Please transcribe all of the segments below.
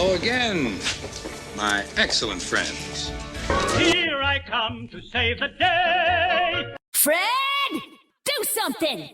Hello again, my excellent friends. Here I come to save the day. Fred, do something!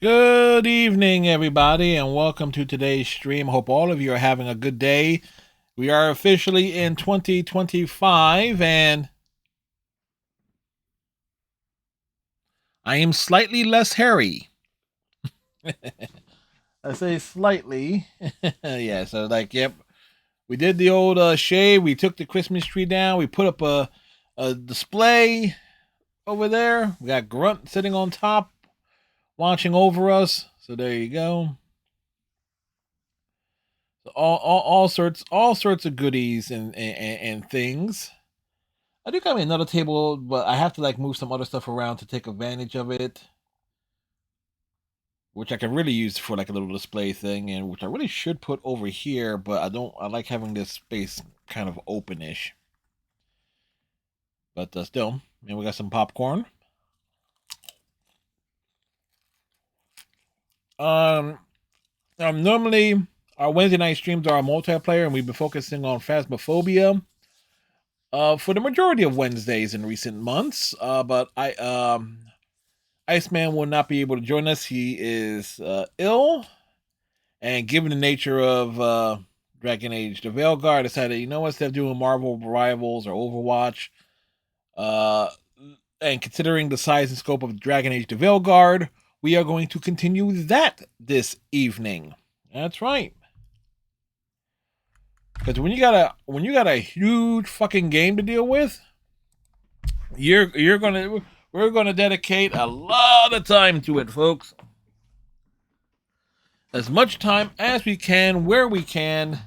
Good evening, everybody, and welcome to today's stream. Hope all of you are having a good day. We are officially in 2025, and I am slightly less hairy. I say slightly. Yeah, so yep. We did the old shave. We took the Christmas tree down. We put up a display over there. We got Grunt sitting on top, watching over us. So there you go. So all sorts of goodies and things. I do got me another table, but I have to move some other stuff around to take advantage of it. which I can really use for like a little display thing, and which I really should put over here, but I like having this space kind of openish. But still, and we got some popcorn. Normally our Wednesday night streams are multiplayer, and we've been focusing on Phasmophobia for the majority of Wednesdays in recent months. But Iceman will not be able to join us. He is ill, and given the nature of Dragon Age, the Veilguard decided, you know what, instead of doing Marvel Rivals or Overwatch, and considering the size and scope of Dragon Age, the Veilguard, we are going to continue that this evening. That's right. Because when you got a huge fucking game to deal with, we're gonna dedicate a lot of time to it, folks. As much time as we can, where we can,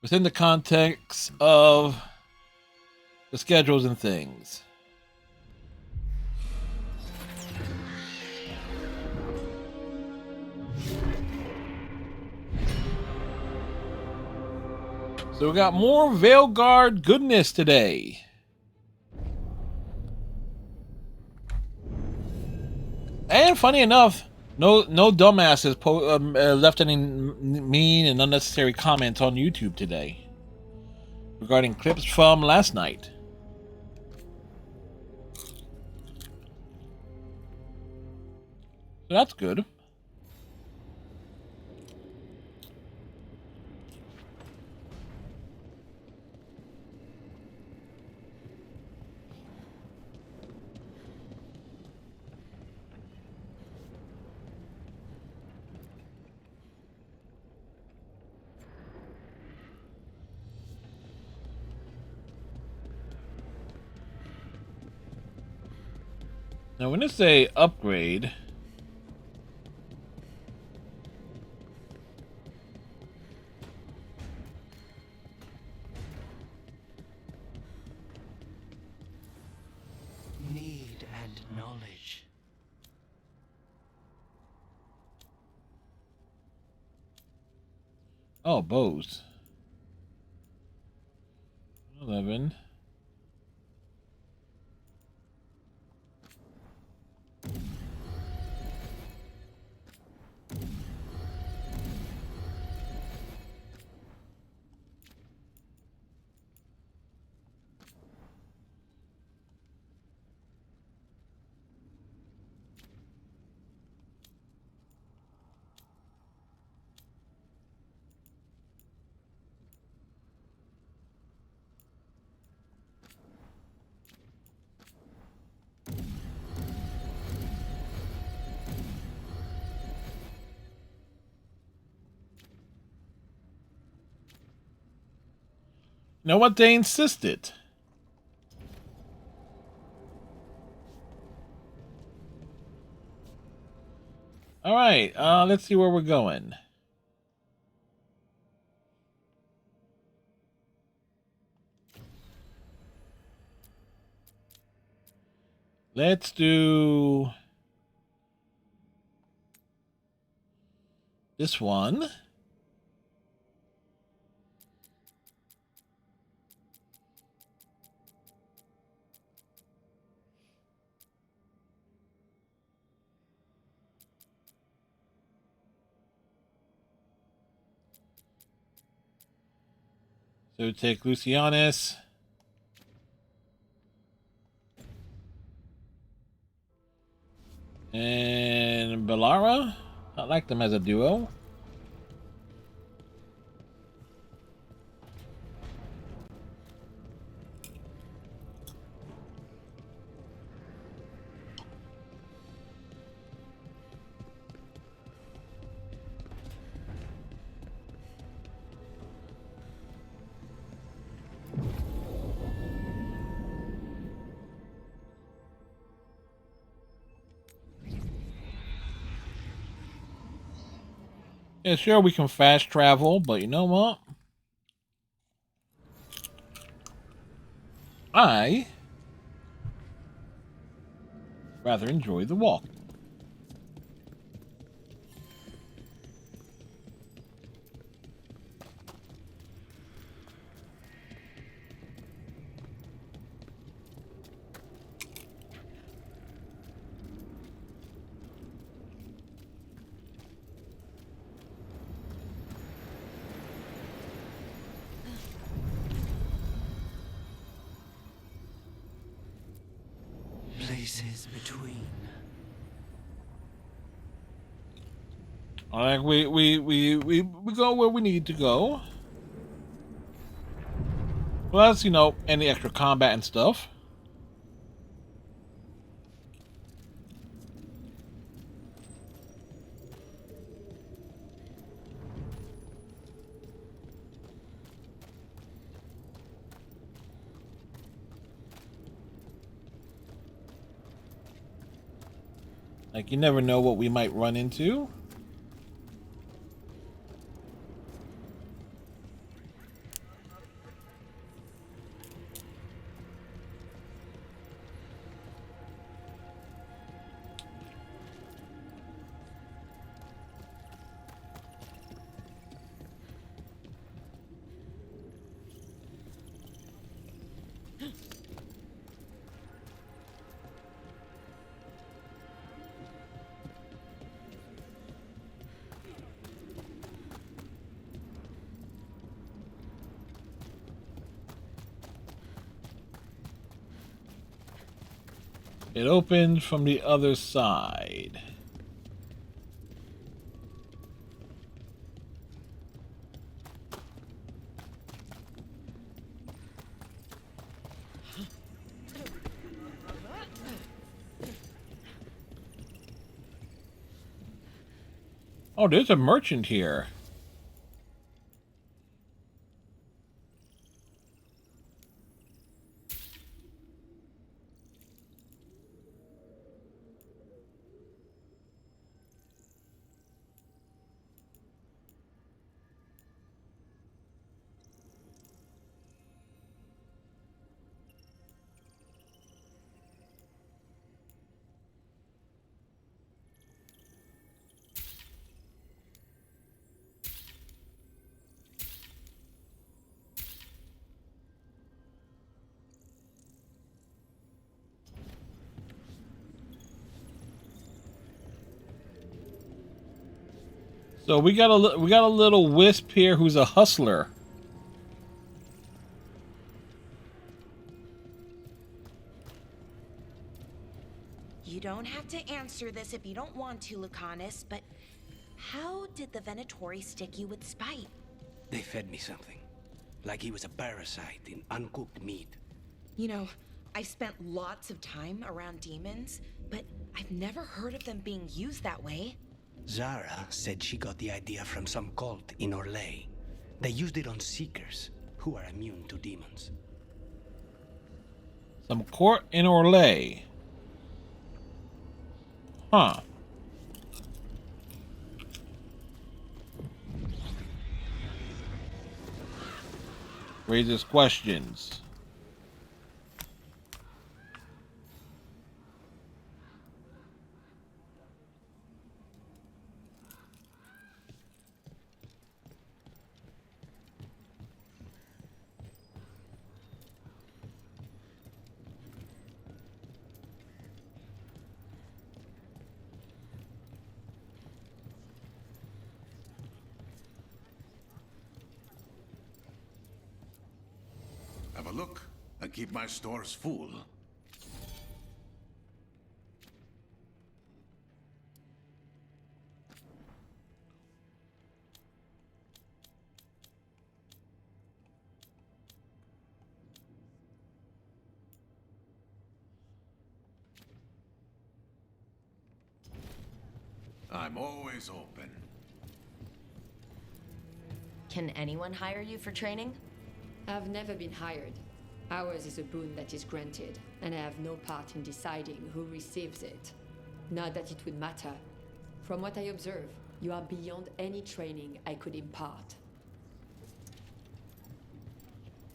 within the context of the schedules and things. So we got more Veilguard goodness today. And funny enough, no dumbasses left any mean and unnecessary comments on YouTube today regarding clips from last night. So that's good. Now, when it's a upgrade, need and knowledge. oh, bows. 11. You know what? They insisted. All right, let's see where we're going. Let's do this one. So take Lucianus. And Bellara. I like them as a duo. Yeah, sure, we can fast travel, but you know what? I rather enjoy the walk. spaces between. Alright, we go where we need to go. Plus, you know, any extra combat and stuff. Like, you never know what we might run into. It opens from the other side. Oh, there's a merchant here. So we got a little wisp here who's a hustler. You don't have to answer this if you don't want to, Lucanus, but how did the Venatori stick you with spite? They fed me something. Like he was a parasite in uncooked meat. You know, I've spent lots of time around demons, but I've never heard of them being used that way. Zara said she got the idea from some cult in Orlais. They used it on seekers who are immune to demons. Some court in Orlais. Huh. Raises questions. Have a look and keep my stores full. I'm always open. Can anyone hire you for training? I've never been hired. Ours is a boon that is granted, and I have no part in deciding who receives it. Not that it would matter. From what I observe, you are beyond any training I could impart.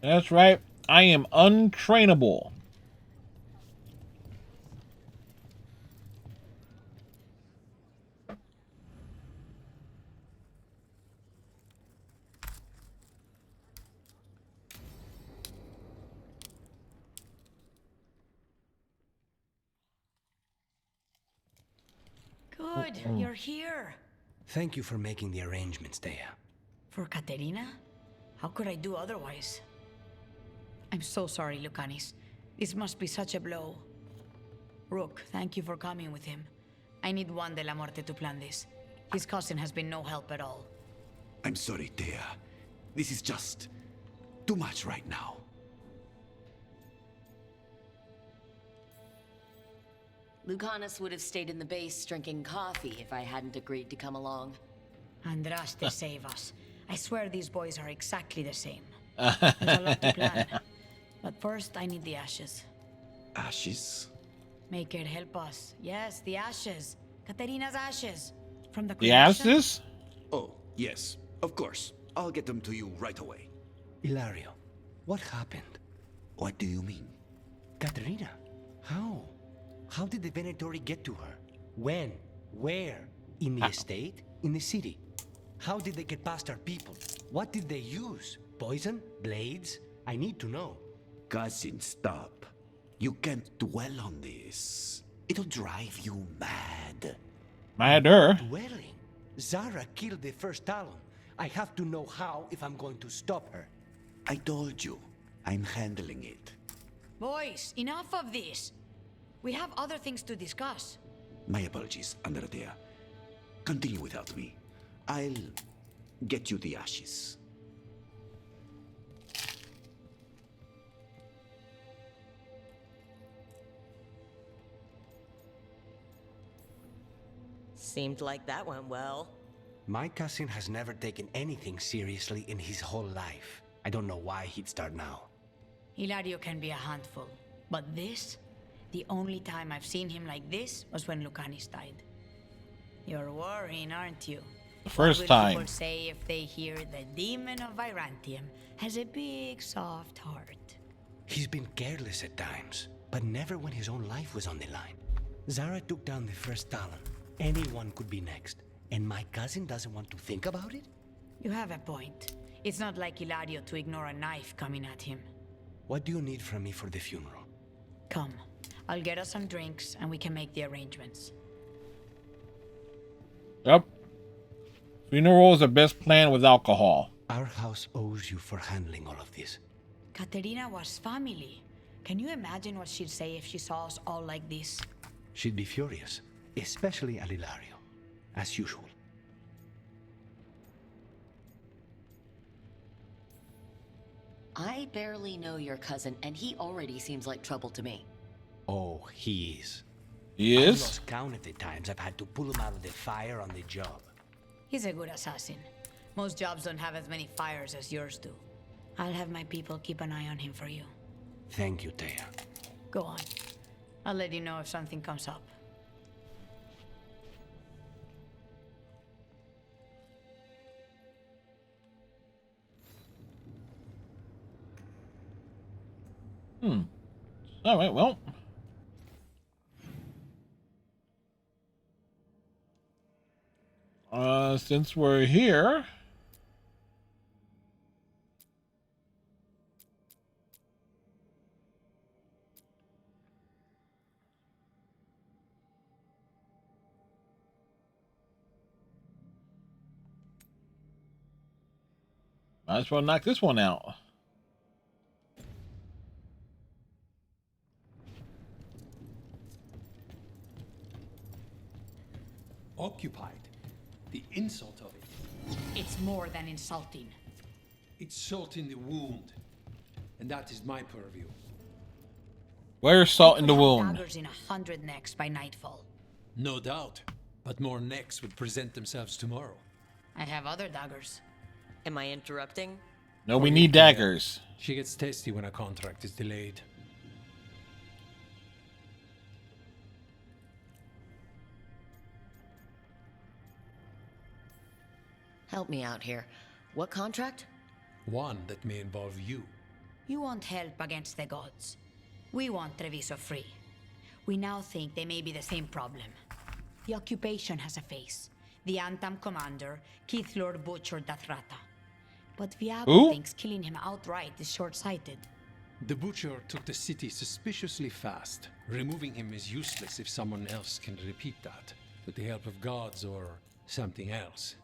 That's right. I am untrainable. Good, you're here. Thank you for making the arrangements, Dea. For Katerina? How could I do otherwise? I'm so sorry, Lucanis. This must be such a blow. Rook, thank you for coming with him. I need Juan de la Muerte to plan this. His cousin has been no help at all. I'm sorry, Thea. This is just too much right now. Lucanus would have stayed in the base drinking coffee if I hadn't agreed to come along. Andraste, save us. I swear these boys are exactly the same. There's a lot to plan. But first, I need the ashes. Ashes? Make it help us. Yes, the ashes. Katerina's ashes. From the The cremation? ashes? Oh, yes, of course. I'll get them to you right away. Hilario, what happened? What do you mean? Katerina, how? How did the Venatori get to her? When? Where? In the estate? In the city? How did they get past our people? What did they use? Poison? Blades? I need to know. Cousin, stop. You can't dwell on this. It'll drive you mad. Madder. Dwelling? Zara killed the first Talon. I have to know how if I'm going to stop her. I told you, I'm handling it. Boys, enough of this. We have other things to discuss. My apologies, Andrea. Continue without me. I'll get you the ashes. Seemed like that went well. My cousin has never taken anything seriously in his whole life. I don't know why he'd start now. Hilario can be a handful. But this? The only time I've seen him like this was when Lucanis died. You're worrying, aren't you? The first what will time. people say if they hear the demon of Virantium has a big, soft heart? He's been careless at times, but never when his own life was on the line. Zara took down the first Talon. Anyone could be next. And my cousin doesn't want to think about it? You have a point. It's not like Hilario to ignore a knife coming at him. What do you need from me for the funeral? Come. I'll get us some drinks and we can make the arrangements. Yep. Funeral is the best plan with alcohol. Our house owes you for handling all of this. Katerina was family. Can you imagine what she'd say if she saw us all like this? She'd be furious, especially at Hilario, as usual. I barely know your cousin, and he already seems like trouble to me. Oh, he is. He I've is? lost count of the times I've had to pull him out of the fire on the job. He's a good assassin. Most jobs don't have as many fires as yours do. I'll have my people keep an eye on him for you. Thank you, Thea. Go on. I'll let you know if something comes up. All right, well. Since we're here. Might as well knock this one out. Occupied. The insult of it. It's more than insulting. It's salt in the wound. And that is my purview. Where's salt in the wound? Daggers in 100 necks by nightfall. No doubt. But more necks would present themselves tomorrow. I have other daggers. Am I interrupting? No, we need daggers. She gets testy when a contract is delayed. Help me out here. What contract? One that may involve you. You want help against the gods. We want Treviso free. We now think they may be the same problem. The occupation has a face. The Antam commander, Keith Lord Butcher Dathrata. But Viago thinks killing him outright is short-sighted. The Butcher took the city suspiciously fast. Removing him is useless if someone else can repeat that, with the help of gods or something else.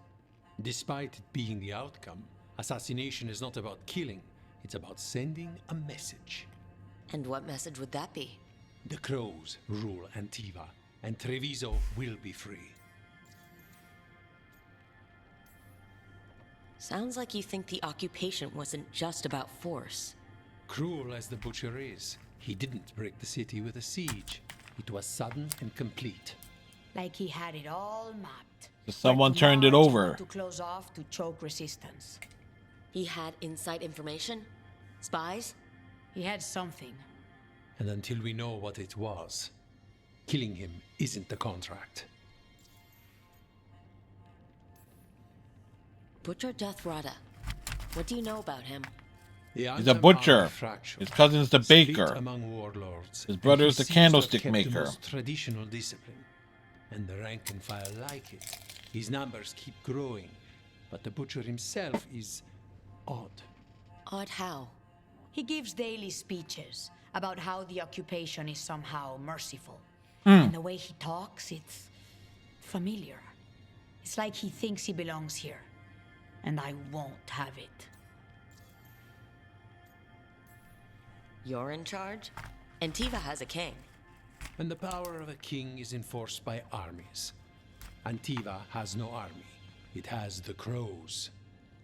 Despite it being the outcome, assassination is not about killing, it's about sending a message. And what message would that be? The crows rule Antiva, and Treviso will be free. Sounds like you think the occupation wasn't just about force. Cruel as the butcher is, he didn't break the city with a siege. It was sudden and complete. Like he had it all mapped. So someone But turned it Marge over. wanted to close off to choke resistance. He had inside information? Spies? He had something. And until we know what it was, killing him isn't the contract. Butcher Deathrada. What do you know about him? He's a butcher. His cousin's the baker. Among warlords. His brother's the And he seems to have candlestick kept maker. The most traditional discipline. And the rank and file like it. His numbers keep growing. But the butcher himself is odd. Odd how? He gives daily speeches about how the occupation is somehow merciful. Mm. And the way he talks, it's familiar. It's like he thinks he belongs here. And I won't have it. You're in charge? Antiva has a king. And the power of a king is enforced by armies. Antiva has no army. It has the crows.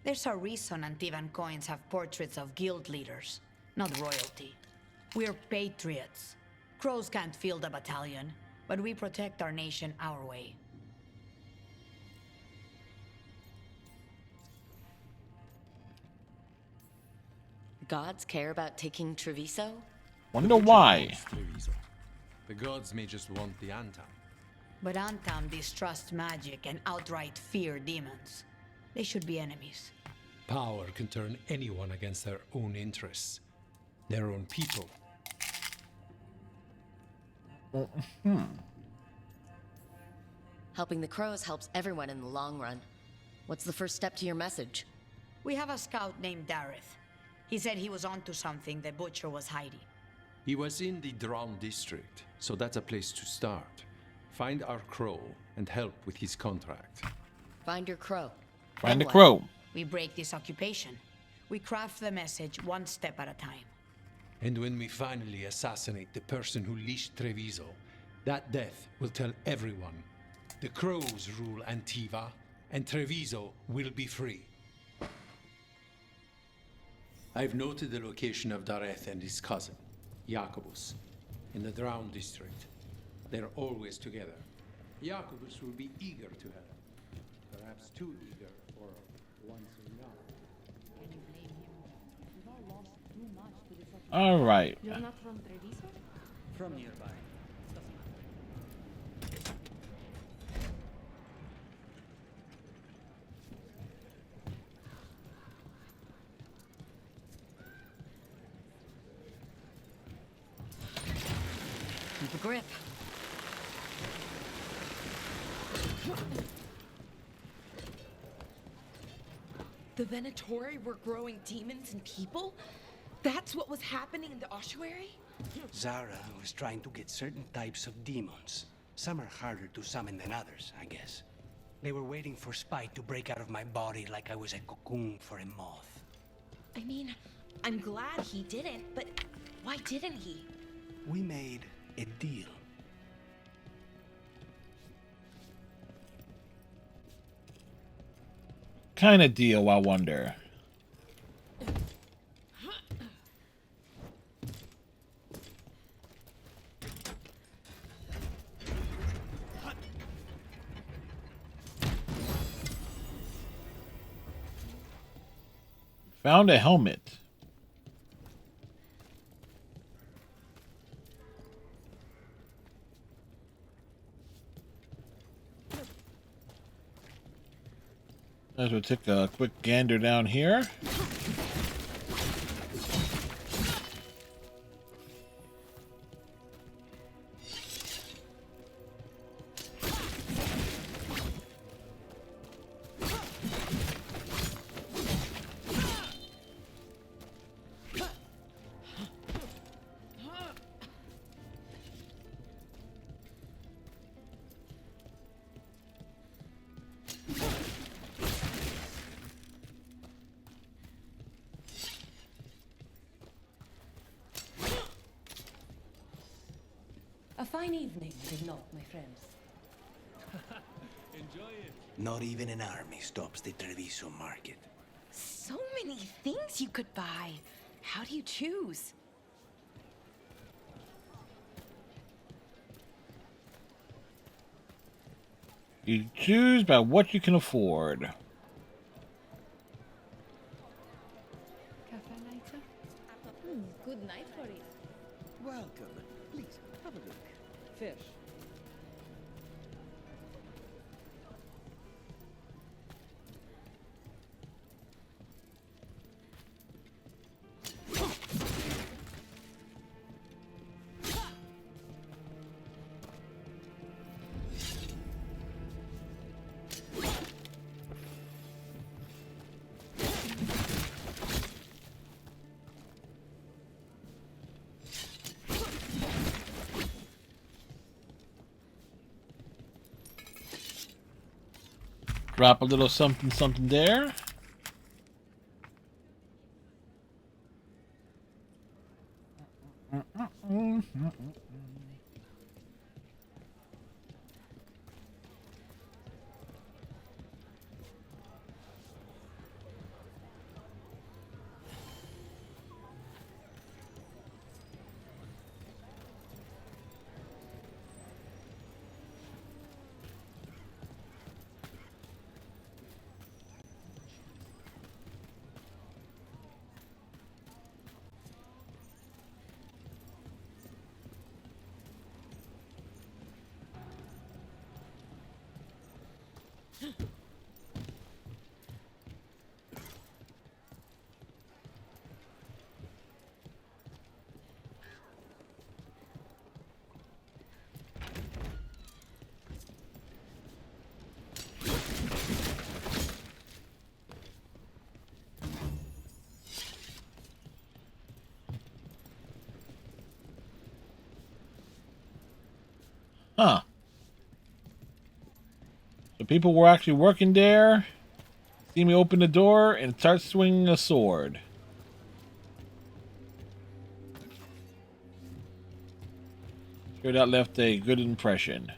There's a reason Antivan coins have portraits of guild leaders, not royalty. We're patriots. Crows can't field a battalion, but we protect our nation our way. Gods care about taking Treviso? Wonder why. Treviso. The gods may just want the Antam. But Antam distrusts magic and outright fear demons. They should be enemies. Power can turn anyone against their own interests. Their own people. Helping the crows helps everyone in the long run. What's the first step to your message? We have a scout named Dareth. He said he was onto something the butcher was hiding. He was in the Drown district, so that's a place to start. Find our crow and help with his contract. Find your crow. Find the Then what? crow. We break this occupation. We craft the message one step at a time. And when we finally assassinate the person who leashed Treviso, that death will tell everyone. The crows rule Antiva, and Treviso will be free. I've noted the location of Dareth and his cousin, Jacobus, in the Drown district. They're always together. Jacobus will be eager to help. Perhaps too eager for once enough. Can you blame him? We've all lost too much to this occupation. All right. You're not from Treviso? From nearby. Keep a grip. The Venatori were growing demons and people? That's what was happening in the ossuary? Zara was trying to get certain types of demons. Some are harder to summon than others, I guess. They were waiting for Spite to break out of my body like I was a cocoon for a moth. I mean, I'm glad he didn't, but why didn't he? We made a deal. Kind of deal, I wonder. Found a helmet. As we take a quick gander down here. fine evening, is it not, my friends? Enjoy it. Not even an army stops the Treviso market. So many things you could buy. How do you choose? You choose by what you can afford. Cafe later? Good night for it. Welcome. Please, have a look. Fish. Drop a little something something there. Huh. So people were actually working there. See me open the door and start swinging a sword. Sure, that left a good impression.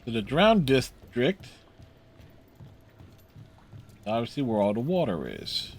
To the drowned district. Obviously where all the water is.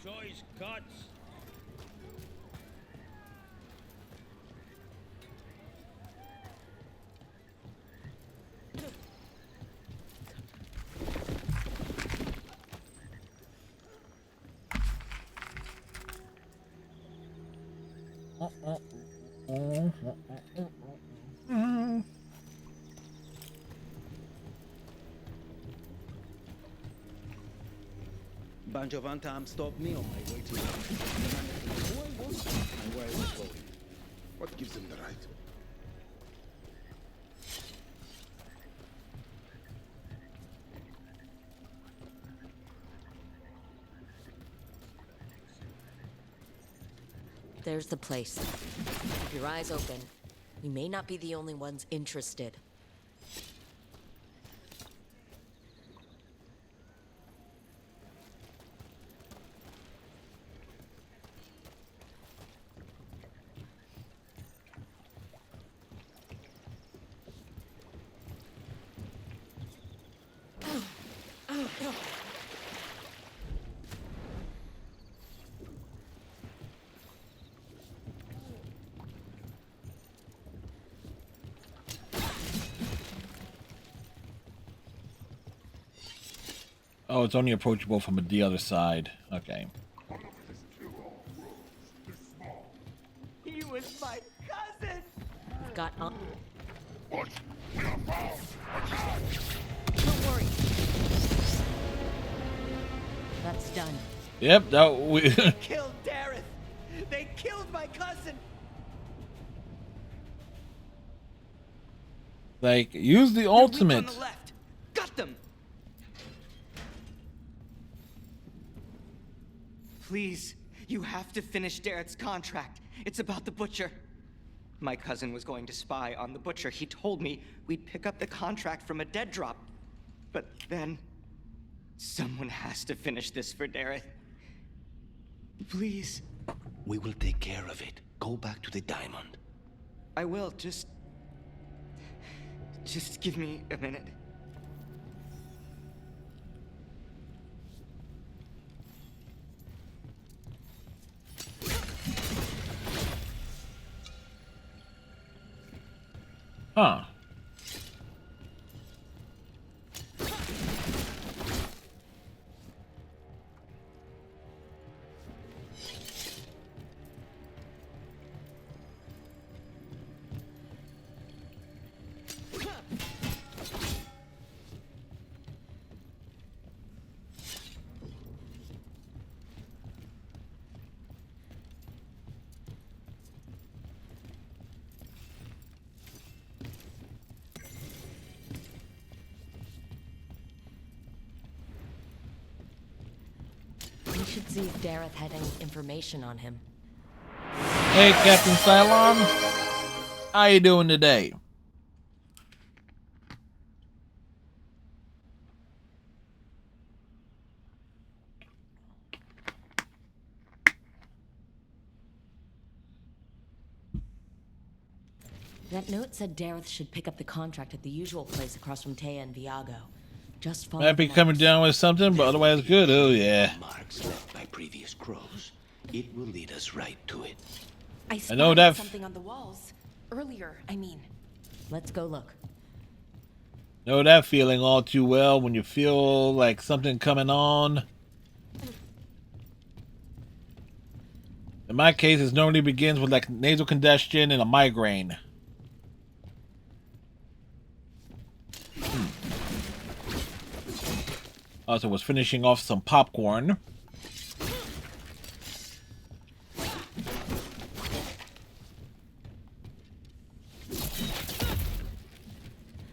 Choice cuts. Bunch of untimed stopped me on my way to the who I was and where I was going. What gives them the right? There's the place. Keep your eyes open. We may not be the only ones interested. Oh, it's only approachable from the other side. Okay. He was my cousin. Got on. What? We are found! Don't worry. That's done. Yep, that we They killed Dareth. They killed my cousin. like use the ultimate. On the left. Got them. Please, you have to finish Dareth's contract. It's about the Butcher. My cousin was going to spy on the Butcher. He told me we'd pick up the contract from a dead drop. But then, someone has to finish this for Dareth. Please. We will take care of it. Go back to the diamond. I will, just give me a minute. Huh. We should see if Dareth had any information on him. Hey, Captain Cylon. How you doing today? That note said Dareth should pick up the contract at the usual place across from Taya and Viago. Just follow Might be the coming marks. down with something, but otherwise good. Oh yeah. Marks left by previous crows. It will lead us right to it. I know spotted that something on the walls. Earlier, I mean. Let's go look. Know that feeling all too well when you feel like something coming on. In my case, it normally begins with like nasal congestion and a migraine. Also was finishing off some popcorn.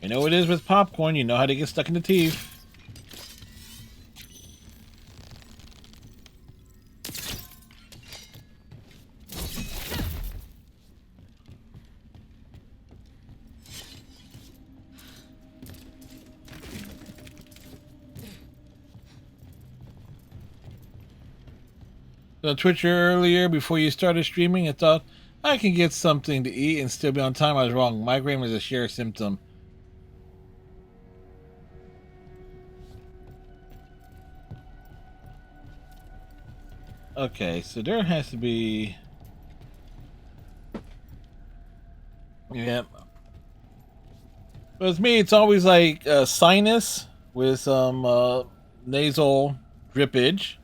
You know it is with popcorn, you know how to get stuck in the teeth. On Twitch earlier, before you started streaming, I thought I can get something to eat and still be on time. I was wrong. Migraine was a shared symptom. Okay, so there has to be... Yep. With me, it's always like sinus with some nasal drippage.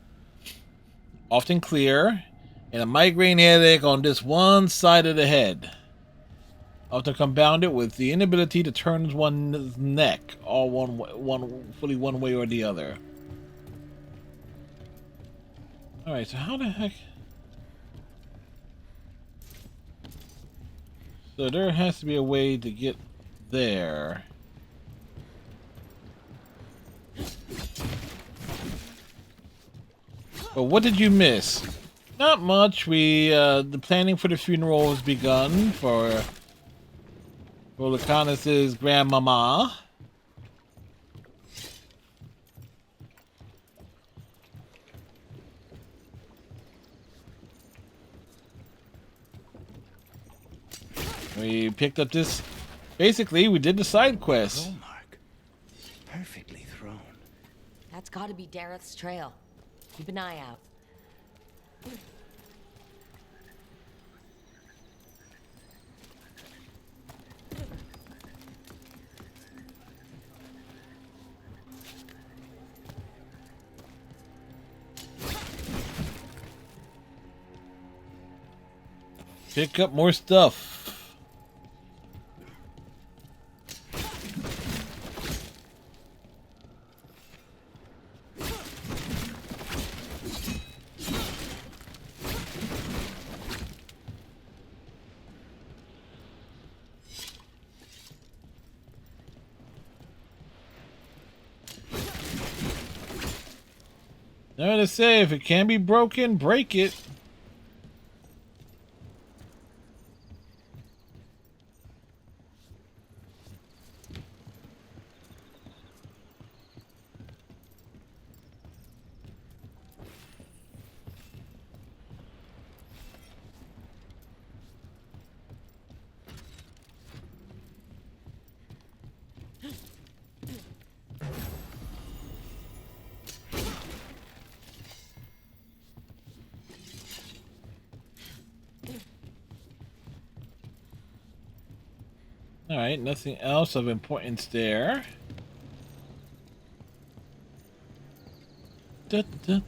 Often clear, and a migraine headache on this one side of the head. Often compounded with the inability to turn one's neck, all fully one way or the other. Alright, so how the heck... So there has to be a way to get there. But what did you miss? Not much. The planning for the funeral has begun for Lucanus's grandmama. We picked up this. Basically, we did the side quest. Roll mark. Perfectly thrown. That's gotta be Dareth's trail. Keep an eye out. pick up more stuff. Now to say, if it can be broken, break it. Alright, nothing else of importance there. Da, da.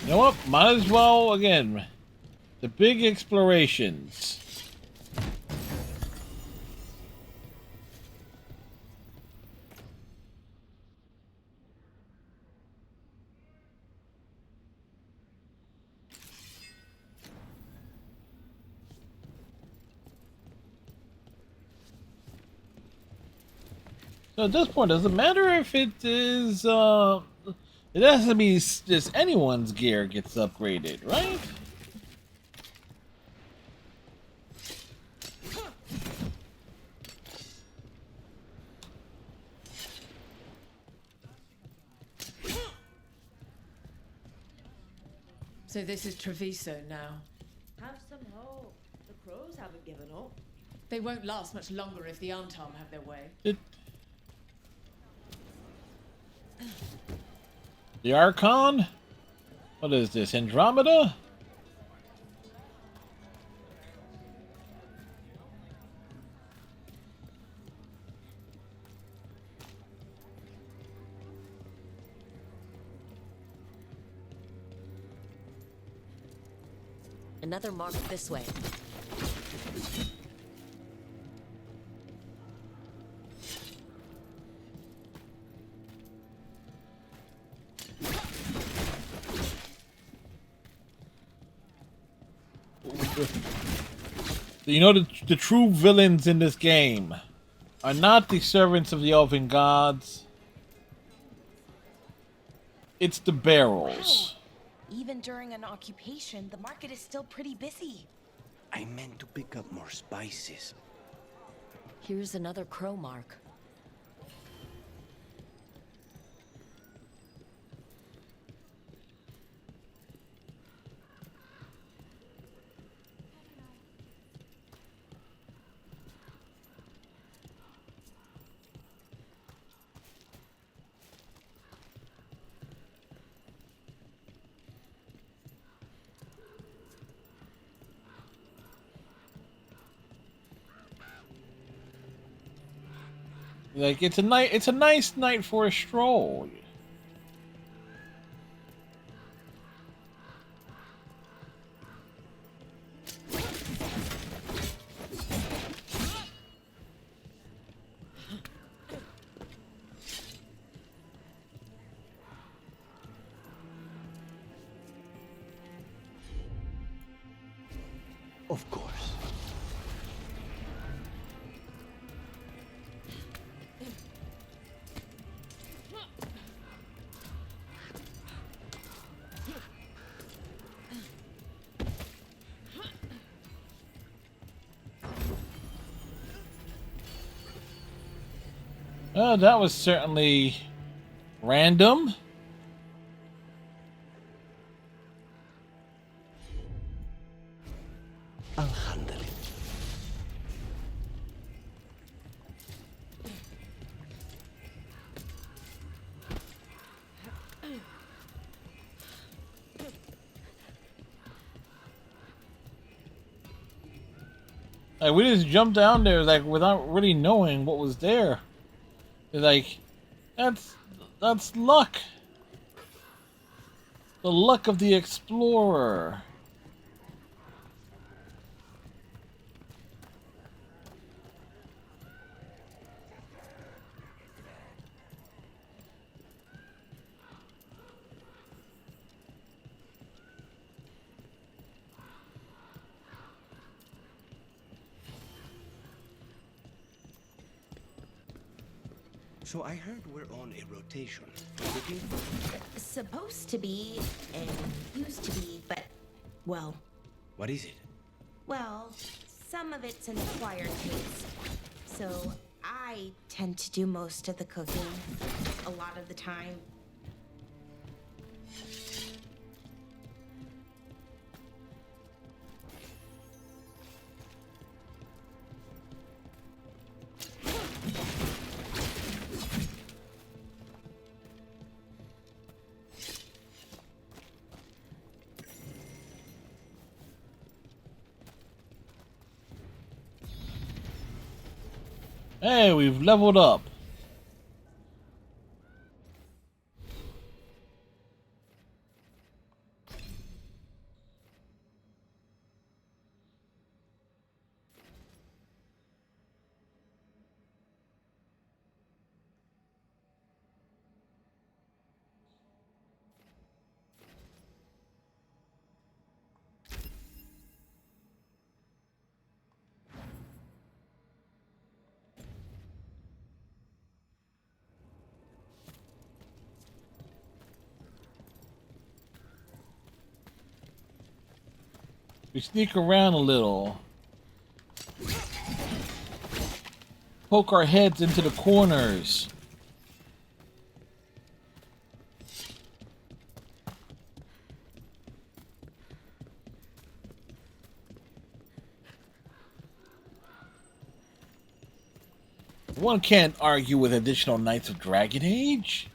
You know what? Might as well, again, the big explorations. So at this point, does it matter if it is, it has to be just anyone's gear gets upgraded, right? So this is Treviso now. Have some hope. The crows haven't given up. They won't last much longer if the Antam have their way. The Archon? What is this, Andromeda? Another mark this way. You know, the true villains in this game are not the servants of the elven gods. It's the barrels. Wow. Even during an occupation, the market is still pretty busy. I meant to pick up more spices. Here's another crow mark. Like it's a nice night for a stroll. Of course. That was certainly random. I'll handle it. Like, we just jumped down there, like, without really knowing what was there. Like, that's luck. The luck of the explorer. So I heard we're on a rotation. Supposed to be, and used to be, but, well, What is it? well, some of it's an acquired taste. So I tend to do most of the cooking, a lot of the time. Hey, we've leveled up. We sneak around a little. Poke our heads into the corners. One can't argue with additional Knights of Dragon Age.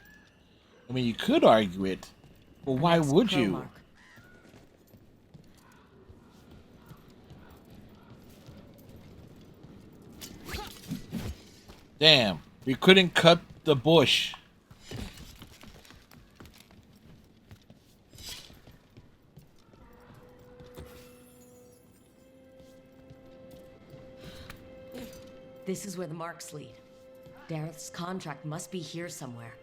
I mean, you could argue it, but why would you? Mark. Damn, we couldn't cut the bush. This is where the marks lead. Dareth's contract must be here somewhere.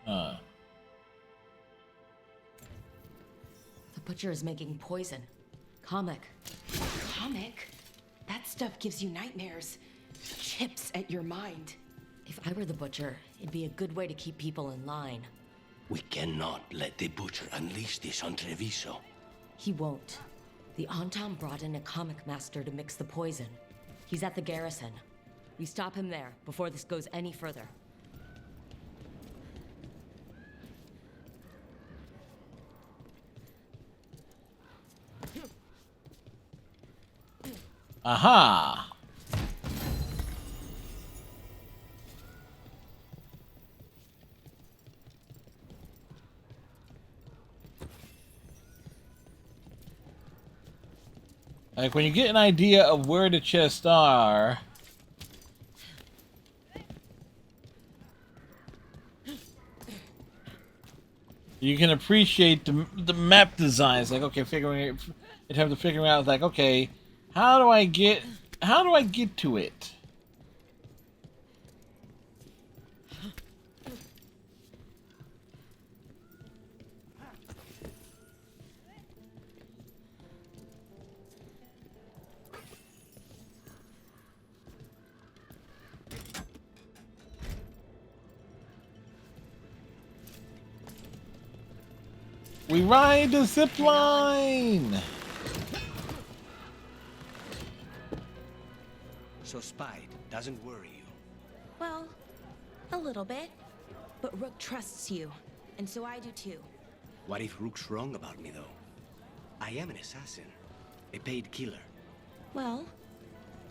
The butcher is making poison. Comic. Comic? That stuff gives you nightmares. Chips at your mind. If I were the butcher, it'd be a good way to keep people in line. We cannot let the butcher unleash this on Treviso. He won't. The Antam brought in a comic master to mix the poison. He's at the garrison. We stop him there before this goes any further. Aha! Like, when you get an idea of where the chests are, you can appreciate the map designs. Like, okay, in terms of figuring out, like, okay, how do I get to it? We ride the zip line! So Spide doesn't worry you. Well, a little bit. But Rook trusts you, and so I do too. What if Rook's wrong about me, though? I am an assassin. A paid killer. Well,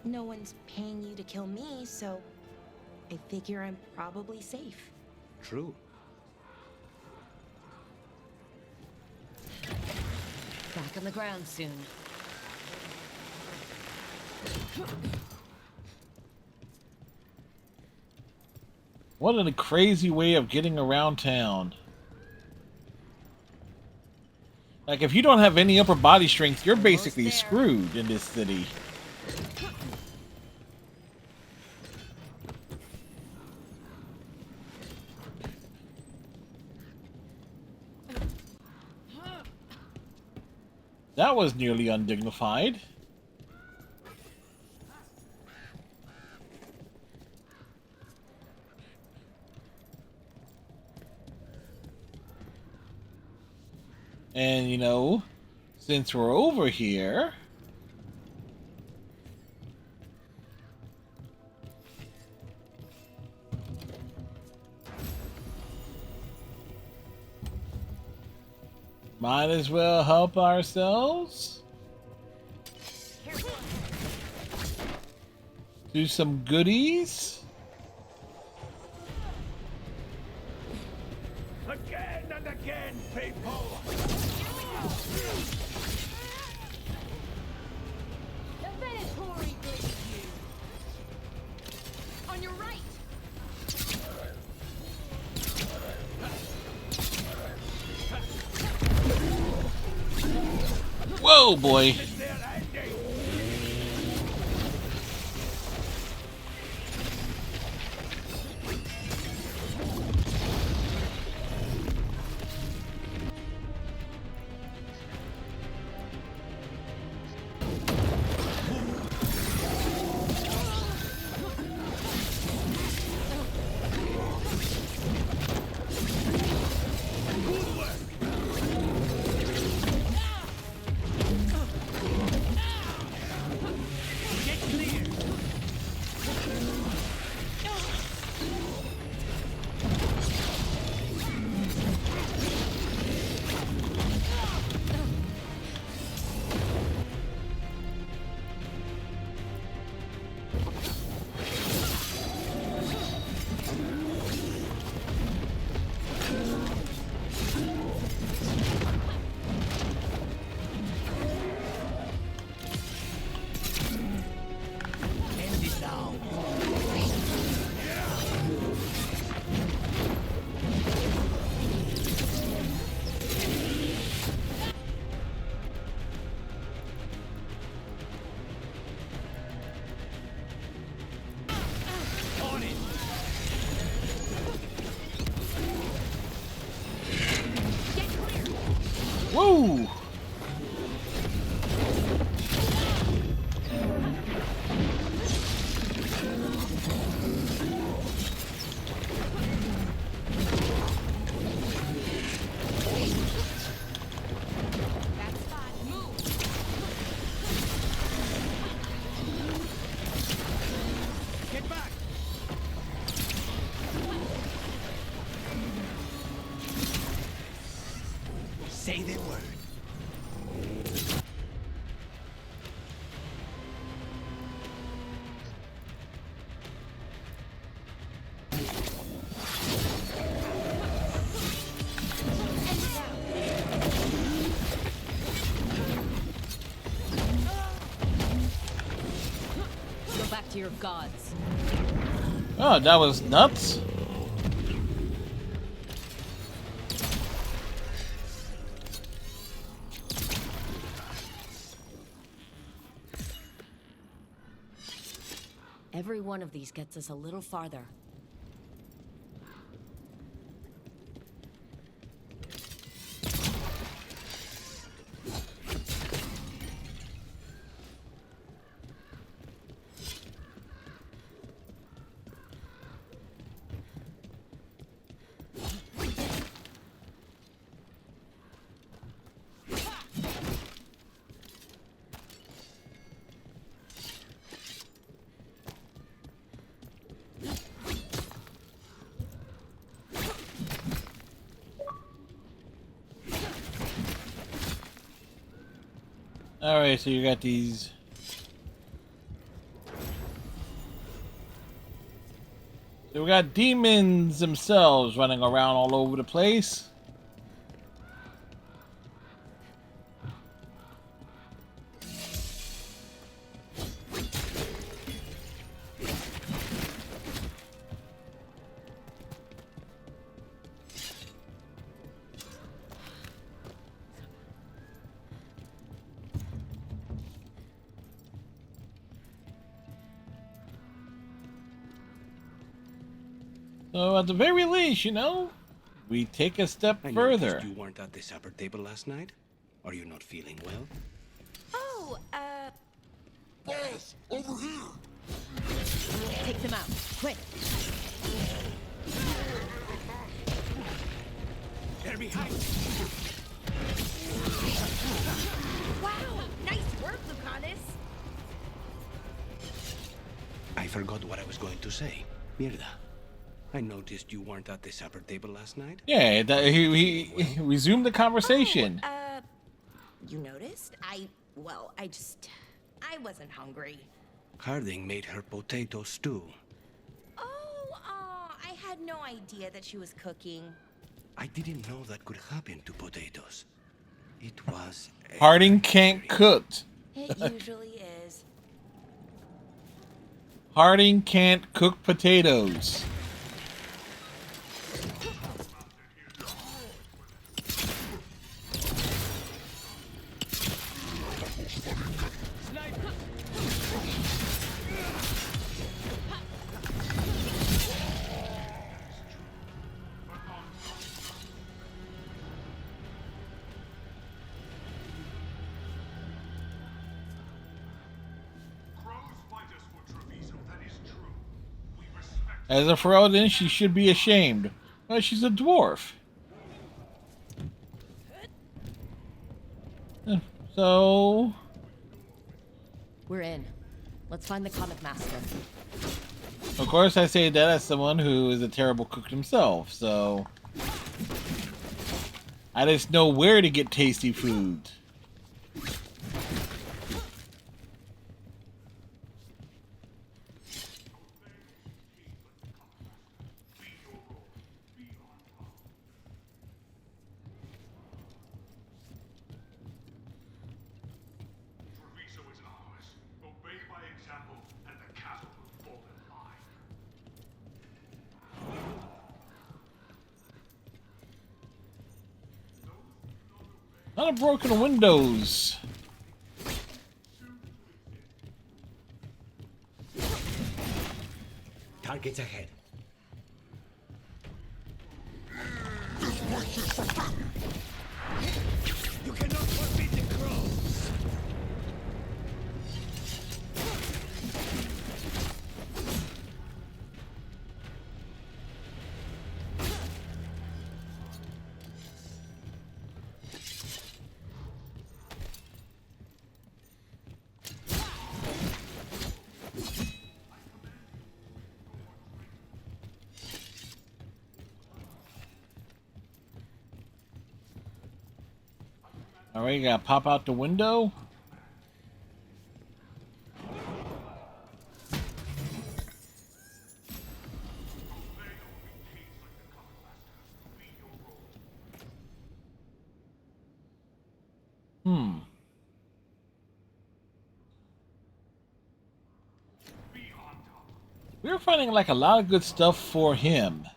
no one's paying you to kill me, so I figure I'm probably safe. True. Back on the ground soon. What a crazy way of getting around town. Like, if you don't have any upper body strength, you're basically screwed in this city. That was nearly undignified. And, you know, since we're over here... might as well help ourselves. Do some goodies. Again and again, people! On your right! Whoa, boy. Woo! Get back! Say the word. Go back to your gods. Oh, that was nuts. Every one of these gets us a little farther. Alright, so you got these. So we got demons themselves running around all over the place. So at the very least, you know, we take a step I further. noticed you weren't at the supper table last night. Are you not feeling well? Oh, Boss, over here! Take them out, quick! They're behind. wow! Nice work, Lucanus! I forgot what I was going to say. Mierda. I noticed you weren't at the supper table last night. Yeah, he resumed the conversation. Oh, you noticed? I wasn't hungry. Harding made her potato stew. Oh, I had no idea that she was cooking. I didn't know that could happen to potatoes. It was... Harding can't cook. It usually is. Harding can't cook potatoes. As a Ferelden, she should be ashamed. Well, she's a dwarf. So... We're in. Let's find the comic master. Of course, I say that as someone who is a terrible cook himself, so... I just know where to get tasty food. Not a broken windows. Targets ahead. You cannot forbid the crows! Alright, you gotta pop out the window. We're finding like a lot of good stuff for him.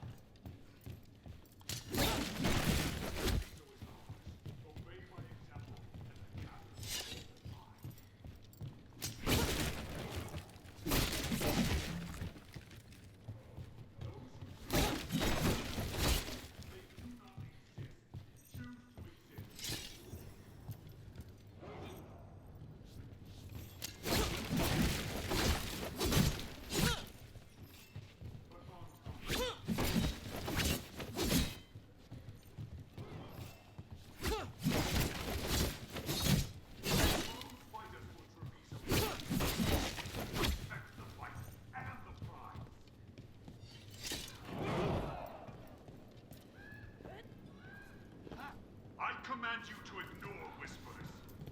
command you to ignore whisperers.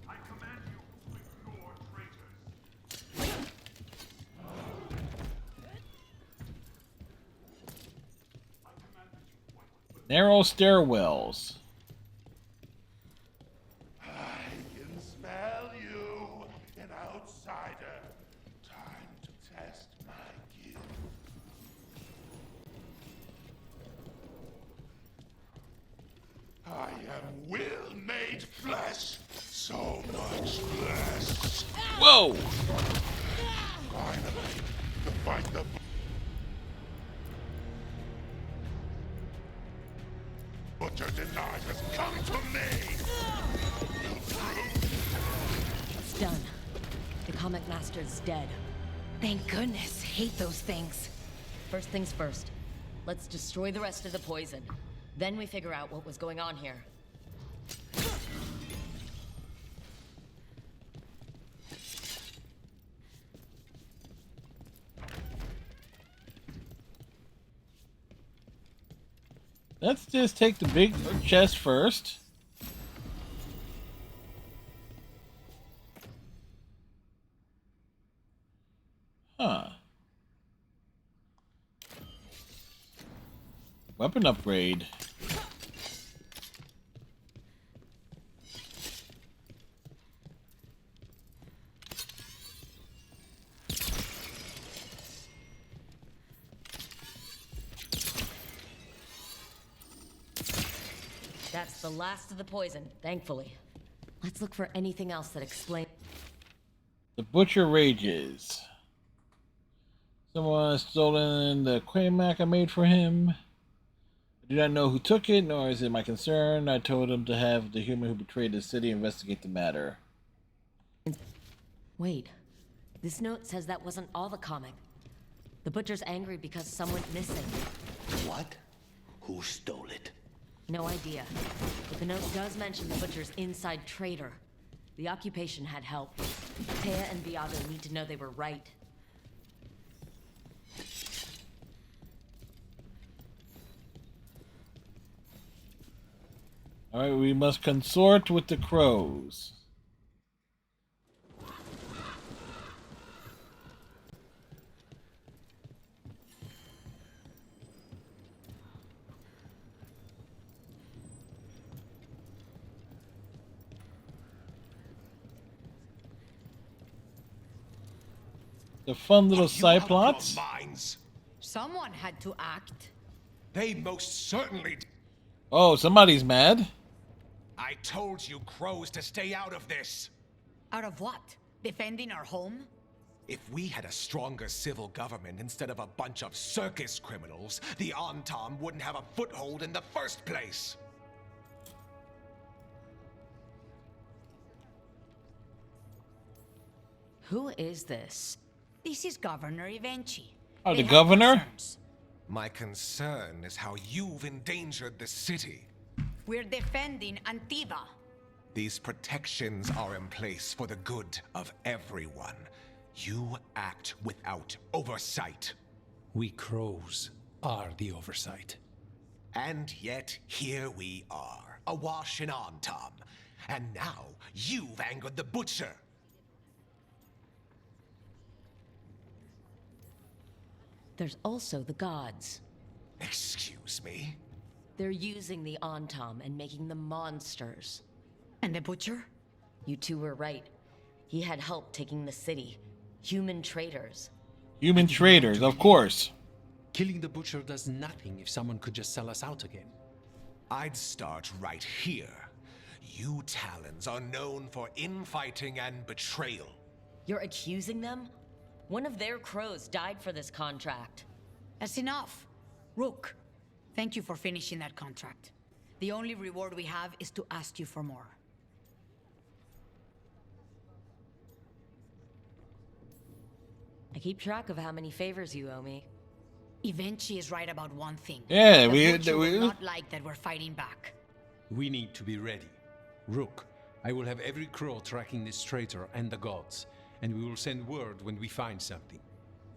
I command you to ignore traitors. Narrow stairwells. I can smell you, an outsider. Time to test my gift. I am will made flesh. So much flesh. Whoa! Finally, to fight the butcher denies us. Come to me! It's done. The comic master's dead. Thank goodness. Hate those things. First things first. Let's destroy the rest of the poison. Then we figure out what was going on here. Let's just take the big chest first. Huh. Weapon upgrade. That's the last of the poison, thankfully. Let's look for anything else that explains. The butcher rages. Someone has stolen the Quaymac I made for him. I do not know who took it, nor is it my concern. I told him to have the human who betrayed the city investigate the matter. Wait. This note says that wasn't all the comic. The butcher's angry because someone's missing. What? Who stole it? No idea. But the note does mention the butcher's inside traitor. The occupation had help. Taya and Viago need to know they were right. Alright, we must consort with the crows. The fun little side plots. Someone had to act. They most certainly did. Oh, somebody's mad. I told you crows to stay out of this. Out of what? Defending our home? If we had a stronger civil government instead of a bunch of circus criminals, the Antam wouldn't have a foothold in the first place. Who is this? This is Governor Evenchi. Oh, the They have governor? concerns. My concern is how you've endangered the city. We're defending Antiva. These protections are in place for the good of everyone. You act without oversight. We crows are the oversight. And yet, here we are, awash in Antam. And now, you've angered the butcher. There's also the gods. Excuse me? They're using the Antam and making them monsters. And the butcher? You two were right. He had help taking the city. Human traitors. Human traitors, of course. Killing the butcher does nothing if someone could just sell us out again. I'd start right here. You Talons are known for infighting and betrayal. You're accusing them? One of their crows died for this contract. That's enough. Rook, thank you for finishing that contract. The only reward we have is to ask you for more. I keep track of how many favors you owe me. Evenchi is right about one thing. Yeah, the butcher will not like that we're fighting back. We need to be ready. Rook, I will have every crow tracking this traitor and the gods, and we will send word when we find something.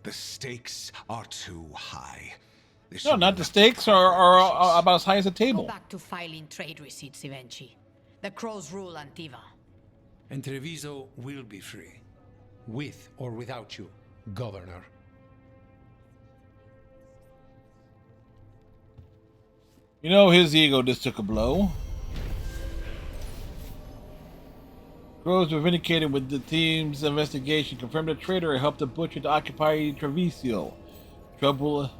The stakes are too high. No, not the stakes are about as high as a Go table. back to filing trade receipts, Evenchi. The crows rule Antiva. And Treviso will be free. With or without you, Governor. You know, his ego just took a blow. Crows were vindicated with the team's investigation. Confirmed the traitor helped the butcher to occupy Treviso. Troubling,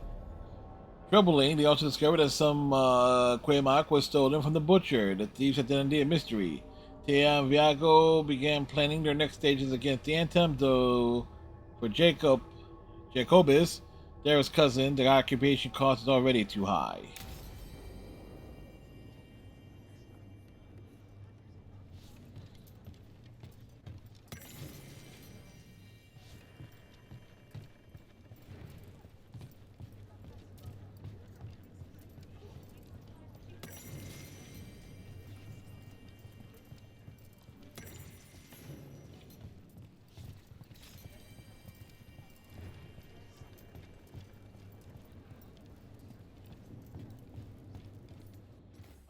they also discovered that some Quaymac was stolen from the butcher. The thieves' identity a mystery. Taya and Viago began planning their next stages against the Anthem, though for Jacobus, Dara's cousin, the occupation cost is already too high.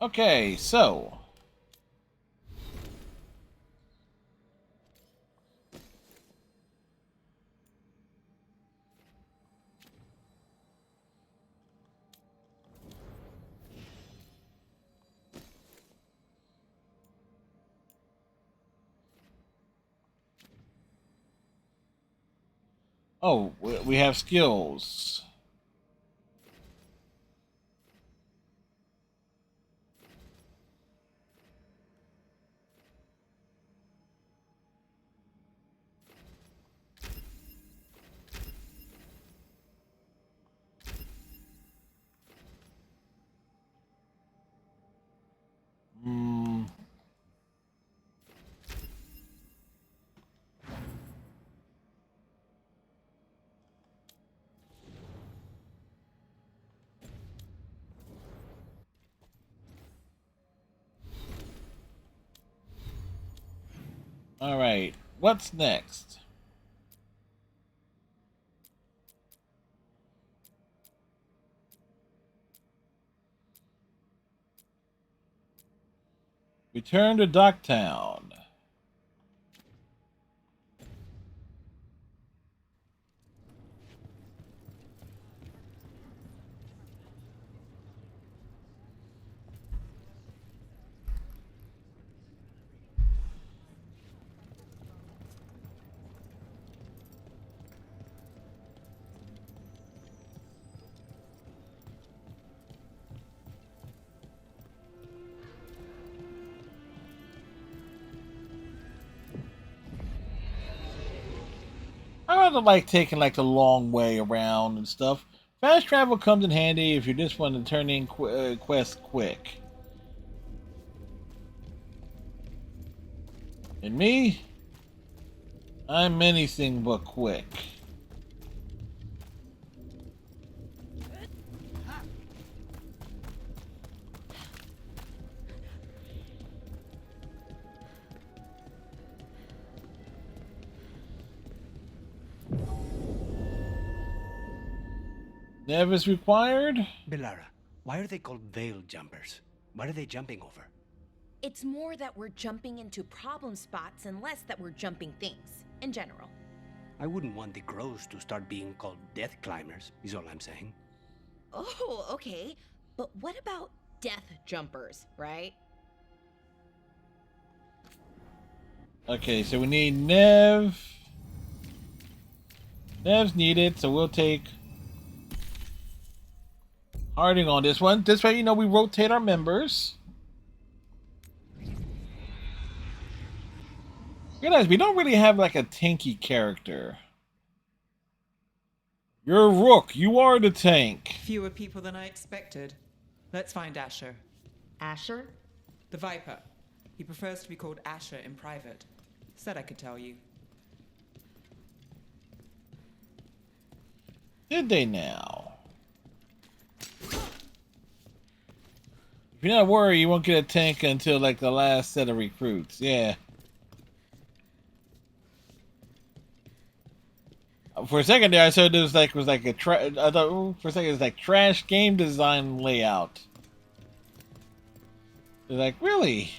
Okay, so oh, we have skills. Hmm. All right, what's next? Return to Docktown. I rather like taking like the long way around and stuff. Fast travel comes in handy if you just want to turn in quests quick. And me, I'm anything but quick. Nev is required? Belara, why are they called veil jumpers? What are they jumping over? It's more that we're jumping into problem spots and less that we're jumping things, in general. I wouldn't want the crows to start being called death climbers, is all I'm saying. Oh, okay. But what about death jumpers, right? Okay, so we need Nev. Nev's needed, so we'll take Harding on this one. This way, you know, we rotate our members. Realize we don't really have like a tanky character. You're a Rook. You are the tank. Fewer people than I expected. Let's find Asher. Asher? The Viper. He prefers to be called Asher in private. Said I could tell you. Did they now? If you're not worried, you won't get a tank until like the last set of recruits. Yeah. For a second there, I said it was like a I thought for a second it was like trash game design layout. They're like, really?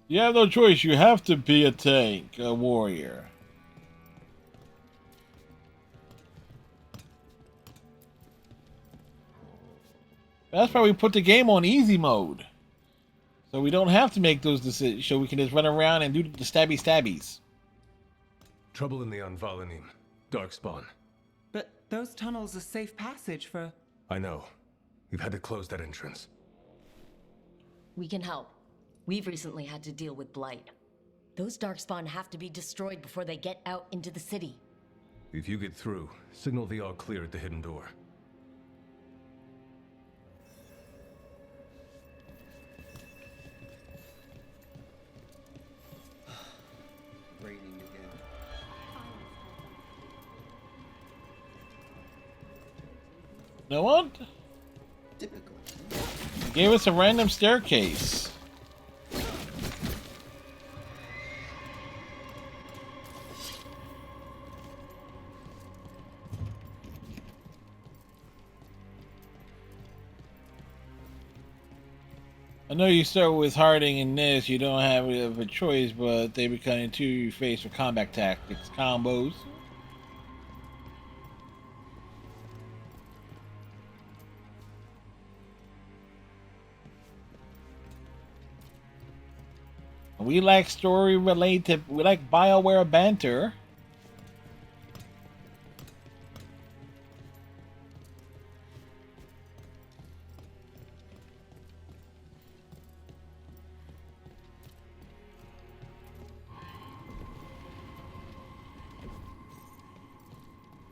You have no choice. You have to be a tank, a warrior. That's why we put the game on easy mode. So we don't have to make those decisions. So we can just run around and do the stabby stabbies. Trouble in the Anvalanim. Darkspawn. But those tunnels are safe passage for... I know. We've had to close that entrance. We can help. We've recently had to deal with Blight. Those Darkspawn have to be destroyed before they get out into the city. If you get through, signal the all clear at the hidden door. Raining again. Know what? Typical. Gave us a random staircase. I know you start with Harding in this, you don't have a choice, but they become into your face for combat tactics combos. We like story related, we like BioWare banter.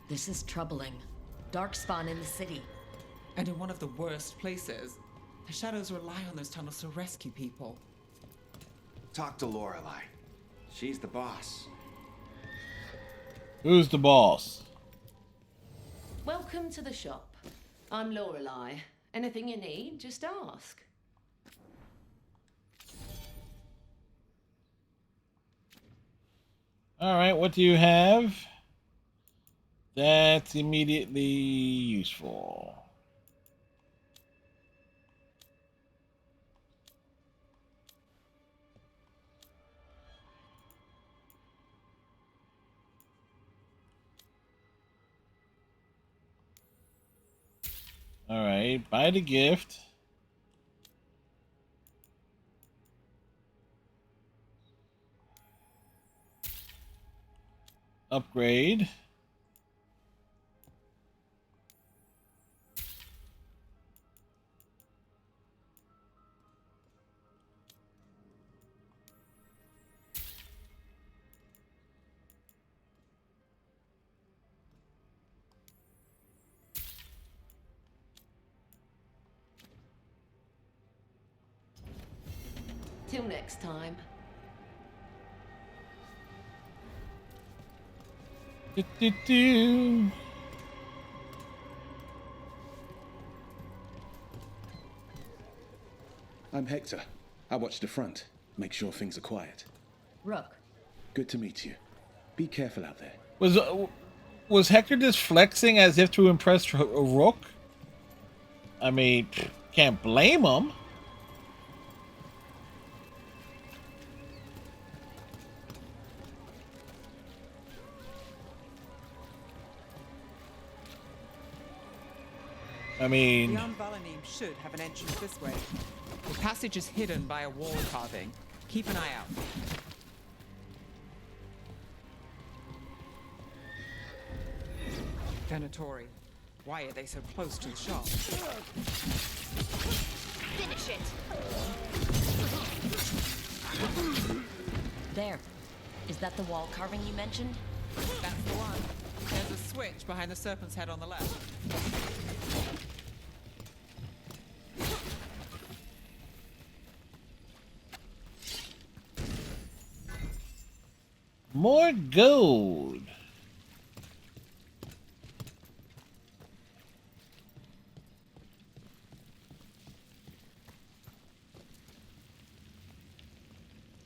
This is troubling. Darkspawn in the city. And in one of the worst places. The shadows rely on those tunnels to rescue people. Talk to Lorelei. She's the boss. Who's the boss? Welcome to the shop. I'm Lorelei. Anything you need, just ask. Alright, what do you have? That's immediately useful. Alright, buy the gift. Upgrade. Till next time. Do. I'm Hector. I watch the front. Make sure things are quiet. Rook. Good to meet you. Be careful out there. Was Hector just flexing as if to impress Rook? I mean, can't blame him. I mean... The Valanyme should have an entrance this way. The passage is hidden by a wall carving. Keep an eye out. Venatori. Why are they so close to the shop? Finish it! There. Is that the wall carving you mentioned? That's the one. There's a switch behind the serpent's head on the left. More gold.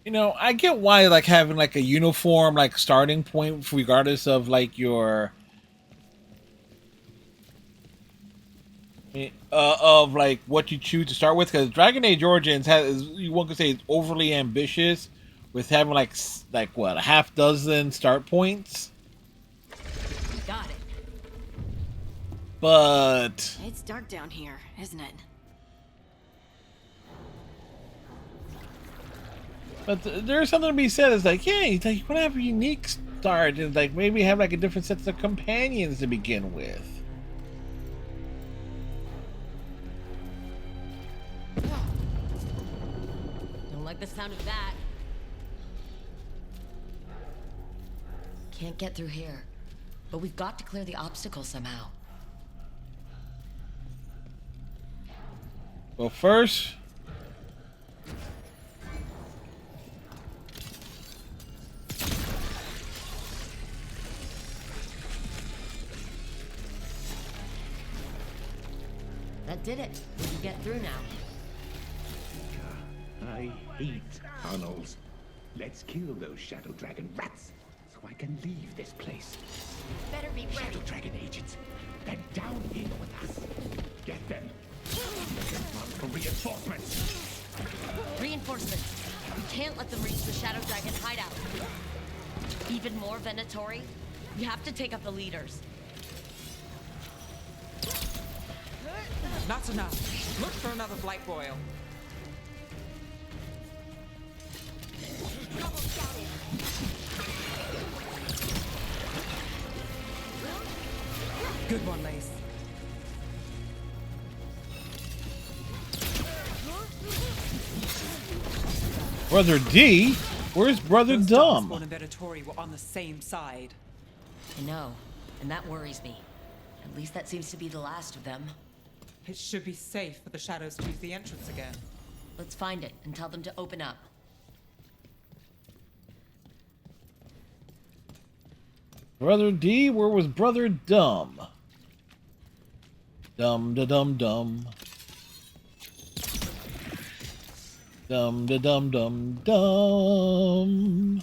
You know, I get why like having like a uniform like starting point regardless of like your of like what you choose to start with, because Dragon Age Origins has, one could say, it's overly ambitious with having like what, a half dozen start points. Got it. But It's dark down here, isn't it? There's something to be said. It's like, yeah, you want to have a unique start and like maybe have like a different sets of companions to begin with. Don't like the sound of that. Can't get through here, but we've got to clear the obstacle somehow. Well, first, that did it. We can get through now. I hate tunnels. Let's kill those Shadow Dragon rats so I can leave this place. Better be ready. Shadow Dragon agents, they're down here with us. Get them. Run for reinforcements. Reinforcements. We can't let them reach the Shadow Dragon hideout. Even more Venatori. We have to take up the leaders. Not enough. Look for another blight boil. Good one, Lace. Brother D? Where's Brother Dumb? Darkspawn and Venatori were on the same side. I know, and that worries me. At least that seems to be the last of them. It should be safe for the shadows to use the entrance again. Let's find it and tell them to open up. Brother D? Where was Brother Dumb? Dum da dum dum. Dum da dum dum dum.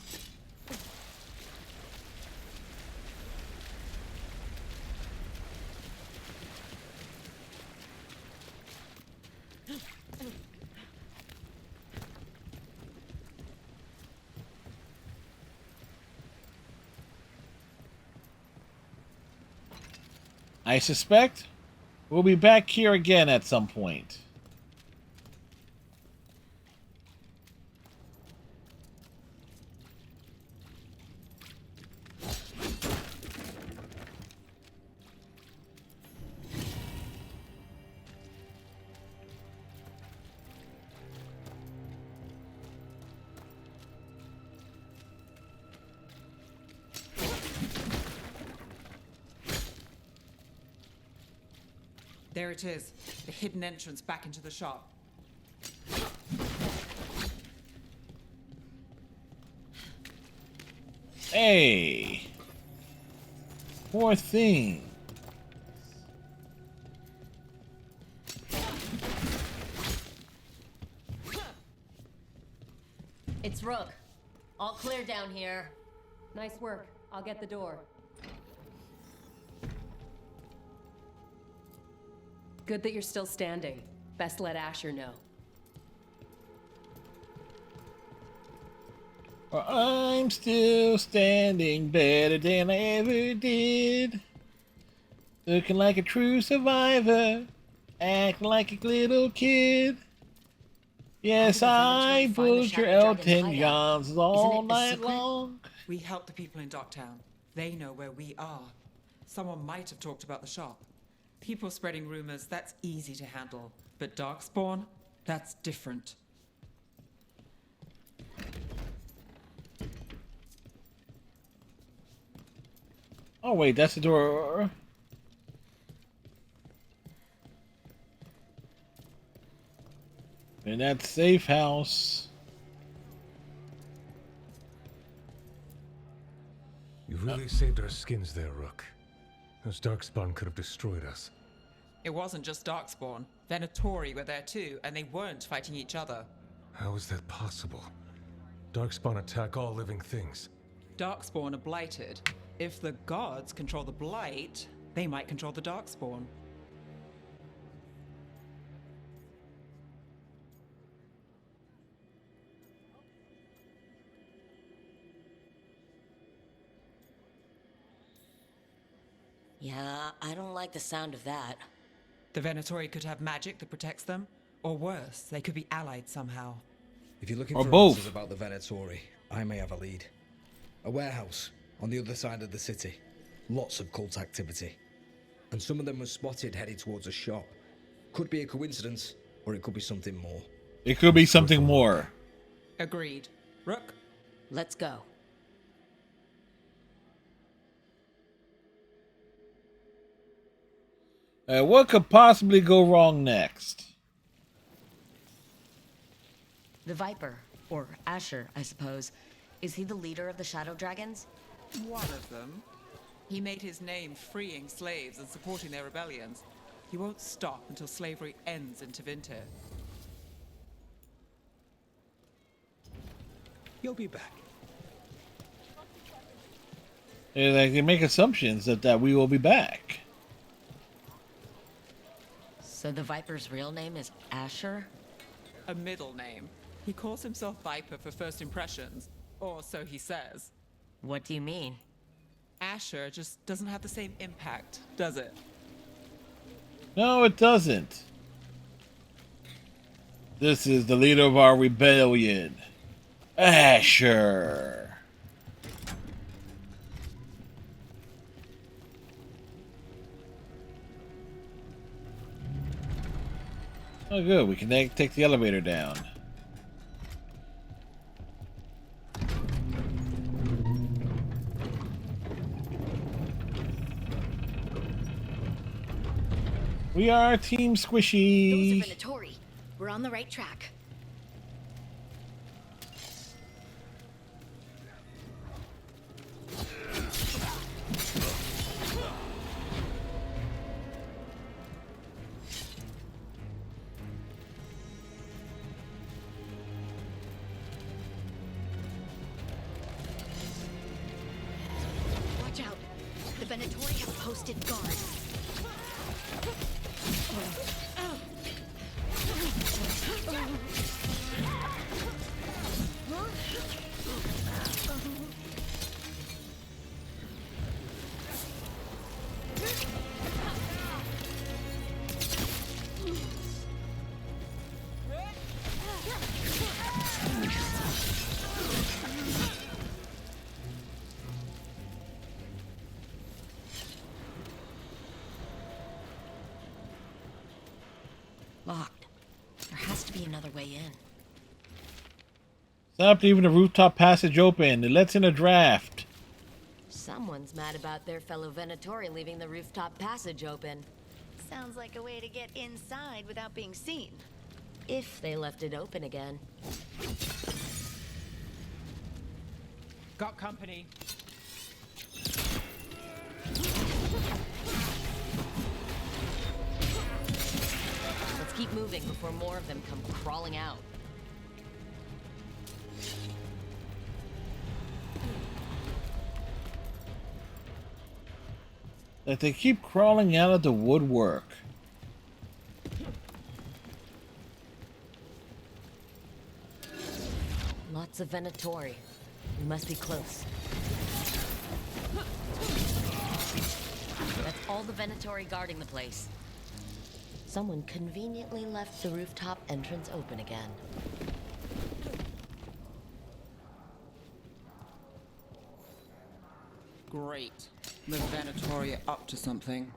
I suspect we'll be back here again at some point. There it is, the hidden entrance back into the shop. Hey, poor thing. It's Rook. All clear down here. Nice work. I'll get the door. Good that you're still standing. Best let Asher know. I'm still standing better than I ever did. Looking like a true survivor. Acting like a little kid. Yes, I butcher Elton Johns all night long. We help the people in Docktown. They know where we are. Someone might have talked about the shop. People spreading rumors, that's easy to handle. But Darkspawn, that's different. Oh wait, that's the door. In that safe house. You really saved our skins there, Rook. Those Darkspawn could have destroyed us. It wasn't just Darkspawn. Venatori were there too, and they weren't fighting each other. How is that possible? Darkspawn attack all living things. Darkspawn are blighted. If the gods control the blight, they might control the Darkspawn. Yeah, I don't like the sound of that. The Venatori could have magic that protects them, or worse, they could be allied somehow. If you're looking Or for both. answers about the Venatori, I may have a lead. A warehouse on the other side of the city. Lots of cult activity. And some of them were spotted headed towards a shop. Could be a coincidence, or it could be something more. It could be something more. Agreed. Rook? Let's go. What could possibly go wrong next? The Viper, or Asher, I suppose. Is he the leader of the Shadow Dragons? One of them. He made his name freeing slaves and supporting their rebellions. He won't stop until slavery ends in Tevinter. You'll be back. They make assumptions that we will be back. So the Viper's real name is Asher? A middle name. He calls himself Viper for first impressions, or so he says. What do you mean? Asher just doesn't have the same impact, does it? No, it doesn't. This is the leader of our rebellion, Asher. Oh, good. We can take the elevator down. We are Team Squishy. Those are Venatori. We're on the right track. Watch out. The Venatori have posted guards. Locked. There has to be another way in. Stop leaving the rooftop passage open. It lets in a draft. Someone's mad about their fellow Venatori leaving the rooftop passage open. Sounds like a way to get inside without being seen. If they left it open again. Got company. Let's keep moving before more of them come crawling out. That they keep crawling out of the woodwork. Lots of Venatori. We must be close. That's all the Venatori guarding the place. Someone conveniently left the rooftop entrance open again. Great. The Venatori are up to something.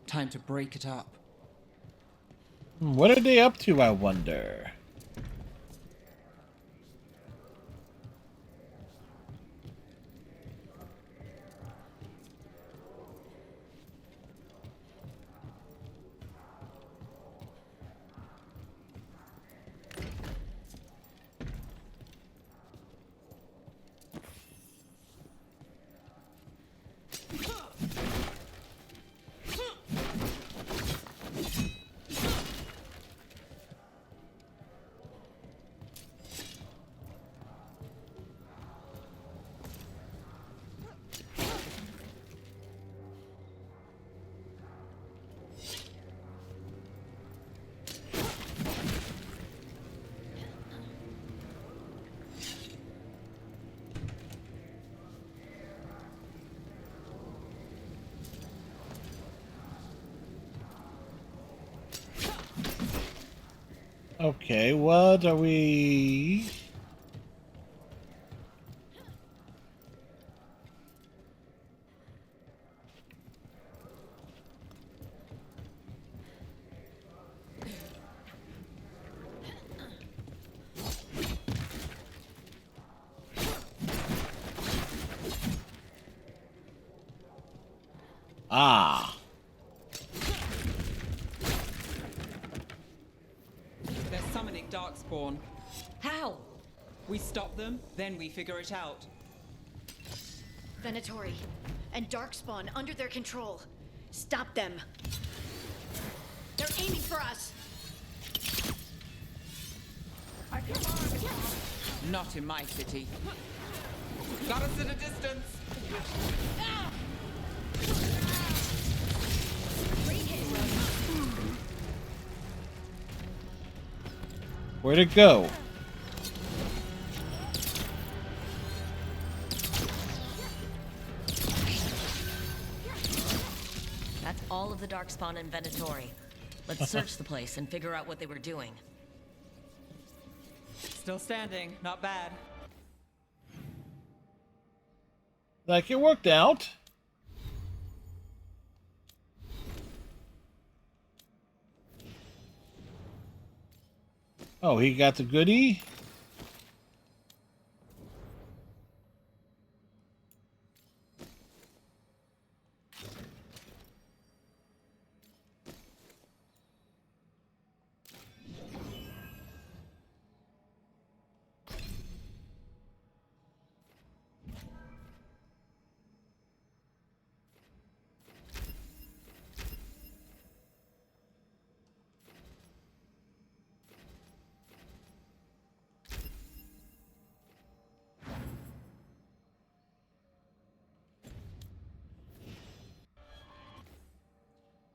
Time to break it up. What are they up to, I wonder? Okay, what are we... Ah. They're summoning Darkspawn. How? We stop them, then we figure it out. Venatori and Darkspawn under their control. Stop them. They're aiming for us. Not in my city. Got us at a distance. Where'd it go? Darkspawn and Venatori. Let's search the place and figure out what they were doing. Still standing. Not bad. Like, it worked out. Oh, he got the goodie?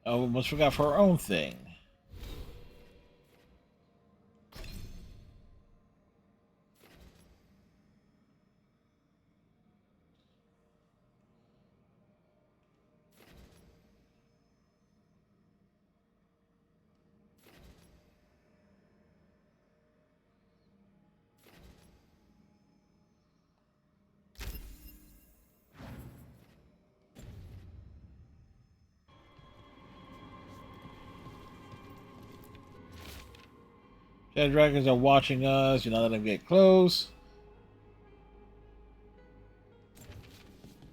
Oh, almost forgot for her own thing. Dead dragons are watching us. You're not letting them get close.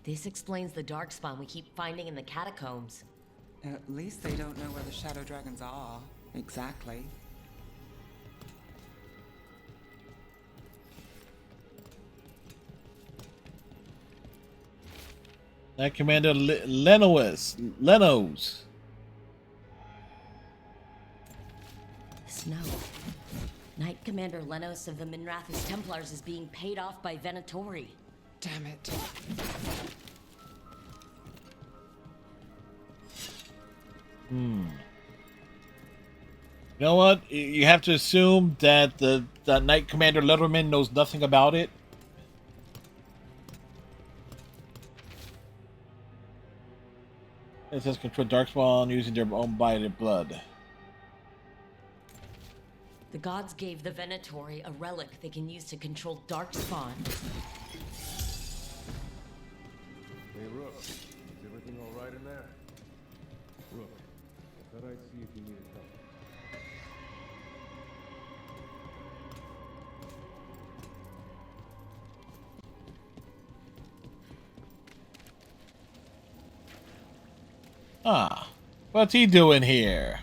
This explains the Darkspawn we keep finding in the catacombs. At least they don't know where the shadow dragons are. Exactly. That Commander Lenos. Snow. Knight Commander Lenos of the Minrathous Templars is being paid off by Venatori. Damn it. You know what? You have to assume that the Knight Commander Letterman knows nothing about it. It says control Darkspawn using their own body and blood. The gods gave the Venatori a relic they can use to control Darkspawn. Hey, Rook. Is everything all right in there? Rook, I thought I'd see if you needed help. Ah, what's he doing here?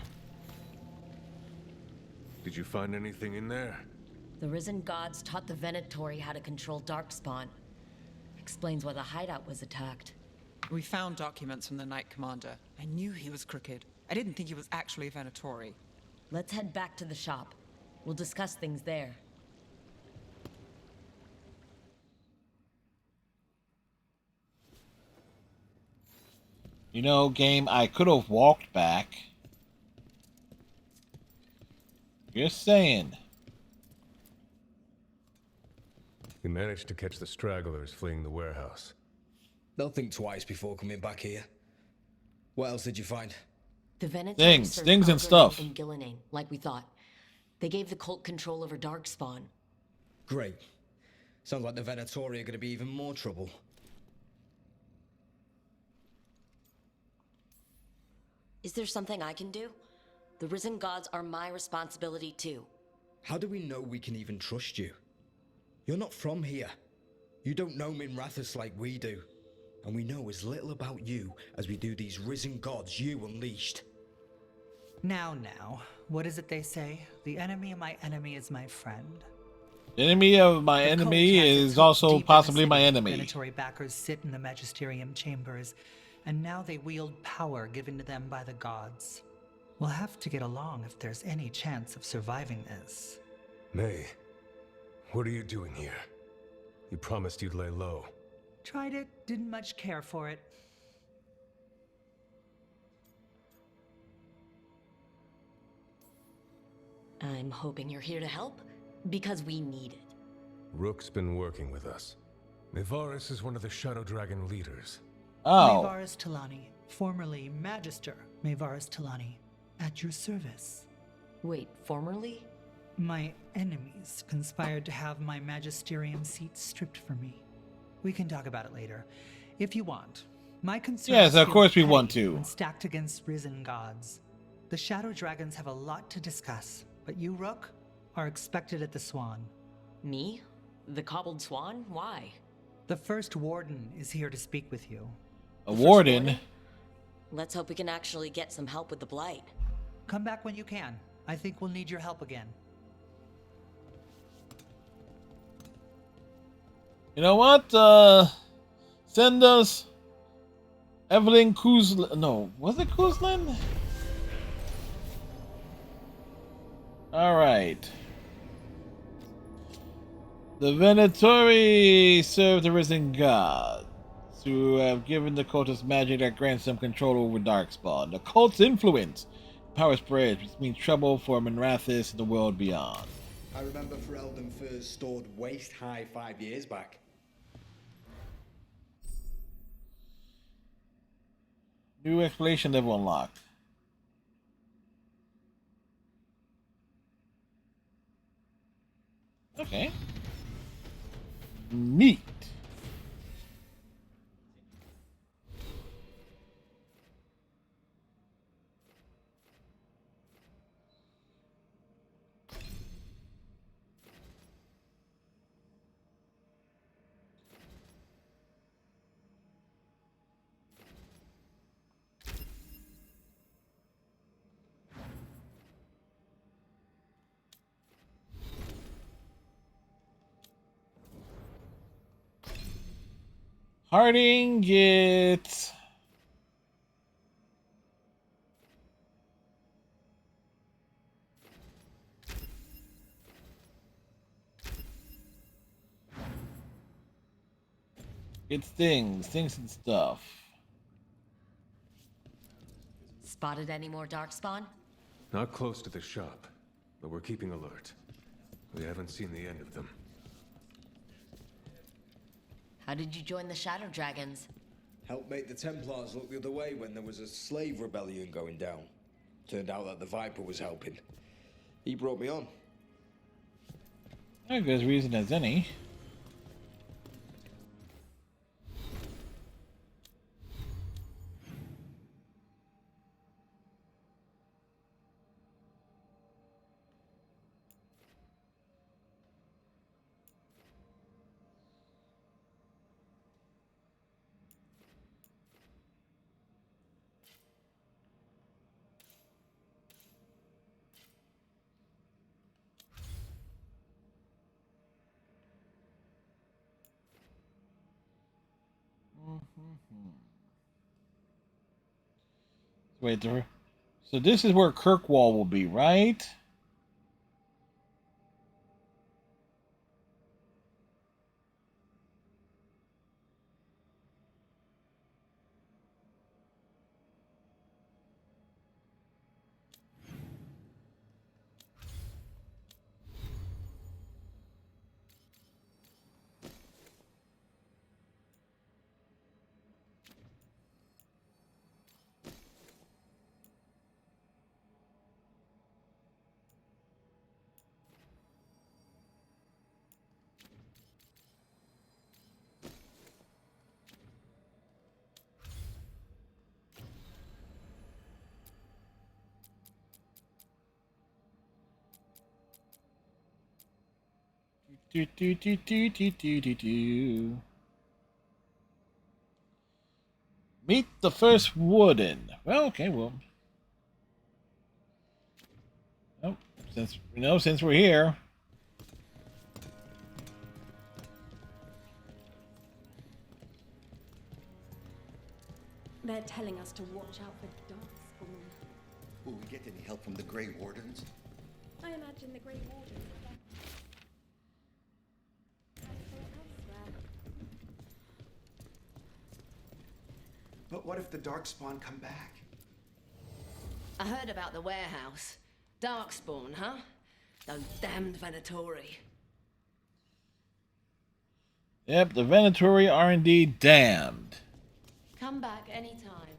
Did you find anything in there? The risen gods taught the Venatori how to control Darkspawn. Explains why the hideout was attacked. We found documents from the Knight Commander. I knew he was crooked. I didn't think he was actually Venatori. Let's head back to the shop. We'll discuss things there. You know, game, I could have walked back. Just saying. You managed to catch the stragglers fleeing the warehouse. They'll think twice before coming back here. What else did you find? The Venatori things and stuff. In Gillinane, like we thought. They gave the cult control over Darkspawn. Great. Sounds like the Venatori are going to be even more trouble. Is there something I can do? The risen gods are my responsibility too. How do we know we can even trust you? You're not from here. You don't know Minrathous like we do. And we know as little about you as we do these risen gods you unleashed. Now, what is it they say? The enemy of my enemy is my friend. The enemy of my enemy is also possibly my enemy. Venatori backers sit in the magisterium chambers, and now they wield power given to them by the gods. We'll have to get along if there's any chance of surviving this. May, what are you doing here? You promised you'd lay low. Tried it, didn't much care for it. I'm hoping you're here to help, because we need it. Rook's been working with us. Nevaris is one of the Shadow Dragon leaders. Oh. Nevaris Talani, Formerly Magister Maevaris Talani, at your service. Wait, formerly? My enemies conspired to have my magisterium seat stripped from me. We can talk about it later, if you want. My concerns Yes, of feel course we petty want to. when stacked against risen gods. The Shadow Dragons have a lot to discuss, but you, Rook, are expected at the Swan. Me? The cobbled swan? Why? The First Warden is here to speak with you. A warden? Warden? Let's hope we can actually get some help with the Blight. Come back when you can. I think we'll need your help again. You know what? Send us Evelyn Kuzlin. No, was it Kuzlin? Alright. The Venatori serve the risen gods, who have given the cultist magic that grants them control over Darkspawn. The cult's influence power spreads, which means trouble for Minrathis and the world beyond. I remember Ferelden first stored waist high 5 years back. New exploration level unlocked. Okay. Neat. Harding gets things and stuff. Spotted any more Darkspawn? Not close to the shop, but we're keeping alert. We haven't seen the end of them. How did you join the Shadow Dragons? Helped make the Templars look the other way when there was a slave rebellion going down. Turned out that the Viper was helping. He brought me on. A good reason as any. Wait there. So this is where Kirkwall will be, right? Do, do, do, do, do, do, do, do. Meet the first warden. Well, okay, well. Oh, since we're here. They're telling us to watch out for Darkspawn. Will we get any help from the Grey Wardens? I imagine the Grey Wardens are there. But what if the Darkspawn come back? I heard about the warehouse. Darkspawn, huh? Those damned Venatori. Yep, the Venatori are indeed damned. Come back anytime.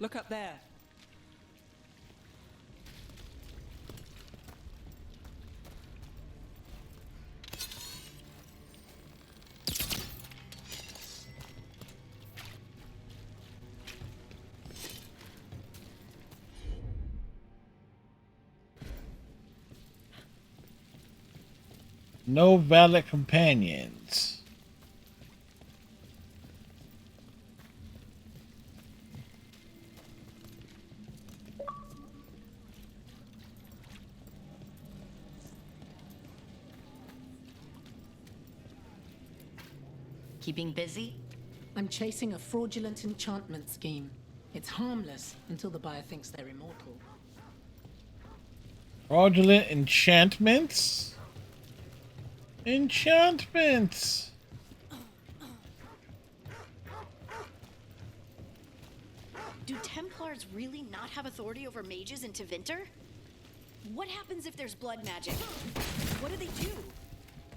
Look up there. No valid companions. Keeping busy? I'm chasing a fraudulent enchantment scheme. It's harmless until the buyer thinks they're immortal. Fraudulent enchantments? Enchantments! Do Templars really not have authority over mages in Tevinter? What happens if there's blood magic? What do they do?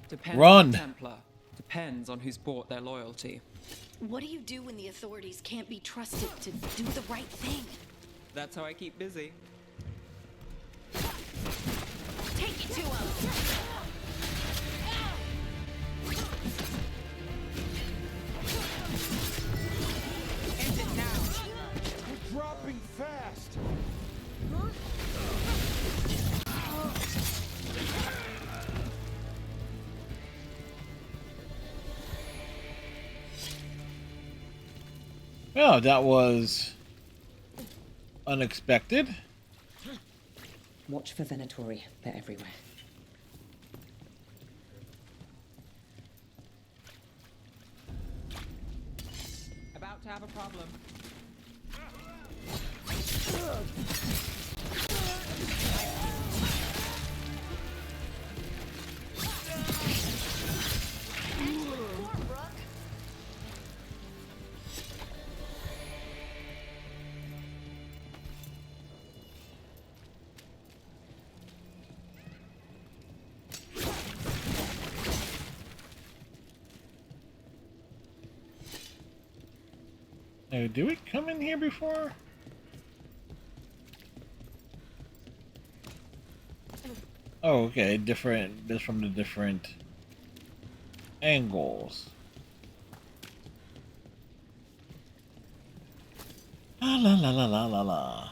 Depends Run. on the Templar. Depends on who's bought their loyalty. What do you do when the authorities can't be trusted to do the right thing? That's how I keep busy. Take it to him! End it now! We're dropping fast! Well, that was unexpected. Watch for Venatori. They're everywhere. About to have a problem. Now, do we come in here before? Oh, okay, different, just from the different angles. La la la la la la la.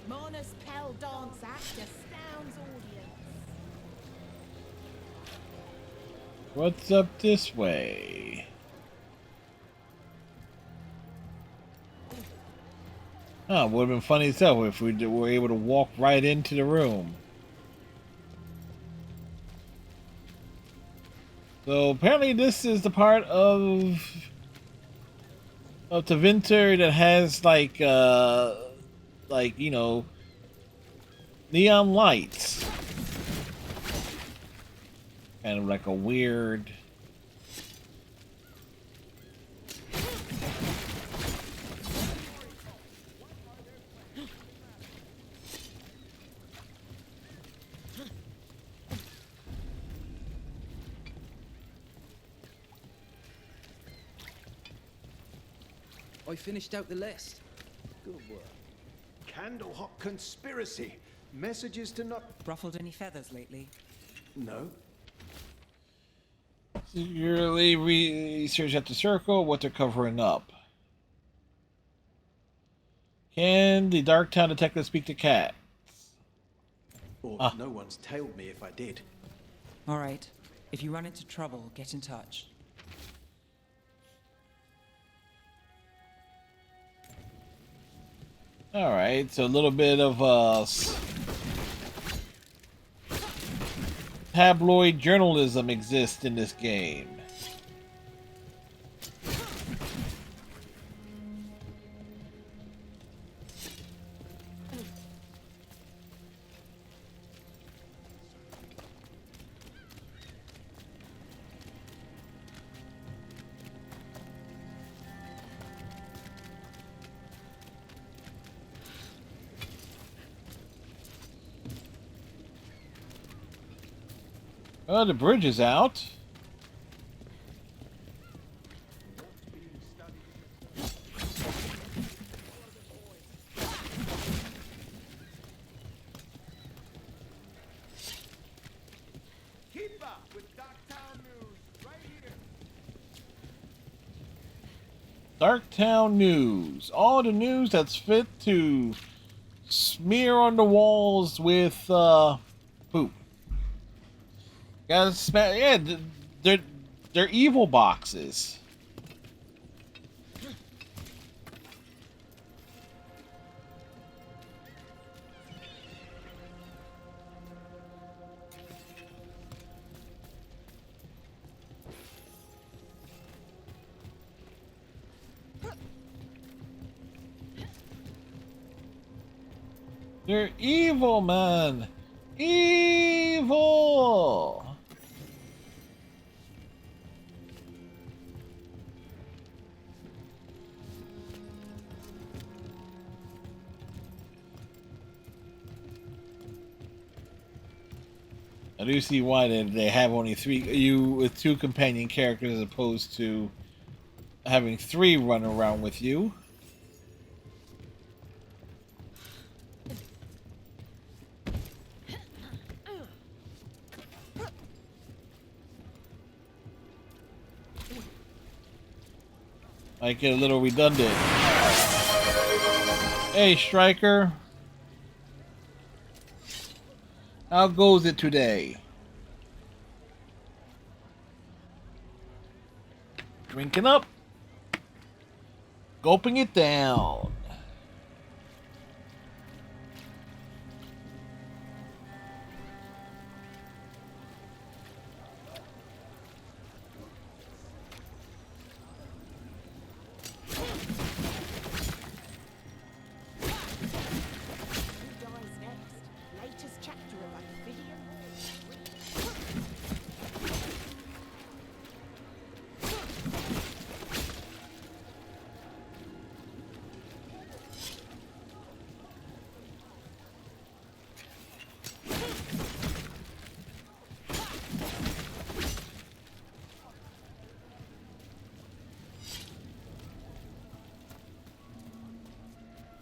Mona's Pell Dance Act astounds audience. What's up this way? Huh, would have been funny as hell if we were able to walk right into the room. So apparently this is the part of Tevinter that has like you know, neon lights. Kind of like a weird I finished out the list. Good work. Candlehot conspiracy. Messages to not... Ruffled any feathers lately? No. securely research at the circle what they're covering up. Can the Darktown detective speak to Cat? Or no one's tailed me if I did. All right. If you run into trouble, get in touch. Alright, so a little bit of tabloid journalism exists in this game. Oh, the bridge is out. Keep up with Darktown News right here. Darktown News. All the news that's fit to smear on the walls with poop. Gotta smell. Yeah, they're evil boxes. They're evil, man. Evil. I do see why they have only two companion characters as opposed to having 3 run around with you. Might get a little redundant. Hey, Striker. How goes it today? Drinking up. Gulping it down.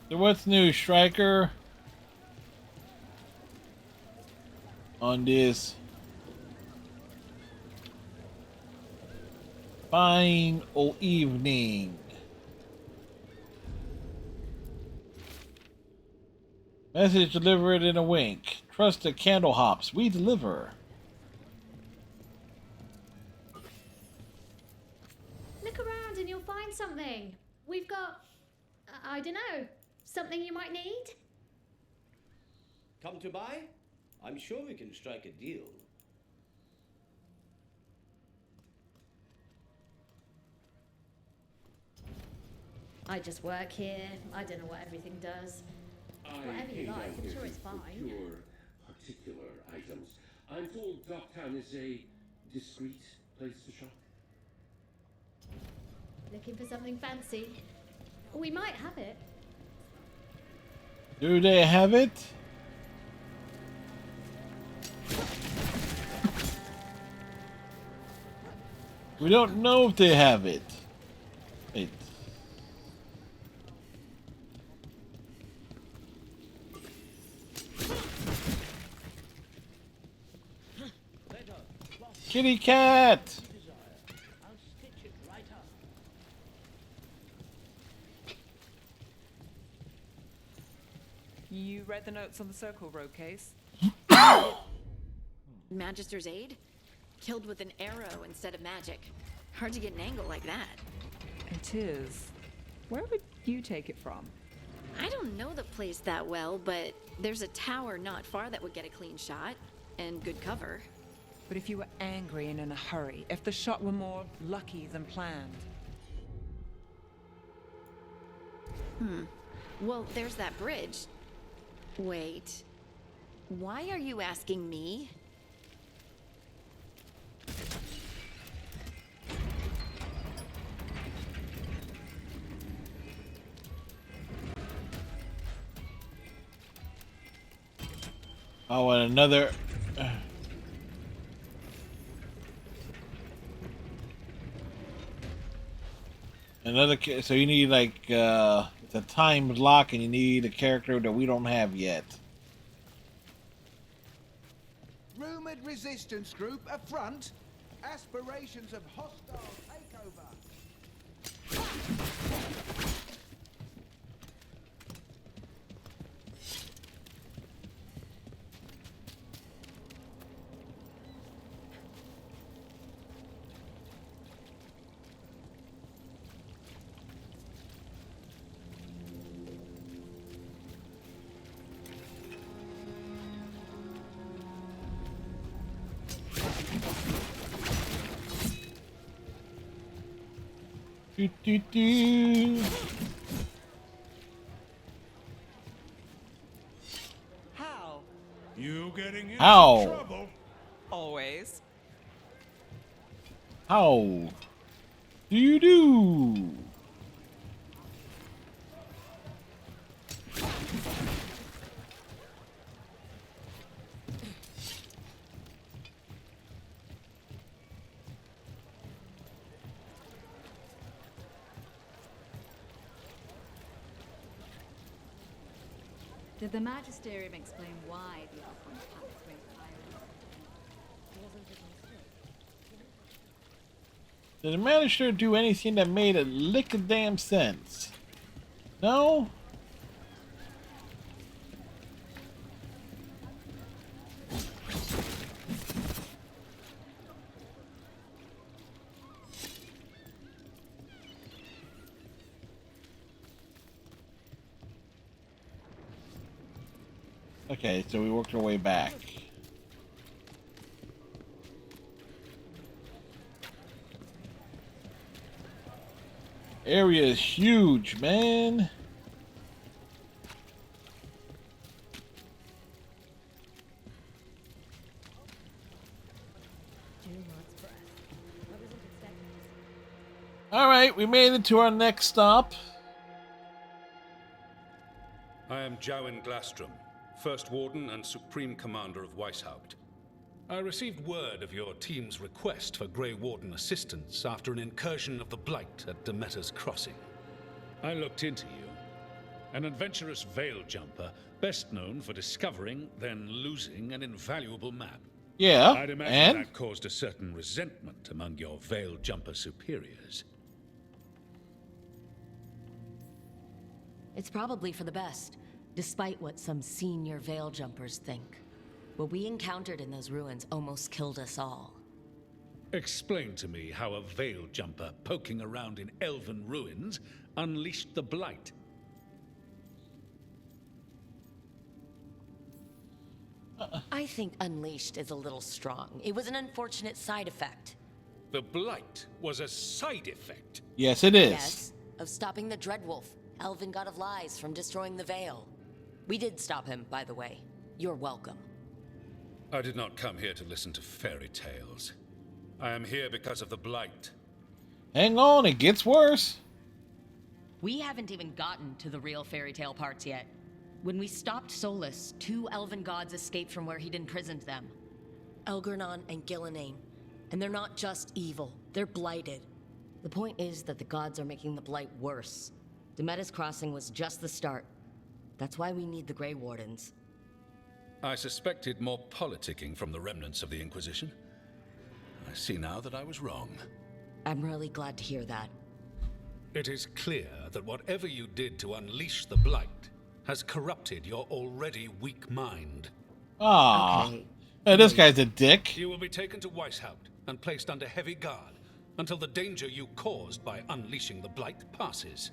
So what's new, Striker? On this fine old evening. Message delivered in a wink. Trust the candle hops. We deliver. Look around and you'll find something. We've got, I don't know, something you might need? Come to buy? I'm sure we can strike a deal. I just work here. I don't know what everything does. Whatever you like, I'm sure it's fine. Procure particular items. I'm told Docktown is a discreet place to shop. Looking for something fancy? We might have it. Do they have it? We don't know if they have it. Wait. Kitty cat! You read the notes on the Circle Road case? Magister's aid? Killed with an arrow instead of magic. Hard to get an angle like that. It is. Where would you take it from? I don't know the place that well, but there's a tower not far that would get a clean shot. And good cover. But if you were angry and in a hurry, if the shot were more lucky than planned. Well, there's that bridge. Wait. Why are you asking me? Oh, and another. So you need like it's a timed lock, and you need a character that we don't have yet. Rumored resistance group up front. Aspirations of hostile takeover. Do, do, do. How? You getting into How? trouble? Always. How do you do? Did the Magisterium explain why the Archon Pact went violent? Wasn't it a mistake? Did the Magister do anything that made a lick of damn sense? No? Okay, so we worked our way back. Area is huge, man. All right, we made it to our next stop. I am Jowen Glastrom, First Warden and Supreme Commander of Weishaupt. I received word of your team's request for Grey Warden assistance after an incursion of the Blight at Demeter's Crossing. I looked into you. An adventurous veil jumper, best known for discovering, then losing an invaluable map. Yeah, I'd imagine and? that caused a certain resentment among your veil jumper superiors. It's probably for the best, despite what some senior veil jumpers think. What we encountered in those ruins almost killed us all. Explain to me how a veil jumper poking around in elven ruins unleashed the Blight. I think unleashed is a little strong. It was an unfortunate side effect. The Blight was a side effect. Yes, it is. Yes, of stopping the Dreadwolf, elven god of lies, from destroying the Veil. We did stop him, by the way. You're welcome. I did not come here to listen to fairy tales. I am here because of the Blight. Hang on, it gets worse. We haven't even gotten to the real fairy tale parts yet. When we stopped Solus, 2 elven gods escaped from where he'd imprisoned them. Elgernon and Gillenane. And they're not just evil, they're blighted. The point is that the gods are making the Blight worse. Demeter's Crossing was just the start. That's why we need the Grey Wardens. I suspected more politicking from the remnants of the Inquisition. I see now that I was wrong. I'm really glad to hear that. It is clear that whatever you did to unleash the Blight has corrupted your already weak mind. Ah, okay. This guy's a dick. You will be taken to Weishaupt and placed under heavy guard until the danger you caused by unleashing the Blight passes.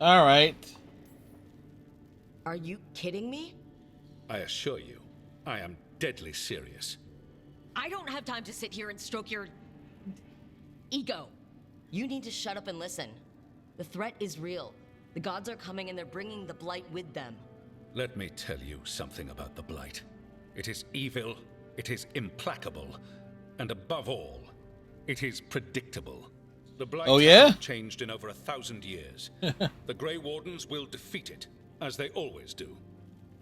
All right. Are you kidding me? I assure you, I am deadly serious. I don't have time to sit here and stroke your ego. You need to shut up and listen. The threat is real. The gods are coming and they're bringing the Blight with them. Let me tell you something about the Blight. It is evil, it is implacable, and above all, it is predictable. The Blight hasn't changed in over 1,000 years. The Grey Wardens will defeat it, as they always do.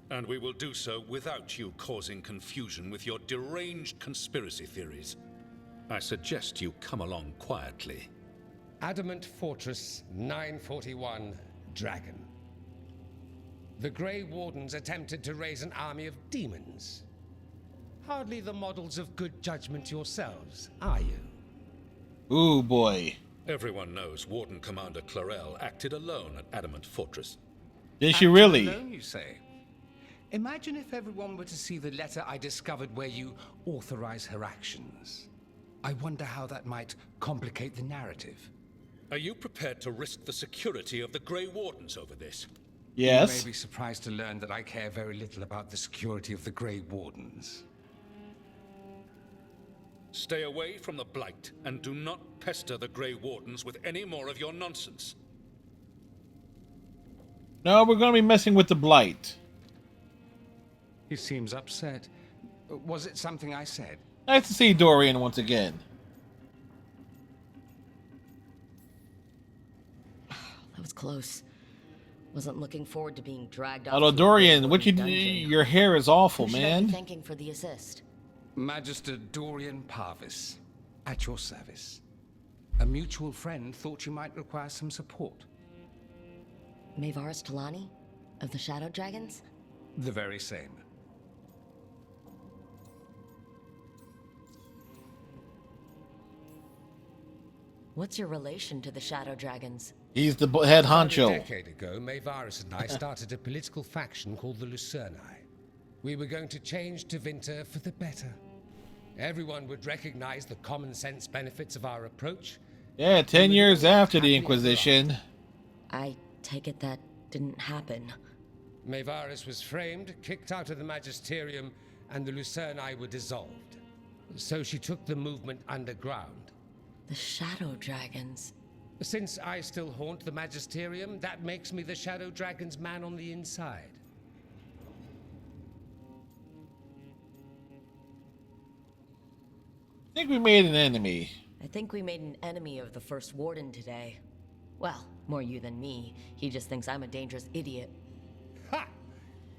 And we will do so without you causing confusion with your deranged conspiracy theories. I suggest you come along quietly. Adamant Fortress 941, Dragon. The Grey Wardens attempted to raise an army of demons. Hardly the models of good judgment yourselves, are you? Ooh, boy. Everyone knows Warden Commander Clarel acted alone at Adamant Fortress. Did she really? Alone, you say? Imagine if everyone were to see the letter I discovered where you authorize her actions. I wonder how that might complicate the narrative. Are you prepared to risk the security of the Grey Wardens over this? Yes. You may be surprised to learn that I care very little about the security of the Grey Wardens. Stay away from the Blight, and do not pester the Grey Wardens with any more of your nonsense. No, we're going to be messing with the Blight. He seems upset. Was it something I said? Nice to see Dorian once again. That was close. Wasn't looking forward to being dragged out. Although Dorian, what you do? Your hair is awful, man. Thanking for the assist. Magister Dorian Parvis, at your service. A mutual friend thought you might require some support. Maevaris Talani, of the Shadow Dragons? The very same. What's your relation to the Shadow Dragons? He's the head honcho. A decade ago, Maevaris and I started a political faction called the Lucerni. We were going to change Tevinter for the better. Everyone would recognize the common sense benefits of our approach. Yeah, 10 years after the Inquisition. I take it that didn't happen. Maevaris was framed, kicked out of the Magisterium, and the Lucerni were dissolved. So she took the movement underground. The Shadow Dragons. Since I still haunt the Magisterium, that makes me the Shadow Dragon's man on the inside. I think we made an enemy. I think we made an enemy of the First Warden today. Well, more you than me. He just thinks I'm a dangerous idiot. Ha!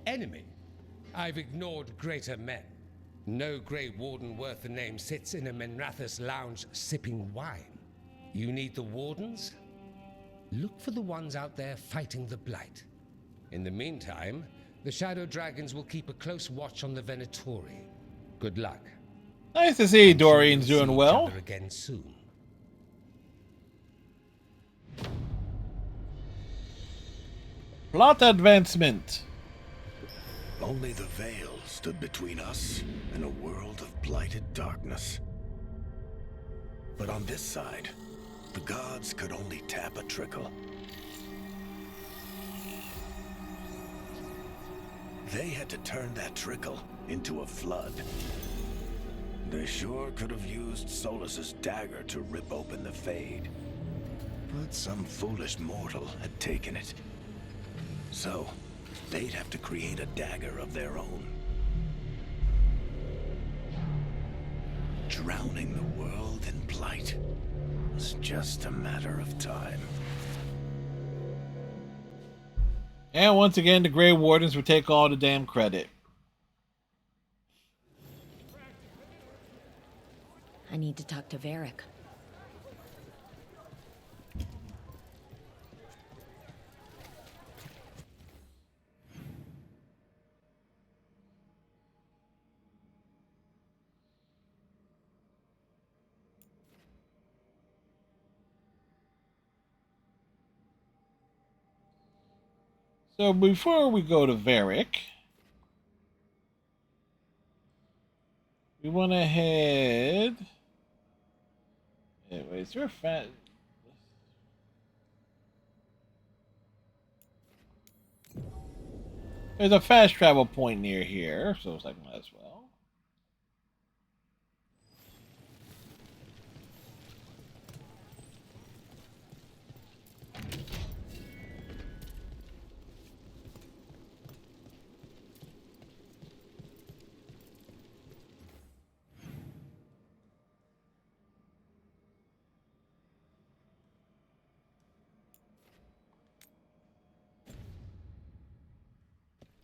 Enemy? I've ignored greater men. No Grey Warden worth the name sits in a Menrathus lounge sipping wine. You need the Wardens? Look for the ones out there fighting the Blight. In the meantime, the Shadow Dragons will keep a close watch on the Venatori. Good luck. Nice to see Dorian's doing well. Again soon. Plot advancement. Only the veil stood between us and a world of blighted darkness. But on this side, the gods could only tap a trickle. They had to turn that trickle into a flood. They sure could have used Solus's dagger to rip open the Fade. But some foolish mortal had taken it. So, they'd have to create a dagger of their own. Drowning the world in blight was just a matter of time. And once again, the Grey Wardens would take all the damn credit. I need to talk to Varric. So before we go to Varric, we want to head. Anyways, we're fat. There's a fast travel point near here, so it's like, might as well.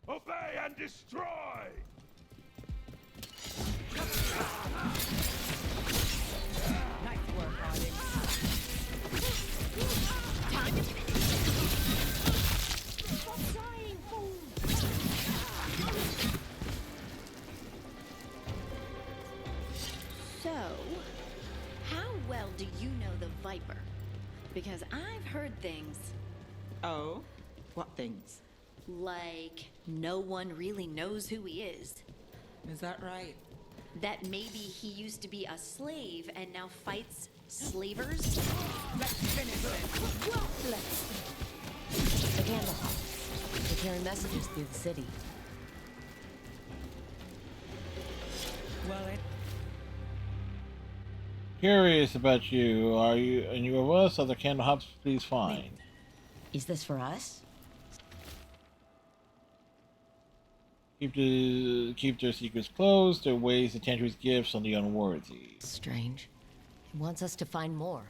Obey and destroy! Nice work, Harding. Stop trying, fool! So, how well do you know the Viper? Because I've heard things. Oh? What things? Like, no one really knows who he is. Is that right? That maybe he used to be a slave and now fights slavers? Let's finish The candle hops. They carry messages through the city. Well, Curious about you. Are you and you of us? Are the candle hops please find? Is this for us? Keep their secrets closed. Their ways to tempt his gifts on the unworthy. Strange. He wants us to find more.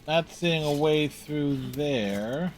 Not seeing a way through there.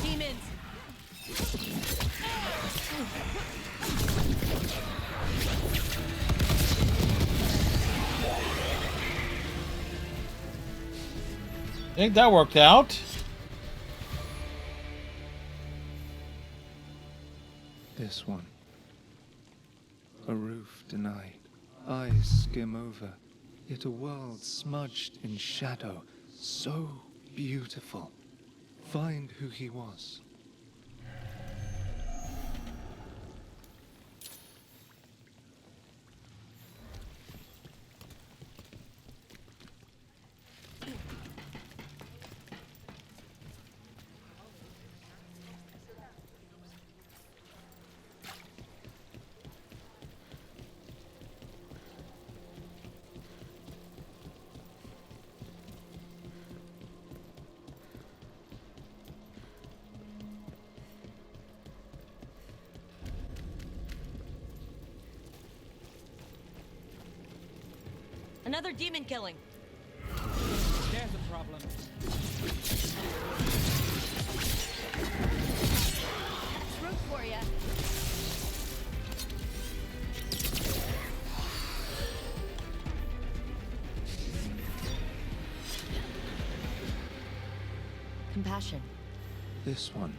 Demons! I think that worked out. This one. A roof denied. Eyes skim over. Yet a world smudged in shadow. So beautiful. Find who he was. Another demon killing. There's a problem. That's root for ya. compassion. This one.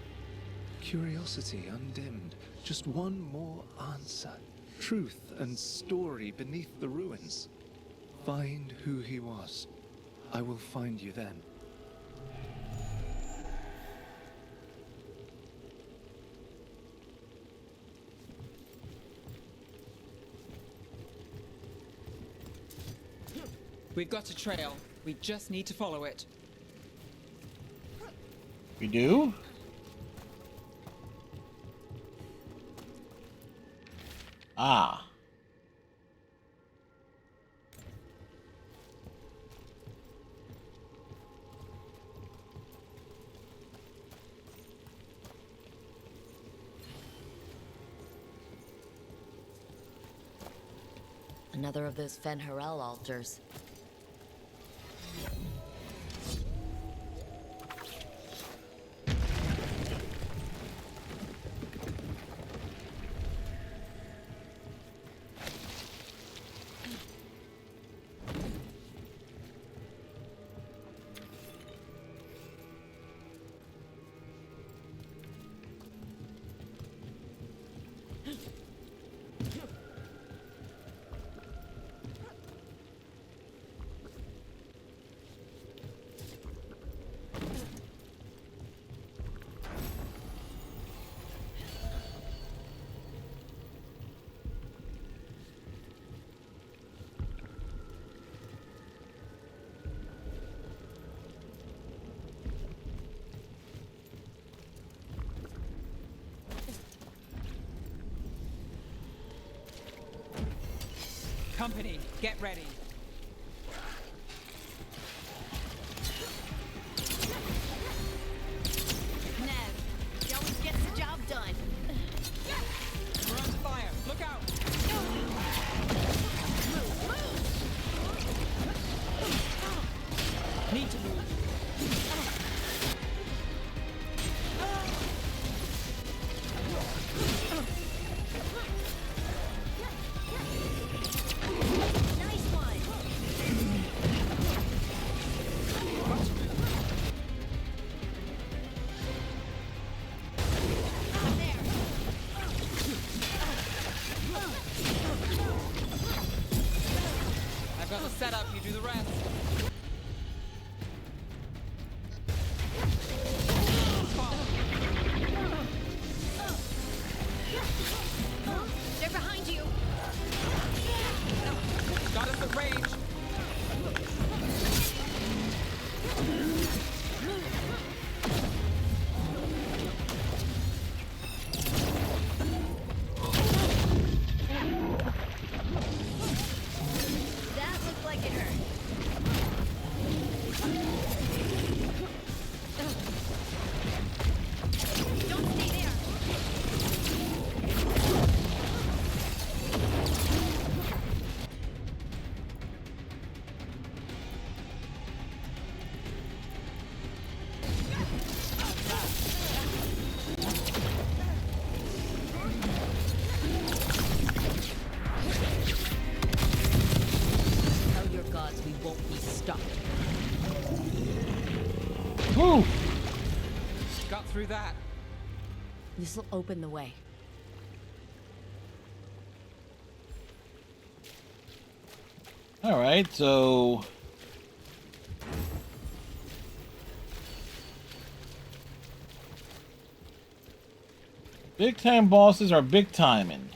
Curiosity undimmed. Just one more answer. Truth and story beneath the ruins. Find who he was. I will find you then. We've got a trail. We just need to follow it. We do? Ah. Another of those Fen'Harel altars. Company, get ready. Nev, he always gets the job done. We're under fire. Look out! Need to move. I've got the setup, you do the rest. They're behind you. Got us at range. That looked like it hurt. Don't stay there. Tell your gods we won't be stopped. Woo! Got through that. This'll open the way. All right, so big time bosses are big timing.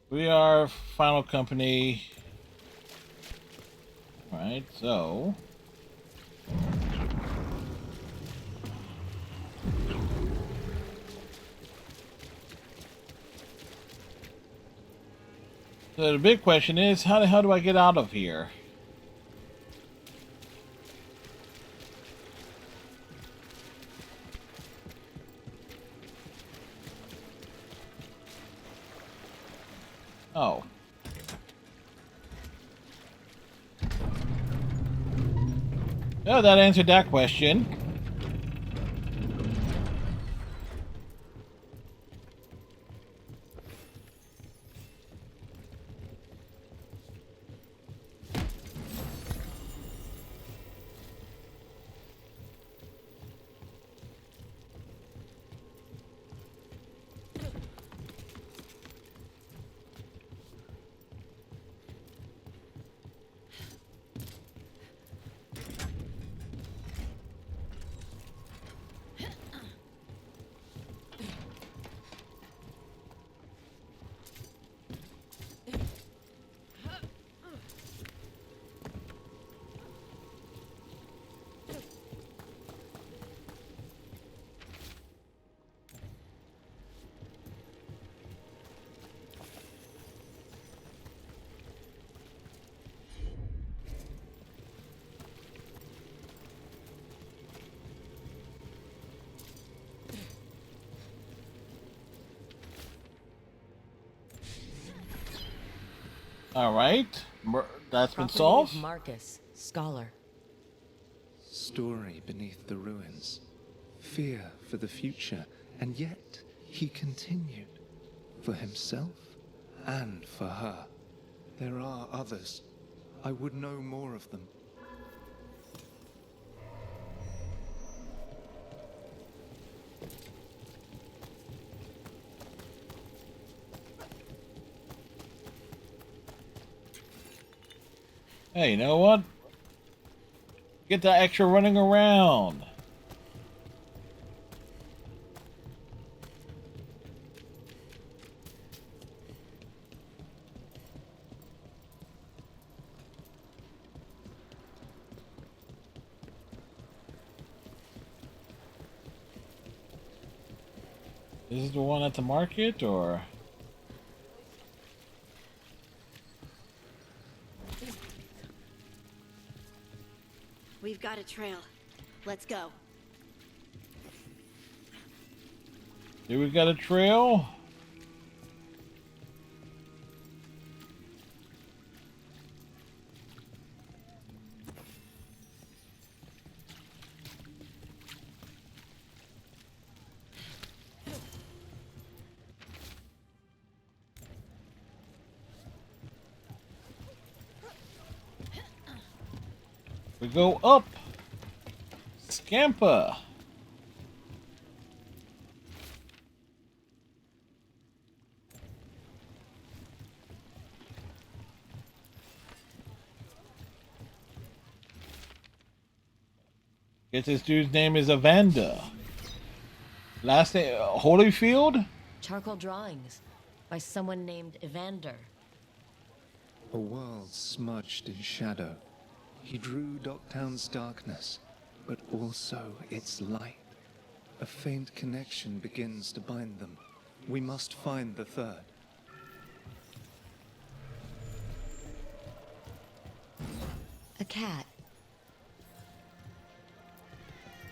We are final company. All right, so the big question is, how the hell do I get out of here? Oh. Oh, that answered that question. All right. That's been Property solved. of Marcus, scholar. Story beneath the ruins. Fear for the future. And yet, he continued. For himself and for her. There are others. I would know more of them. Hey, you know what? Get that extra running around. Is the one at the market, or? We've got a trail. Let's go. Here we got a trail. We go up. Scamper. Guess this dude's name is Evander. Last name, Holyfield? Charcoal drawings by someone named Evander. A world smudged in shadow. He drew Docktown's darkness, but also its light. A faint connection begins to bind them. We must find the third. A cat.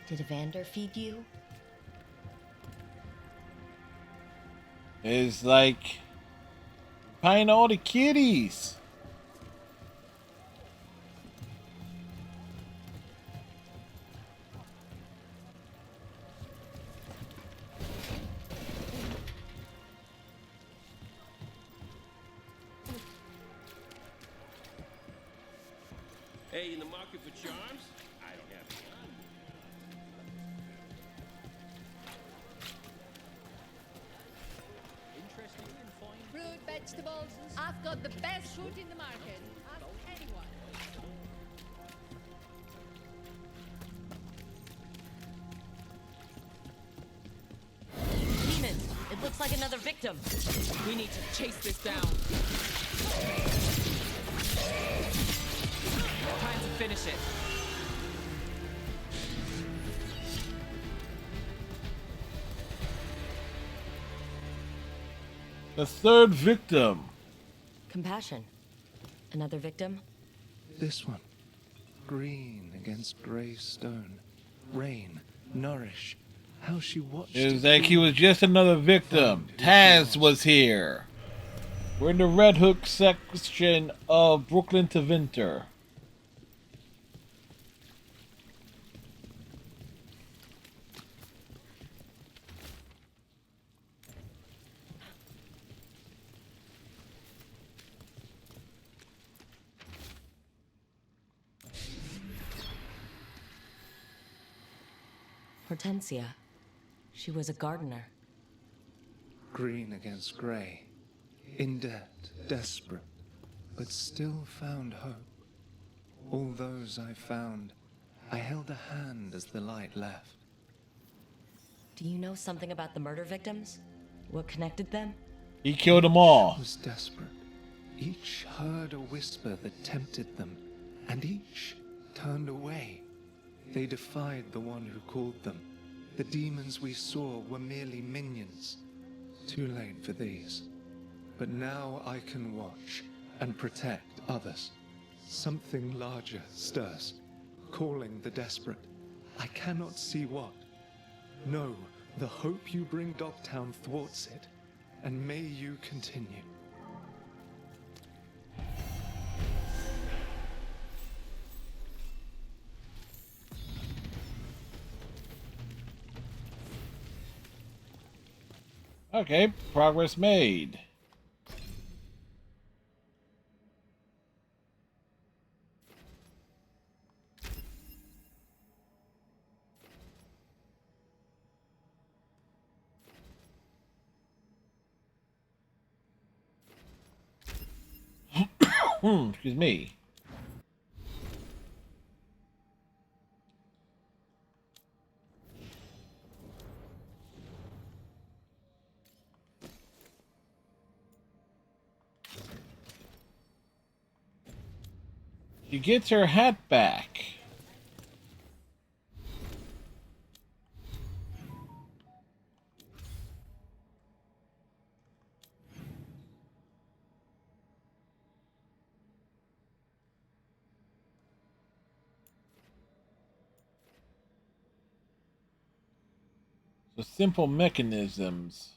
Did Evander feed you? It's like buying all the kitties. Hey, in the market for charms? I don't have any. Interested in fine fruit, vegetables? I've got the best fruit in the market. Ask anyone. Demons! It looks like another victim. We need to chase this down. Time to finish it. The third victim. Compassion. Another victim? This one. Green against grey stone. Rain. Nourish. How she watched It was it like he was just another victim. Taz was here. We're in the Red Hook section of Brooklyn to Vinter. Hortensia. She was a gardener. Green against grey. In debt, desperate, but still found hope. All those I found, I held a hand as the light left. Do you know something about the murder victims? What connected them? He killed them all. Each was desperate. Each heard a whisper that tempted them, and each turned away. They defied the one who called them. The demons we saw were merely minions. Too late for these. But now I can watch and protect others. Something larger stirs, calling the desperate. I cannot see what. No, the hope you bring Docktown thwarts it, and may you continue. Okay, progress made. Excuse me. She gets her hat back. So simple mechanisms.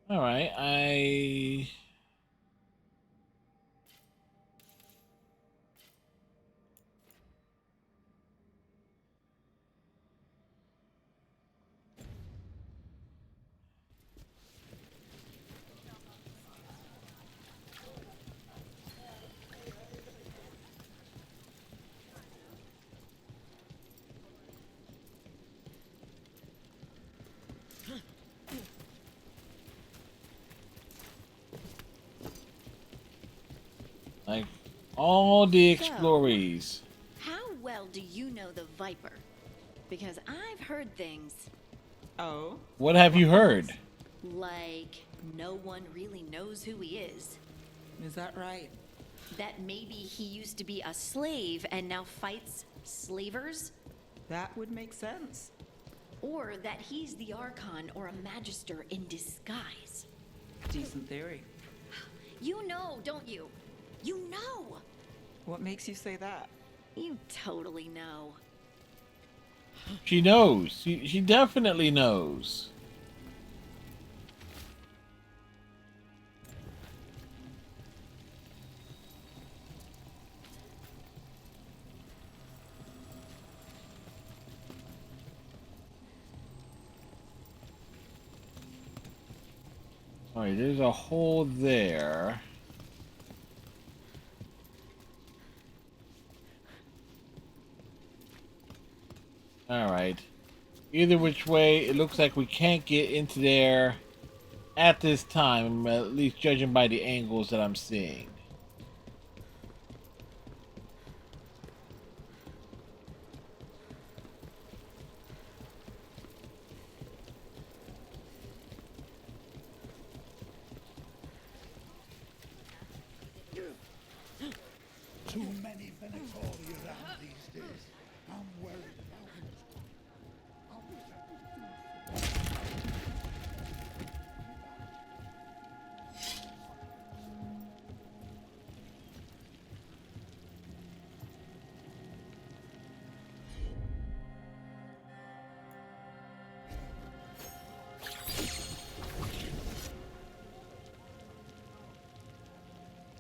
All right, like all the explorers. How well do you know the Viper? Because I've heard things. Oh? What have you heard? Like, no one really knows who he is. Is that right? That maybe he used to be a slave and now fights slavers? That would make sense. Or that he's the Archon or a Magister in disguise. Decent theory. You know, don't you? You know! What makes you say that? You totally know. She knows. She definitely knows. All right, there's a hole there. All right. Either which way, it looks like we can't get into there at this time, at least judging by the angles that I'm seeing. Too many Venatori around these days. I'm worried about it.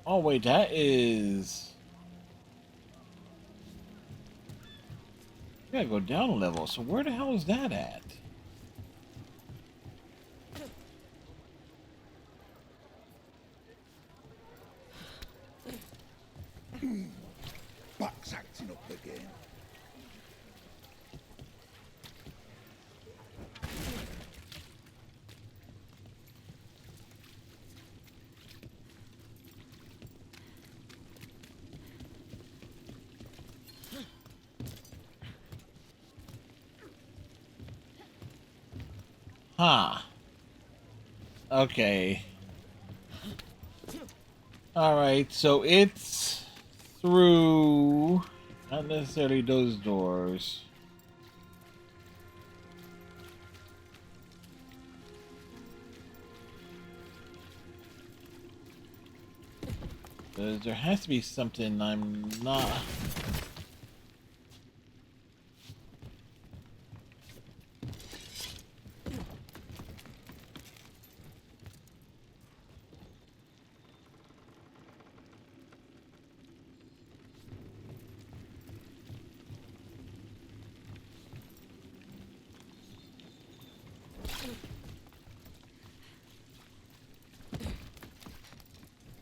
Oh wait, that is... We gotta go down a level, so where the hell is that at? Buck's acting up again. Huh. Okay. Alright, so it's through... Not necessarily those doors. So there has to be something I'm not.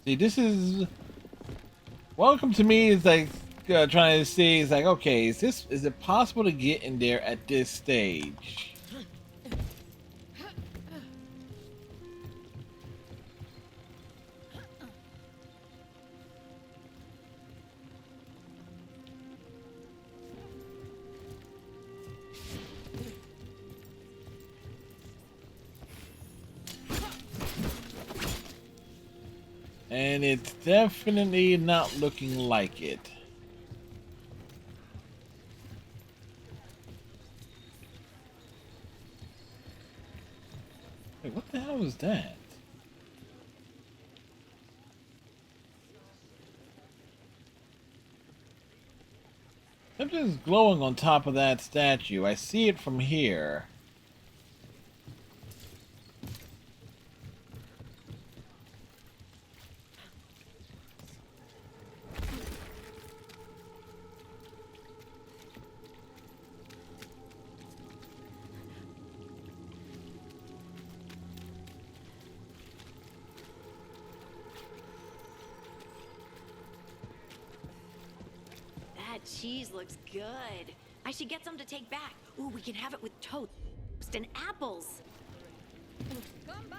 See, this is welcome to me. Is like trying to see. It's like, okay, is it possible to get in there at this stage? And it's definitely not looking like it. Wait, what the hell was that? Something's glowing on top of that statue. I see it from here. That cheese looks good. I should get some to take back. Ooh, we can have it with toast and apples. Come by.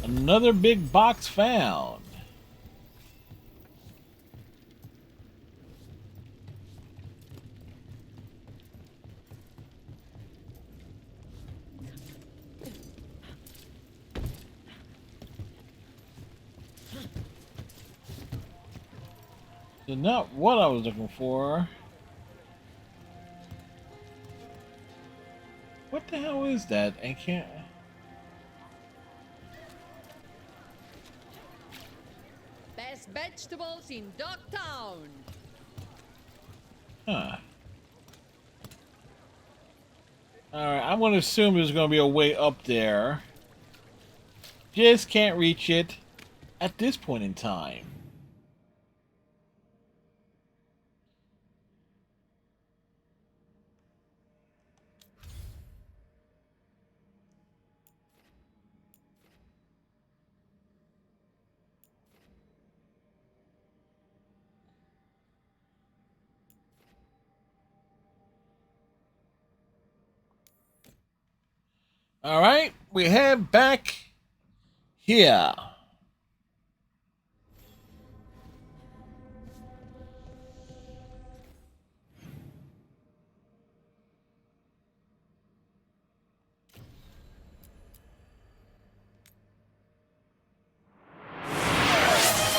Another big box found. So not what I was looking for. What the hell is that? I can't. Best vegetables in Dogtown. Huh. Alright, I'm going to assume there's going to be a way up there. Just can't reach it at this point in time. All right, we head back here.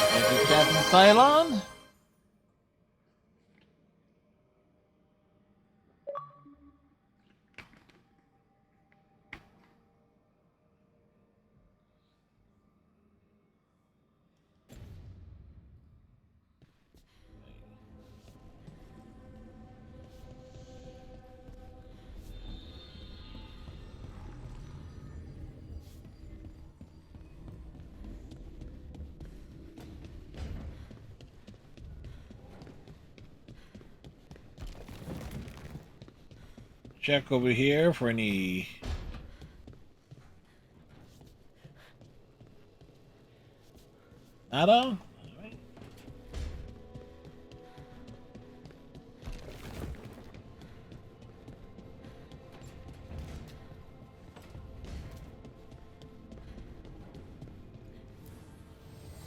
Thank you, Captain Cylon. Check over here for any nada.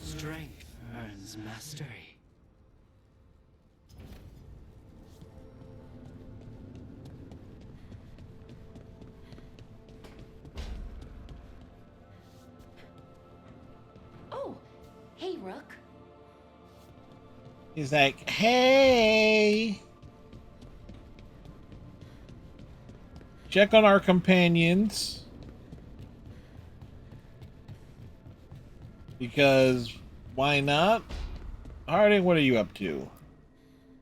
Strength earns mastery. Hey, Rook. He's like, hey. Check on our companions. Because why not? Harding, what are you up to?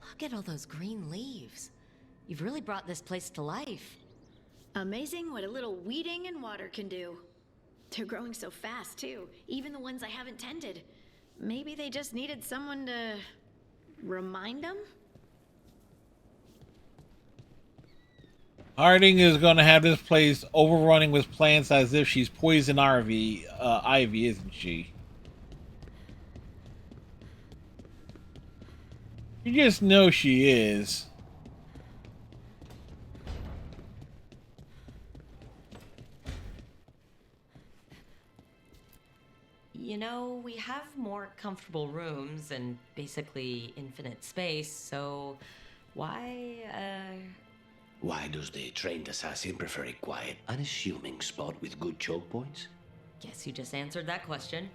Look at all those green leaves. You've really brought this place to life. Amazing what a little weeding and water can do. They're growing so fast, too. Even the ones I haven't tended. Maybe they just needed someone to remind them? Harding is going to have this place overrunning with plants as if she's poison ivy, isn't she? You just know she is. You know, we have more comfortable rooms and basically infinite space, so why, Why does the trained assassin prefer a quiet, unassuming spot with good choke points? Guess you just answered that question.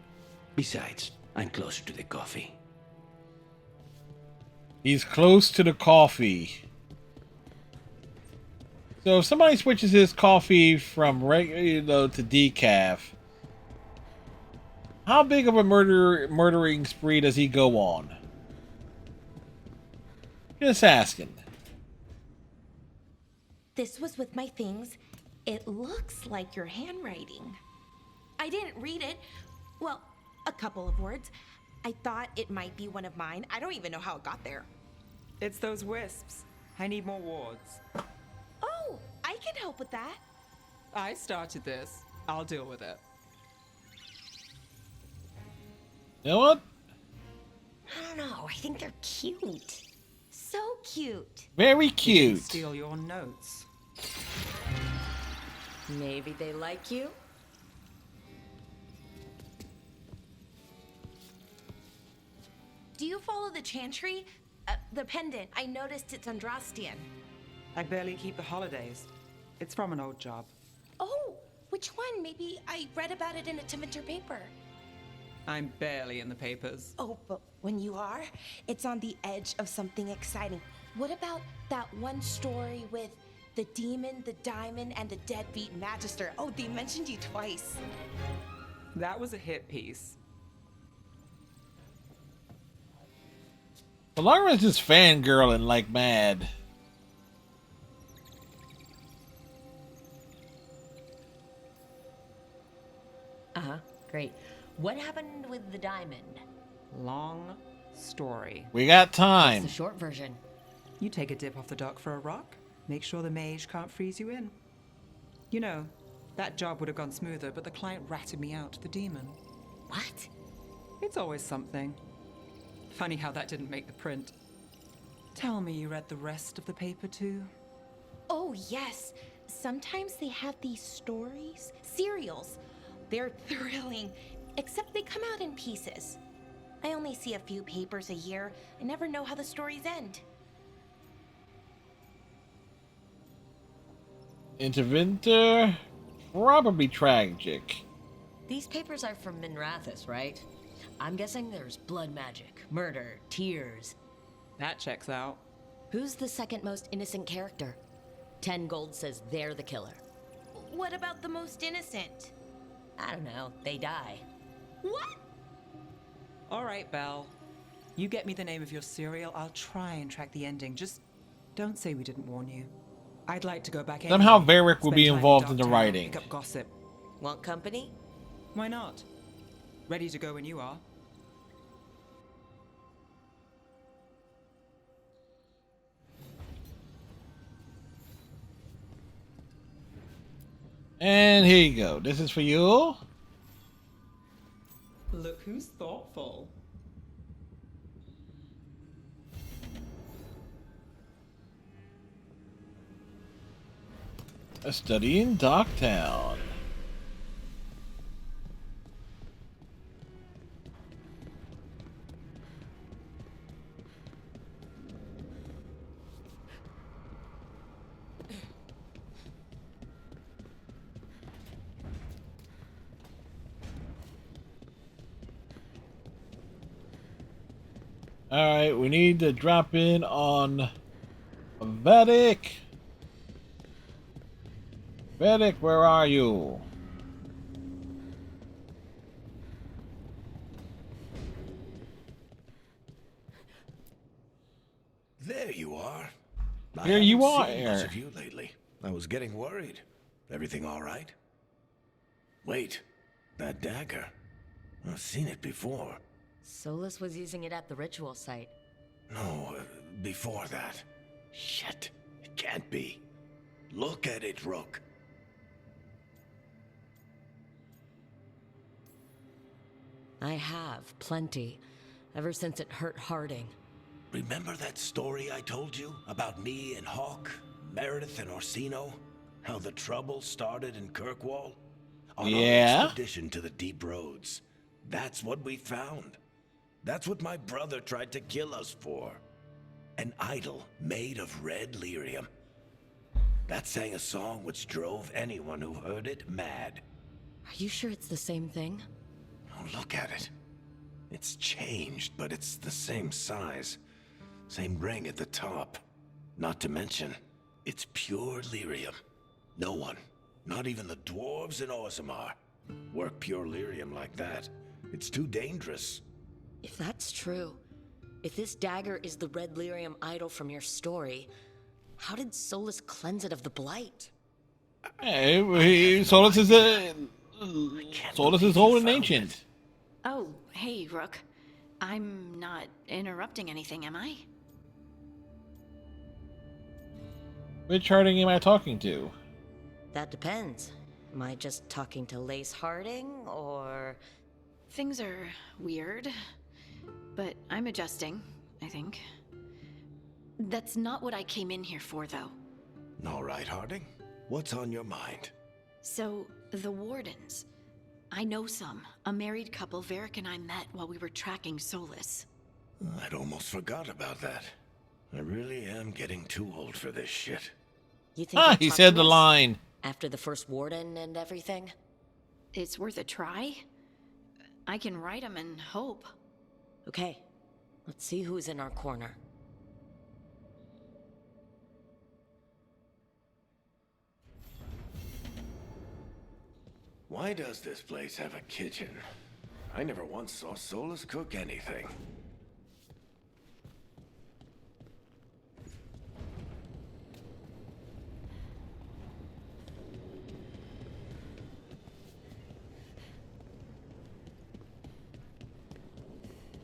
Besides, I'm closer to the coffee. He's close to the coffee. So if somebody switches his coffee from regular to decaf, how big of a murdering spree does he go on? Just asking. This was with my things. It looks like your handwriting. I didn't read it. Well, a couple of words. I thought it might be one of mine. I don't even know how it got there. It's those wisps. I need more wards. Oh, I can help with that. I started this. I'll deal with it. You know what? I don't know. I think they're cute. So cute. Very You cute. didn't steal your notes. Maybe they like you? Do you follow the chantry? The pendant. I noticed it's Andrastian. I barely keep the holidays. It's from an old job. Oh, which one? Maybe I read about it in a Tevinter paper. I'm barely in the papers. Oh, but when you are, it's on the edge of something exciting. What about that one story with the demon, the diamond, and the deadbeat magister? Oh, they mentioned you twice. That was a hit piece. Alara's just fangirling like mad. Uh-huh, great. What happened with the diamond? Long story. We got time. It's the short version. You take a dip off the dock for a rock. Make sure the mage can't freeze you in. You know, that job would have gone smoother, but the client ratted me out to the demon. What? It's always something. Funny how that didn't make the print. Tell me you read the rest of the paper too? Oh, yes. Sometimes they have these stories, serials. They're thrilling, except they come out in pieces. I only see a few papers a year. I never know how the stories end. Interventor, probably tragic. These papers are from Minrathous, right? I'm guessing there's blood magic, murder, tears. That checks out. Who's the second most innocent character? 10 gold says they're the killer. What about the most innocent? I don't know, they die. What? All right, Belle. You get me the name of your serial, I'll try and track the ending. Just don't say we didn't warn you. I'd like to go back Somehow anyway. Varric will Spend be time involved in the Dogtown, writing. Pick up gossip. Want company? Why not? Ready to go when you are. And here you go. This is for you. Look who's thoughtful. A study in Dogtown. Alright, we need to drop in on Vedic. Vedic, where are you? There you are. I Here you haven't are. seen much of you lately. I was getting worried. Everything all right? Wait, that dagger. I've seen it before. Solus was using it at the ritual site. No, before that. Shit, it can't be. Look at it, Rook. I have, plenty. Ever since it hurt Harding. Remember that story I told you about me and Hawk, Meredith and Orsino? How the trouble started in Kirkwall? On our expedition to the deep roads. That's what we found. That's what my brother tried to kill us for. An idol made of red lyrium. That sang a song which drove anyone who heard it mad. Are you sure it's the same thing? Oh, look at it. It's changed, but it's the same size. Same ring at the top. Not to mention, it's pure lyrium. No one, not even the dwarves in Orzammar, work pure lyrium like that. It's too dangerous. If that's true, if this dagger is the red lyrium idol from your story, how did Solus cleanse it of the blight? Hey, Solus is old and ancient. Oh, hey, Rook. I'm not interrupting anything, am I? Which Harding am I talking to? That depends. Am I just talking to Lace Harding, or... Things are weird, but I'm adjusting, I think. That's not what I came in here for, though. All right, Harding. What's on your mind? So, the Wardens. I know some. A married couple Varric and I met while we were tracking Solus. I'd almost forgot about that. I really am getting too old for this shit. You think he said the line. After the first warden and everything? It's worth a try. I can write them and hope. Okay, let's see who's in our corner. Why does this place have a kitchen? I never once saw Solus cook anything.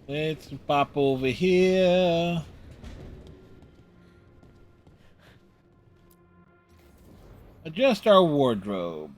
Let's pop over here. Adjust our wardrobe.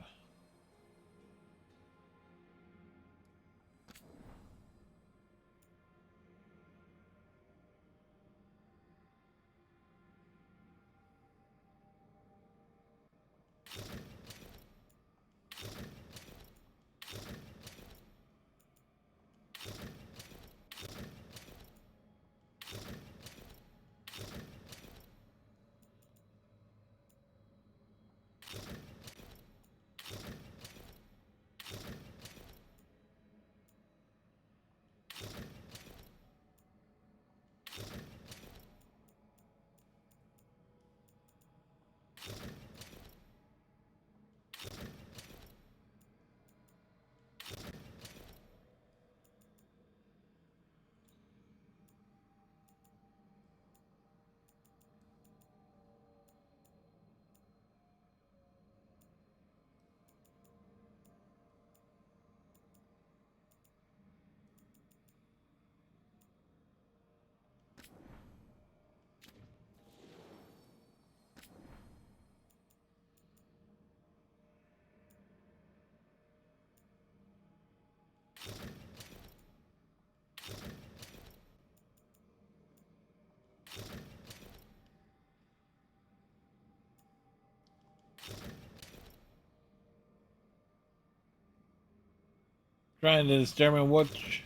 Trying to determine which.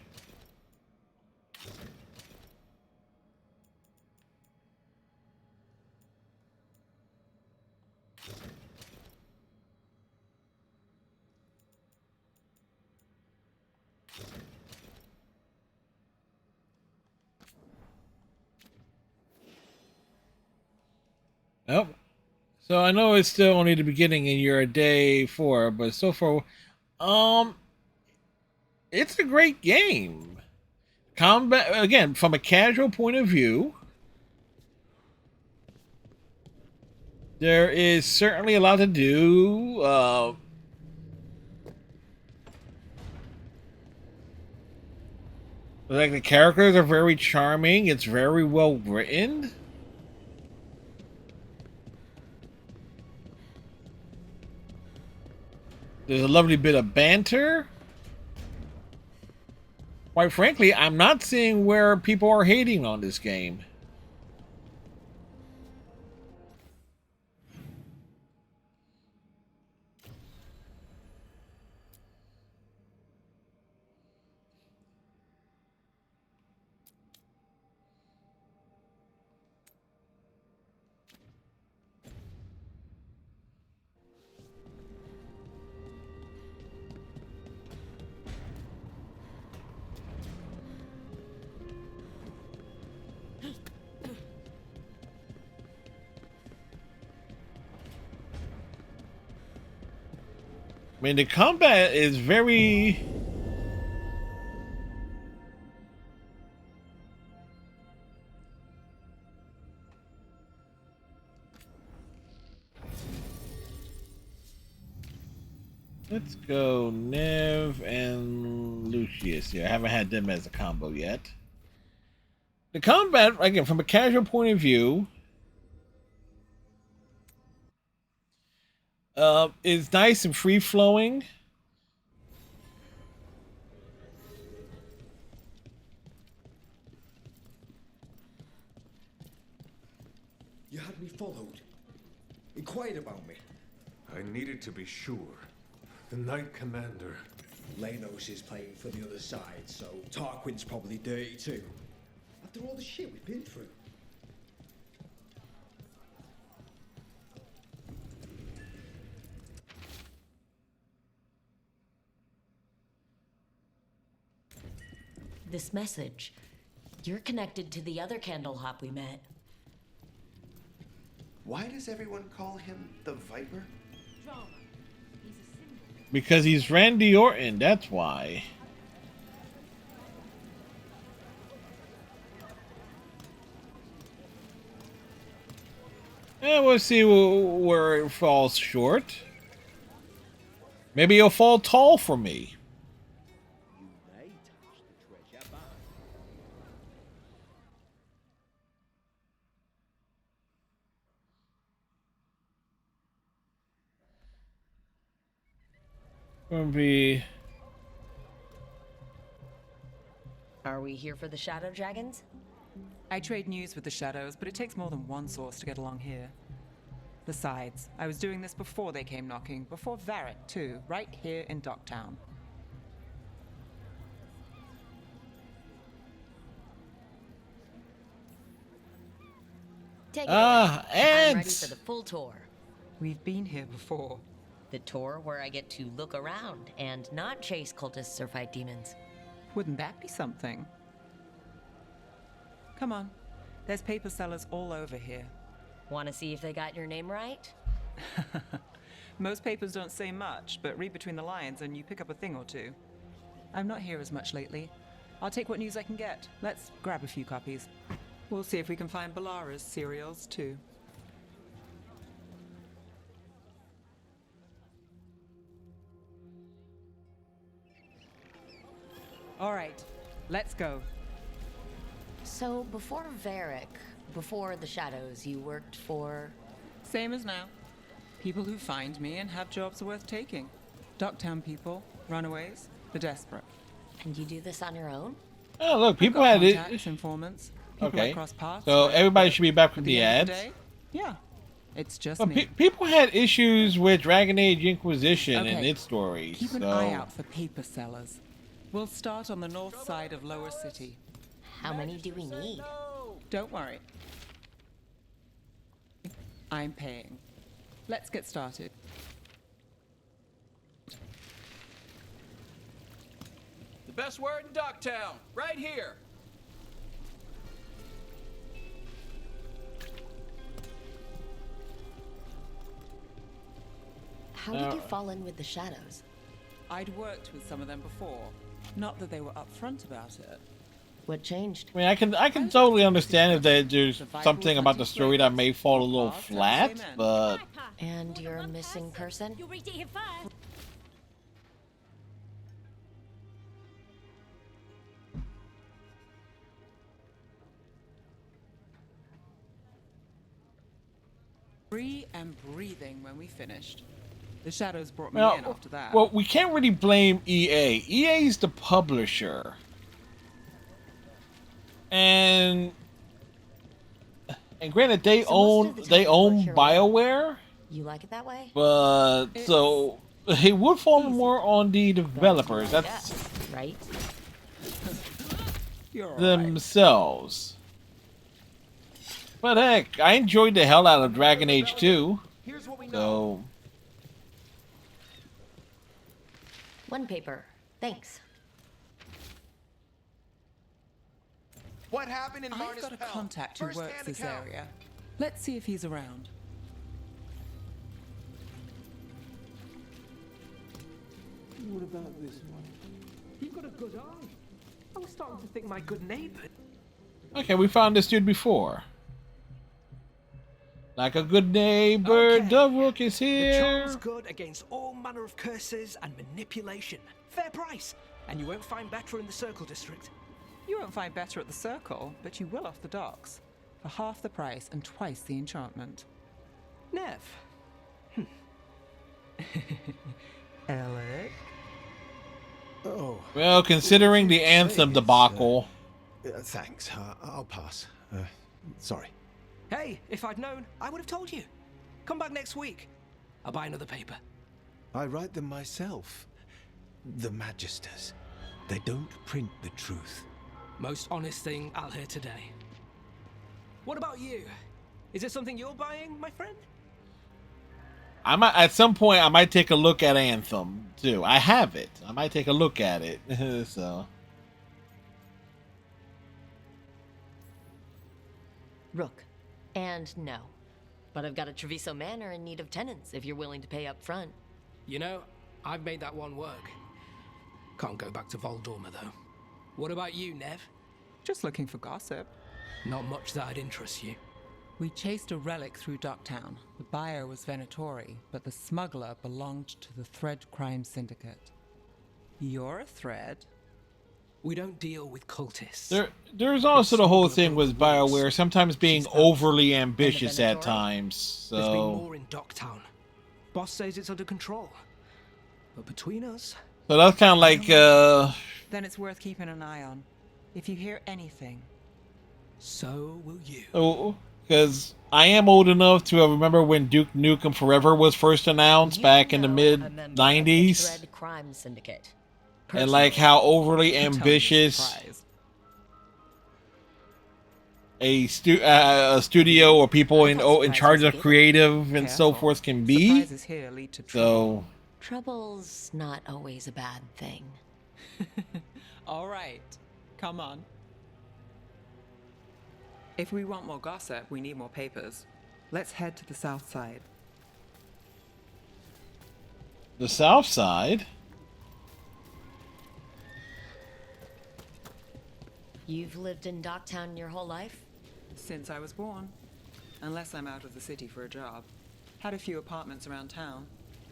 Nope. So I know it's still only the beginning and you're a day 4, but so far, it's a great game. Combat, again, from a casual point of view, there is certainly a lot to do. Like, the characters are very charming. It's very well written. There's a lovely bit of banter. Quite frankly, I'm not seeing where people are hating on this game. I mean, the combat is very... Let's go Nev and Lucius here. I haven't had them as a combo yet. The combat, again, from a casual point of view, is nice and free-flowing. You had me followed. Inquired about me. I needed to be sure. The Knight Commander. Lenos is playing for the other side, so Tarquin's probably dirty too. After all the shit we've been through. This message. You're connected to the other Candlehop we met. Why does everyone call him the Viper? Because he's Randy Orton, that's why. And we'll see where it falls short. Maybe he'll fall tall for me. Gonna be... Are we here for the Shadow Dragons? I trade news with the Shadows, but it takes more than one source to get along here. Besides, I was doing this before they came knocking, before Varric too, right here in Docktown. Take it away. I'm ready ants! for the full tour. We've been here before. The tour where I get to look around and not chase cultists or fight demons. Wouldn't that be something? Come on. There's paper sellers all over here. Want to see if they got your name right? Most papers don't say much, but read between the lines and you pick up a thing or two. I'm not here as much lately. I'll take what news I can get. Let's grab a few copies. We'll see if we can find Balara's cereals too. All right, let's go. So before Varric, before the Shadows, you worked for... Same as now. People who find me and have jobs worth taking. Docktown people, runaways, the desperate. And you do this on your own? Oh, look, people I've got had contacts, it. informants, people Okay. I cross paths So with, everybody but should be back with at the end of ads. day, yeah, it's just But me. people had issues with Dragon Age Inquisition and Okay. its stories. Keep an so... eye out for paper sellers. We'll start on the north side of Lower City. How many do we need? Don't worry. I'm paying. Let's get started. The best word in Docktown, right here. How did you fall in with the shadows? I'd worked with some of them before. Not that they were upfront about it. What changed? I mean, I can totally understand if there's something about the story that may fall a little flat, but... And you're a missing person? You'll reach it here first. Free and breathing when we finished. The shadows brought me in after that. Well, we can't really blame EA. EA's the publisher. And granted, they own BioWare. You like it that way? But so it would fall more on the developers. That's right. Themselves. But heck, I enjoyed the hell out of Dragon Age 2. So one paper. Thanks. What happened in I've got a contact who works this area. Let's see if he's around. What about this one? You've got a good eye. I was starting to think my good neighbor. okay, we found this dude before. Like a good neighbor, the rook is The here. charm's good against all manner of curses and manipulation. Fair price, and you won't find better in the Circle District. You won't find better at the Circle, but you will off the docks. For half the price and twice the enchantment. Nev. Alec? Oh. Well, considering the Anthem debacle. Thanks. I'll pass. Sorry. Hey, if I'd known, I would have told you. Come back next week. I'll buy another paper. I write them myself. The Magisters. They don't print the truth. Most honest thing I'll hear today. What about you? Is it something you're buying, my friend? I might, at some point, I might take a look at Anthem too. I have it. I might take a look at it. So. Rook. And no. But I've got a Treviso Manor in need of tenants if you're willing to pay up front. You know, I've made that one work. Can't go back to Voldorma, though. What about you, Nev? Just looking for gossip. Not much that'd interest you. We chased a relic through Docktown. The buyer was Venatori, but the smuggler belonged to the Thread Crime Syndicate. You're a Thread? We don't deal with cultists. There's also the whole thing with BioWare sometimes being overly ambitious at times. There's been So, more in Docktown. Boss says it's under control. But between us... so that's kind of like, Then it's worth keeping an eye on. If you hear anything... So will you. oh, because I am old enough to remember when Duke Nukem Forever was first announced back in the mid-90s. Thread Crime Syndicate. And like how overly ambitious a studio or people in charge of creative and so forth can be. So Trouble's not always a bad thing. All right, come on. If we want more gossip, we need more papers. Let's head to the south side. the south side. You've lived in Docktown your whole life? Since I was born. Unless I'm out of the city for a job. Had a few apartments around town.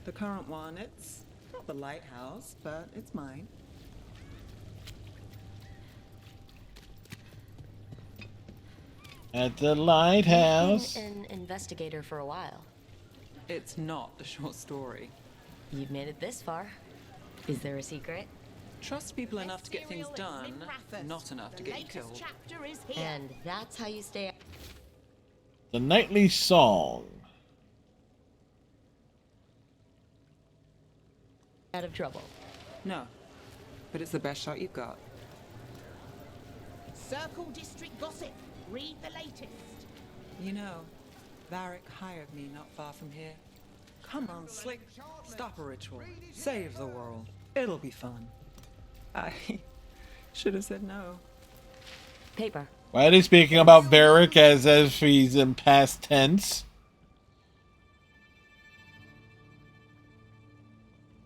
The current one, it's not the lighthouse, but it's mine. At the lighthouse. You've been an investigator for a while. It's not a short story. You've made it this far. Is there a secret? Trust people enough to get things done, not enough to get you killed. And that's how you stay The Nightly Song. out of trouble. No, but it's the best shot you've got. Circle District gossip. Read the latest. You know, Varric hired me not far from here. Come on, Slick. Stop a ritual. Save the world. It'll be fun. I should have said no. Paper. Why are they speaking about Varric as if he's in past tense?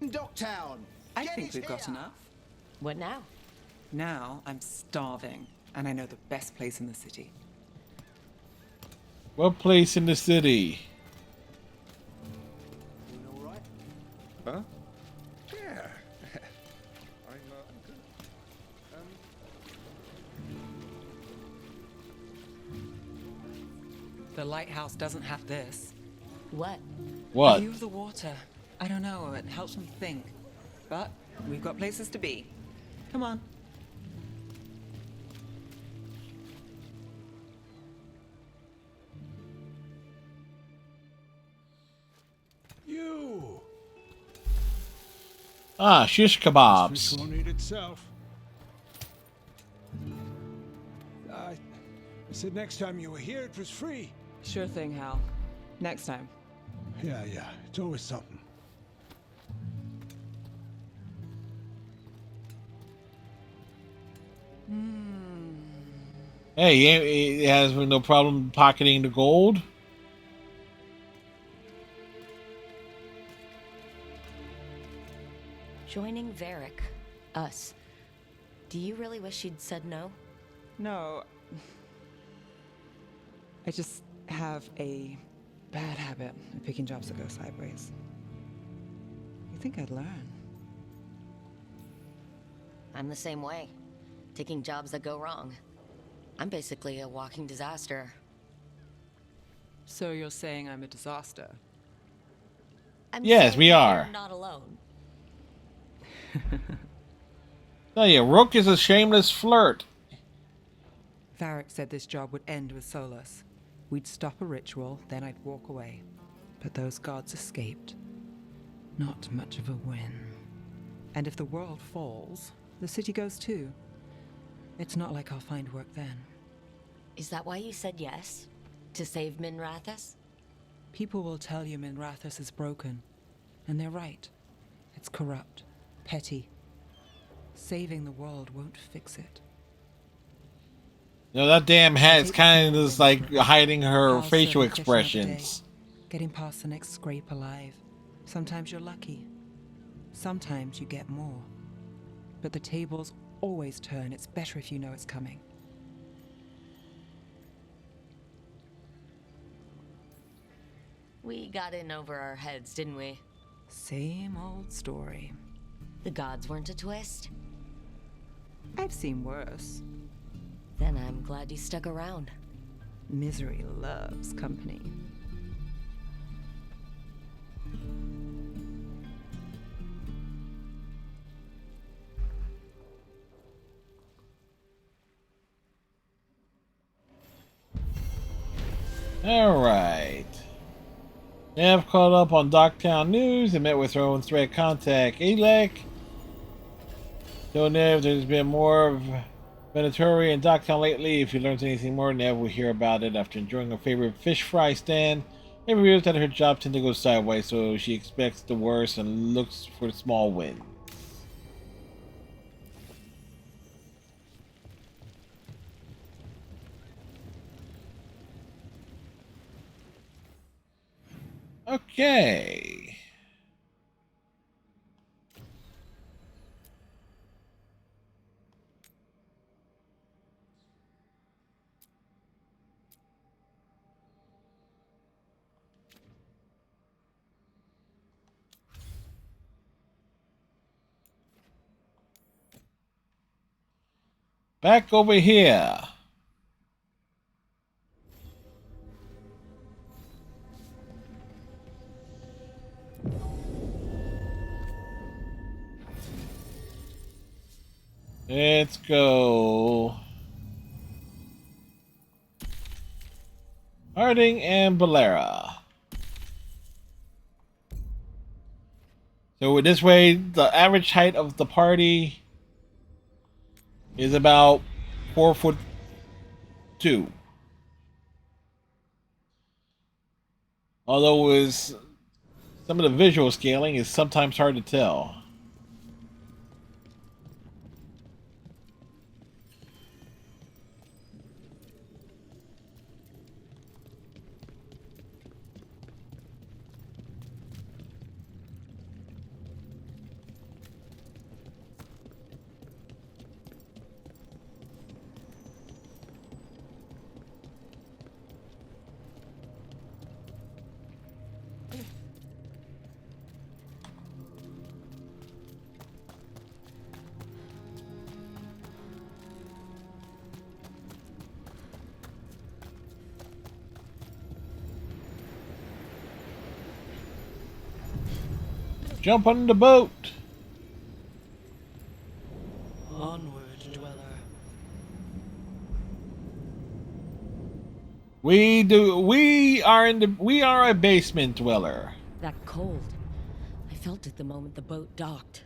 Docktown! I think we've got enough. What now? Now I'm starving, and I know the best place in the city. What place in the city? Huh? Yeah. I'm good. The lighthouse doesn't have this. What? What? A view of the water. I don't know, it helps me think. But we've got places to be. Come on. You! Ah, shish kebabs. This won't eat itself. I said next time you were here it was free. Sure thing, Hal. Next time. Yeah, it's always something. Hey, he has no problem pocketing the gold. Joining Varric. Us. Do you really wish you'd said no? No. I just have a bad habit of picking jobs that go sideways. You think I'd learn? I'm the same way. Taking jobs that go wrong. I'm basically a walking disaster. So you're saying I'm a disaster? Yes, we are. You're not alone. Tell you, Rook is a shameless flirt. Varric said this job would end with Solus. We'd stop a ritual, then I'd walk away. But those gods escaped. Not much of a win. And if the world falls, the city goes too. It's not like I'll find work then. Is that why you said yes? To save Minrathous? People will tell you Minrathous is broken. And they're right. It's corrupt. Petty. Saving the world won't fix it. You know, that damn hat's kind of just like hiding her I'll facial serve a fish another expressions. day, getting past the next scrape alive. Sometimes you're lucky. Sometimes you get more. But the tables always turn. It's better if you know it's coming. We got in over our heads, didn't we? Same old story. The gods weren't a twist? I've seen worse. Then I'm glad you stuck around. Misery loves company. Alright. Nav caught up on Docktown news and met with her own threat contact, Alec. So Nev, there's been more of Venatori and Docktown lately. If you learned anything more, Nev will hear about it after enjoying her favorite fish fry stand. It reveals that her job tends to go sideways, so she expects the worst and looks for small wins. Okay. Back over here. Let's go. Harding and Valera. So this way, the average height of the party is about 4'2". Although is some of the visual scaling is sometimes hard to tell. Jump on the boat. Onward, dweller. We are a basement dweller. That cold. I felt it the moment the boat docked.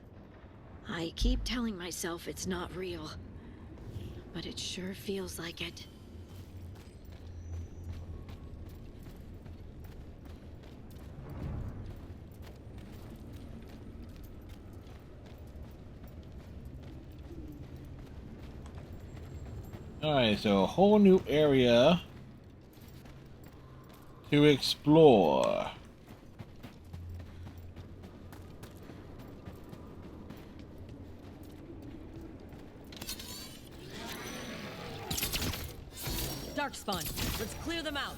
I keep telling myself it's not real, but it sure feels like it. Alright, so a whole new area to explore. Darkspawn, let's clear them out.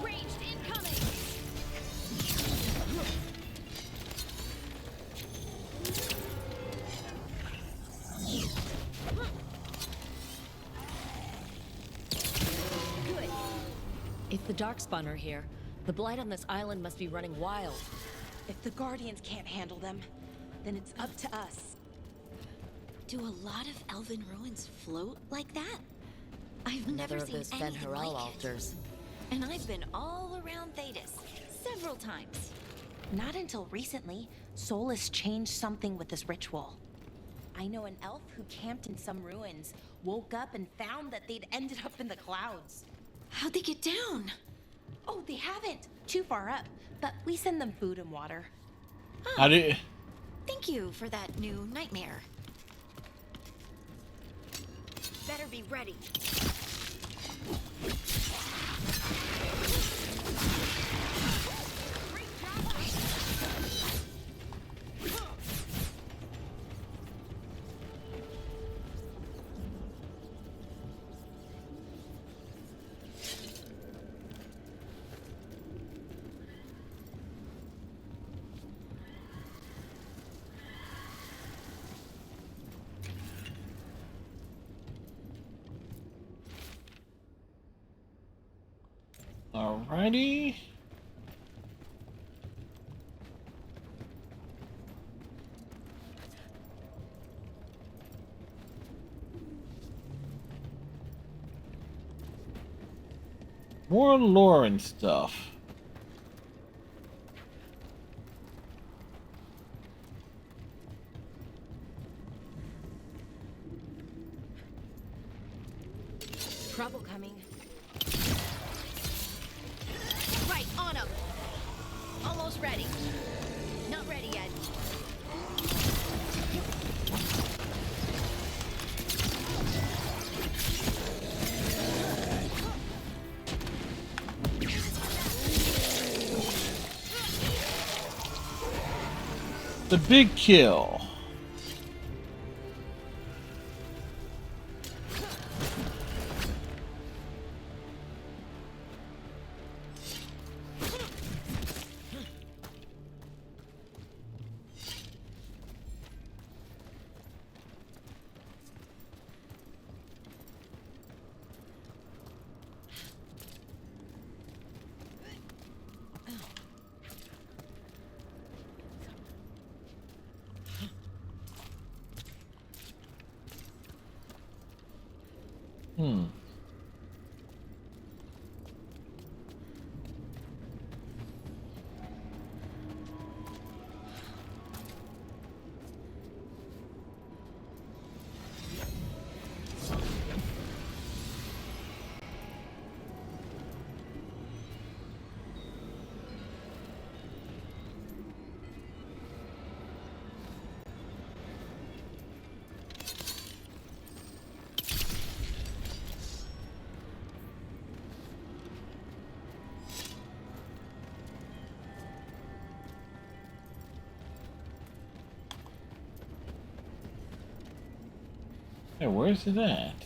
Ranged incoming! Good. If the Darkspawn are here, the blight on this island must be running wild. If the Guardians can't handle them, then it's up to us. Do a lot of elven ruins float like that? I've Another never of seen those anything Fen Harel like altars. it. And I've been all around Thetis several times. Not until recently, Solus changed something with this ritual. I know an elf who camped in some ruins, woke up and found that they'd ended up in the clouds. How'd they get down? Oh, they haven't. Too far up. But we send them food and water. How do you... Thank you for that new nightmare. Better be ready. Alrighty. More lore and stuff. Trouble coming. Right, on him. Almost ready. Not ready yet. The big kill. Hey, where's it at?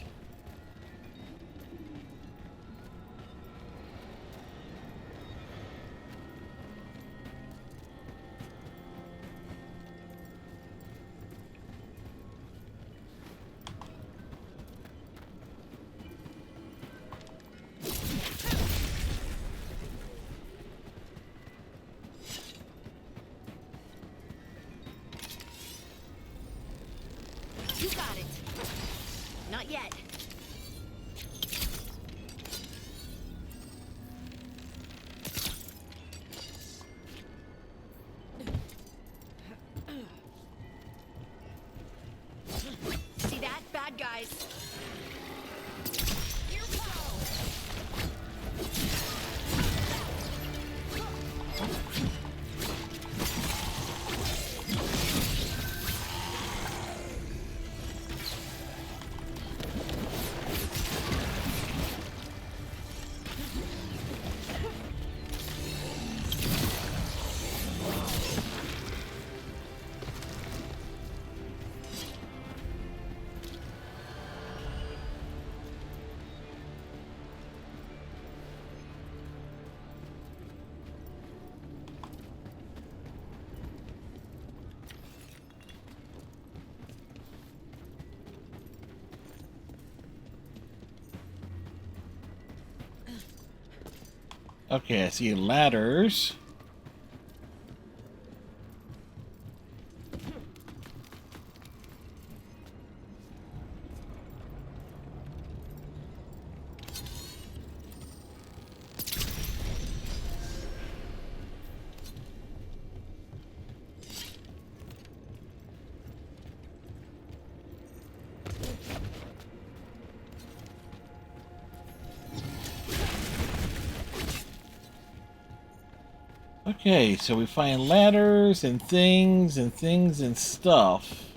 Not yet. See that? Bad guys. Here we go. Okay, I see ladders. Okay, so we find ladders and things and stuff.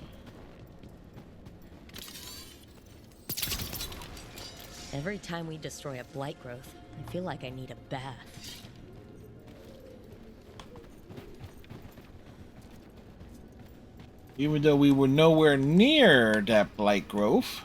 Every time we destroy a blight growth, I feel like I need a bath. Even though we were nowhere near that blight growth.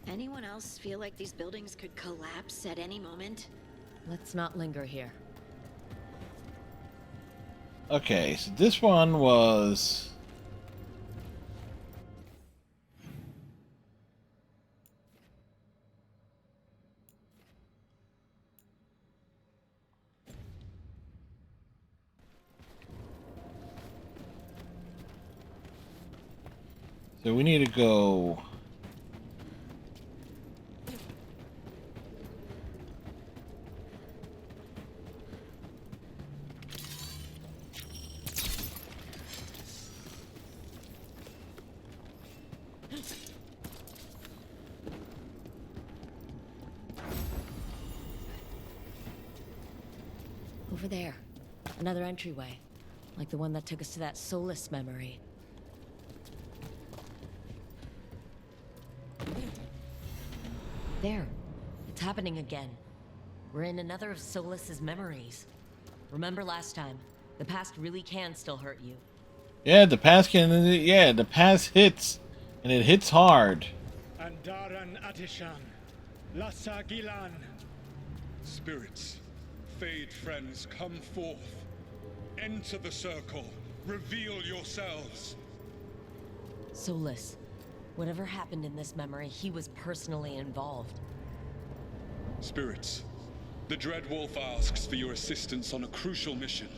Anyone else feel like these buildings could collapse at any moment? Let's not linger here. Okay, so this one was... So we need to go... Over there. Another entryway. Like the one that took us to that Solus memory. There. It's happening again. We're in another of Solus's memories. Remember last time? The past really can still hurt you. Yeah, the past can... Yeah, the past hits. And it hits hard. Andaran Atishan. Lassa Gilan. Spirits, Fade friends, come forth. Enter the circle. Reveal yourselves. Solus. Whatever happened in this memory, he was personally involved. Spirits, the Dread Wolf asks for your assistance on a crucial mission.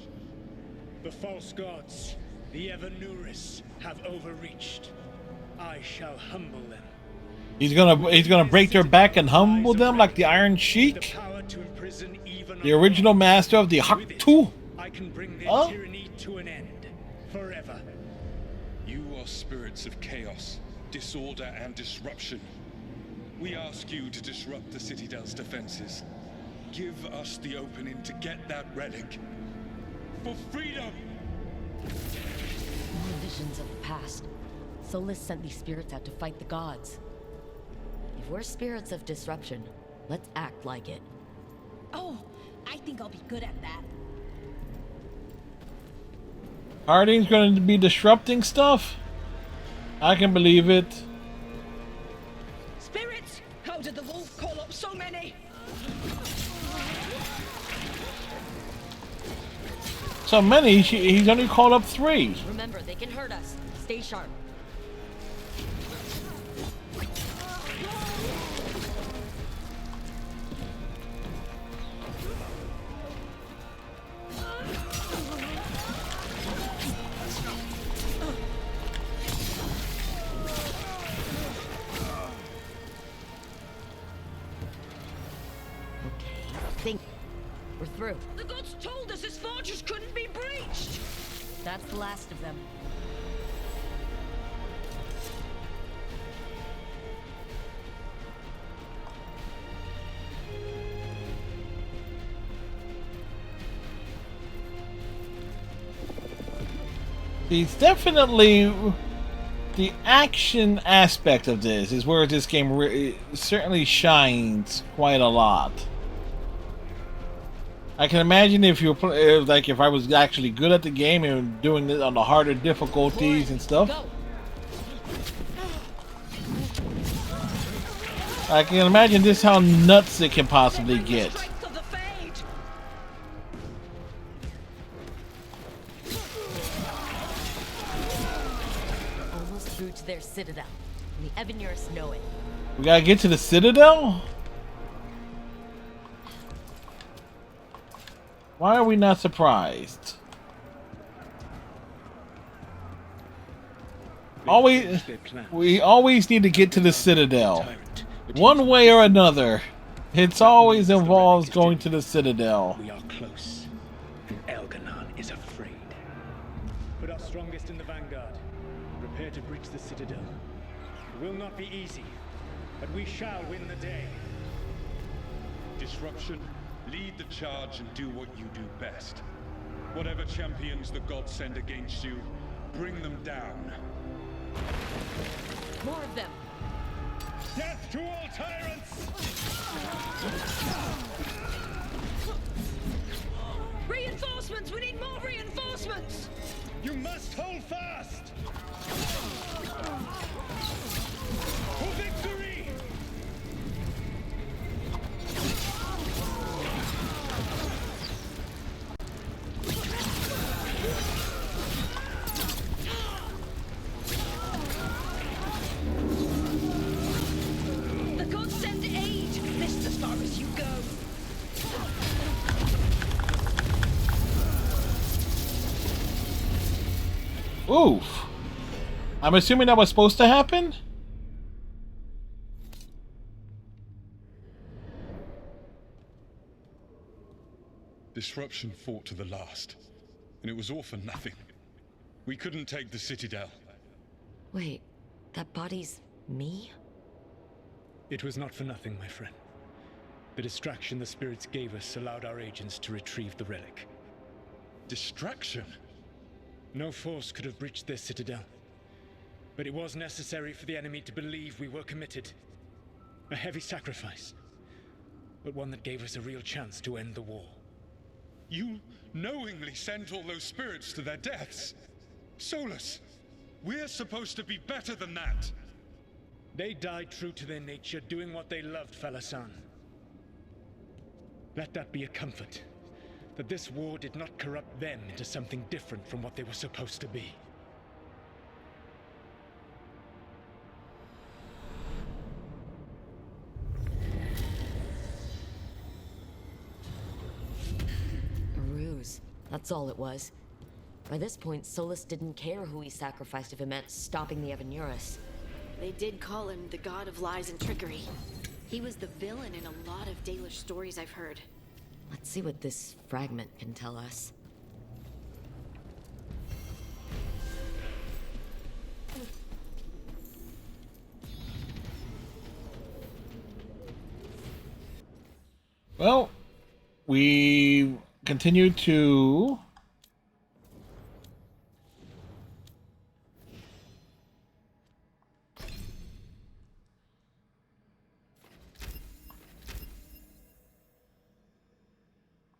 The false gods, the Evanuris, have overreached. I shall humble them. He's gonna break their back and humble them like the Iron Sheik? The original master of the Haktu? I can bring their tyranny to an end. Forever. You are spirits of chaos, disorder, and disruption. We ask you to disrupt the Citadel's defenses. Give us the opening to get that relic. For freedom! More visions of the past. Solus sent these spirits out to fight the gods. If we're spirits of disruption, let's act like it. Oh, I think I'll be good at that. Harding's going to be disrupting stuff? I can believe it. Spirits! How did the wolf call up so many? So many, he's only called up 3. Remember, they can hurt us. Stay sharp. We're through. The gods told us his fortress couldn't be breached. That's the last of them. It's definitely the action aspect of this is where this game certainly shines quite a lot. I can imagine if you were like if I was actually good at the game and doing it on the harder difficulties and stuff. I can imagine this how nuts it can possibly get. Almost through to their citadel. And the Evanurus know it. We gotta get to the citadel? Why are we not surprised? We always need to get to the citadel. One way or another. It's always involves going to the citadel. We are close, and Elganon is afraid. Put our strongest in the vanguard. Prepare to breach the citadel. It will not be easy, but we shall win the day. Disruption, lead the charge and do what you do best. Whatever champions the gods send against you, bring them down. More of them. Death to all tyrants! Reinforcements! We need more reinforcements! You must hold fast! For victory! The gods send aid! This is as far as you go! Oof. I'm assuming that was supposed to happen? Disruption fought to the last, and it was all for nothing. We couldn't take the Citadel. Wait, that body's me? It was not for nothing, my friend. The distraction the spirits gave us allowed our agents to retrieve the relic. Distraction? No force could have breached this citadel. But it was necessary for the enemy to believe we were committed. A heavy sacrifice, but one that gave us a real chance to end the war. You knowingly sent all those spirits to their deaths. Solus, we're supposed to be better than that. They died true to their nature, doing what they loved, Falasan. Let that be a comfort, that this war did not corrupt them into something different from what they were supposed to be. A ruse. That's all it was. By this point, Solus didn't care who he sacrificed if it meant stopping the Evanurus. They did call him the god of lies and trickery. He was the villain in a lot of Dalish stories I've heard. Let's see what this fragment can tell us. Well, we continue to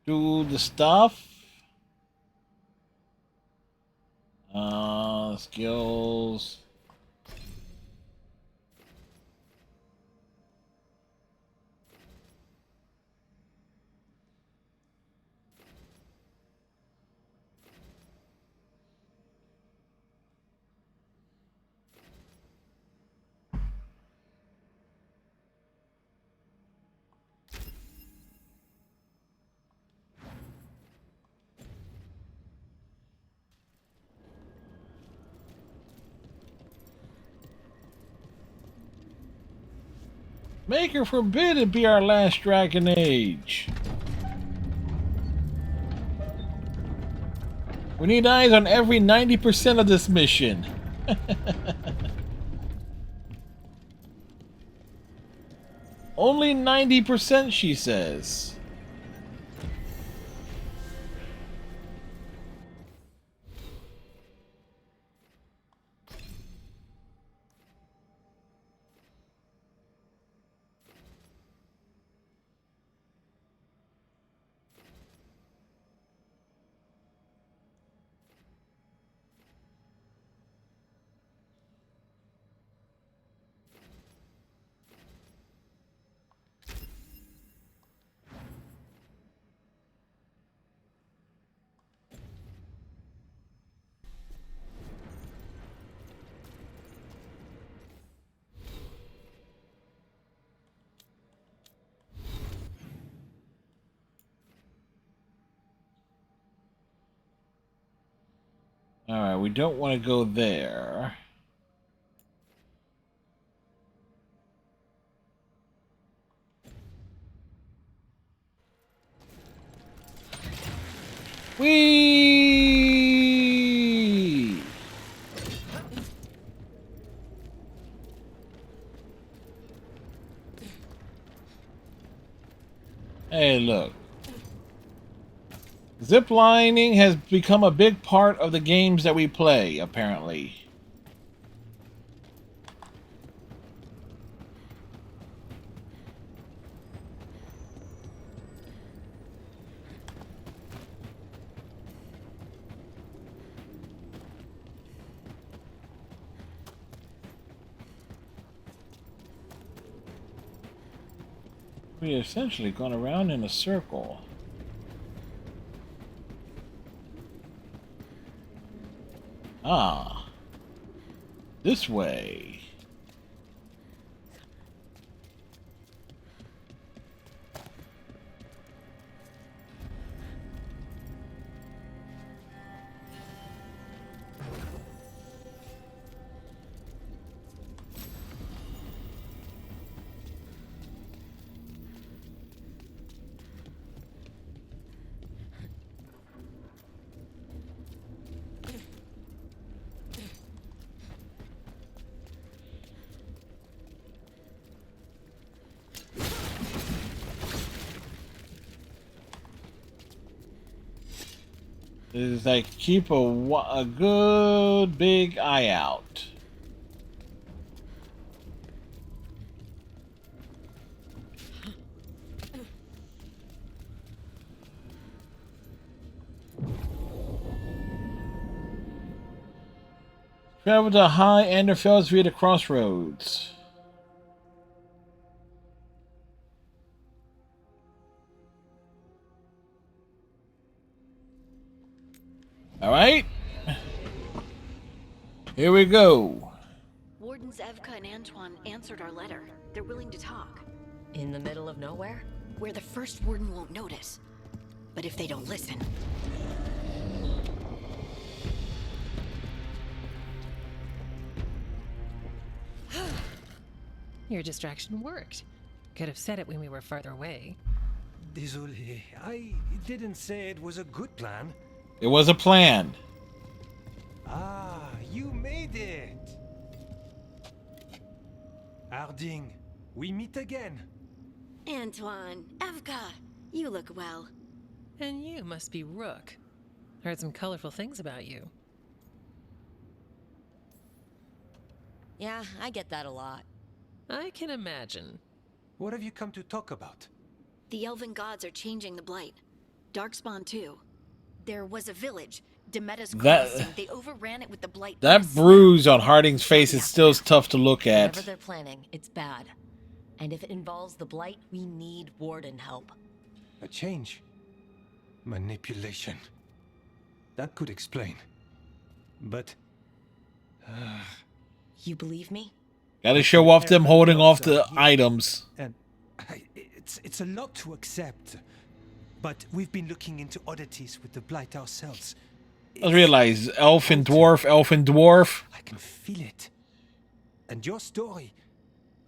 do the stuff. Skills. Make her forbidden be our last Dragon Age. We need eyes on every 90% of this mission. Only 90%, she says. Alright, we don't want to go there. Whee! Hey, look. Zip lining has become a big part of the games that we play, apparently. We essentially gone around in a circle. Ah, this way. Is like keep a good big eye out. Travel to High Anderfels via the crossroads. All right, here we go. Wardens Evka and Antoine answered our letter. They're willing to talk. In the middle of nowhere? Where the first warden won't notice. But if they don't listen... Your distraction worked. Could have said it when we were farther away. Désolé, I didn't say it was a good plan. It was a plan. Ah, you made it! Harding, we meet again. Antoine, Evka, you look well. And you must be Rook. Heard some colorful things about you. Yeah, I get that a lot. I can imagine. What have you come to talk about? The elven gods are changing the blight. Darkspawn too. There was a village, Demeda's Crossing. They overran it with the blight. That bruise on Harding's face is still tough to look at. Whatever they're planning, it's bad. And if it involves the blight, we need warden help. A change? Manipulation. That could explain. But... You believe me? Gotta show off them holding off the items. And it's a lot to accept. But we've been looking into oddities with the blight ourselves. I realize elf and dwarf. I can feel it. And your story...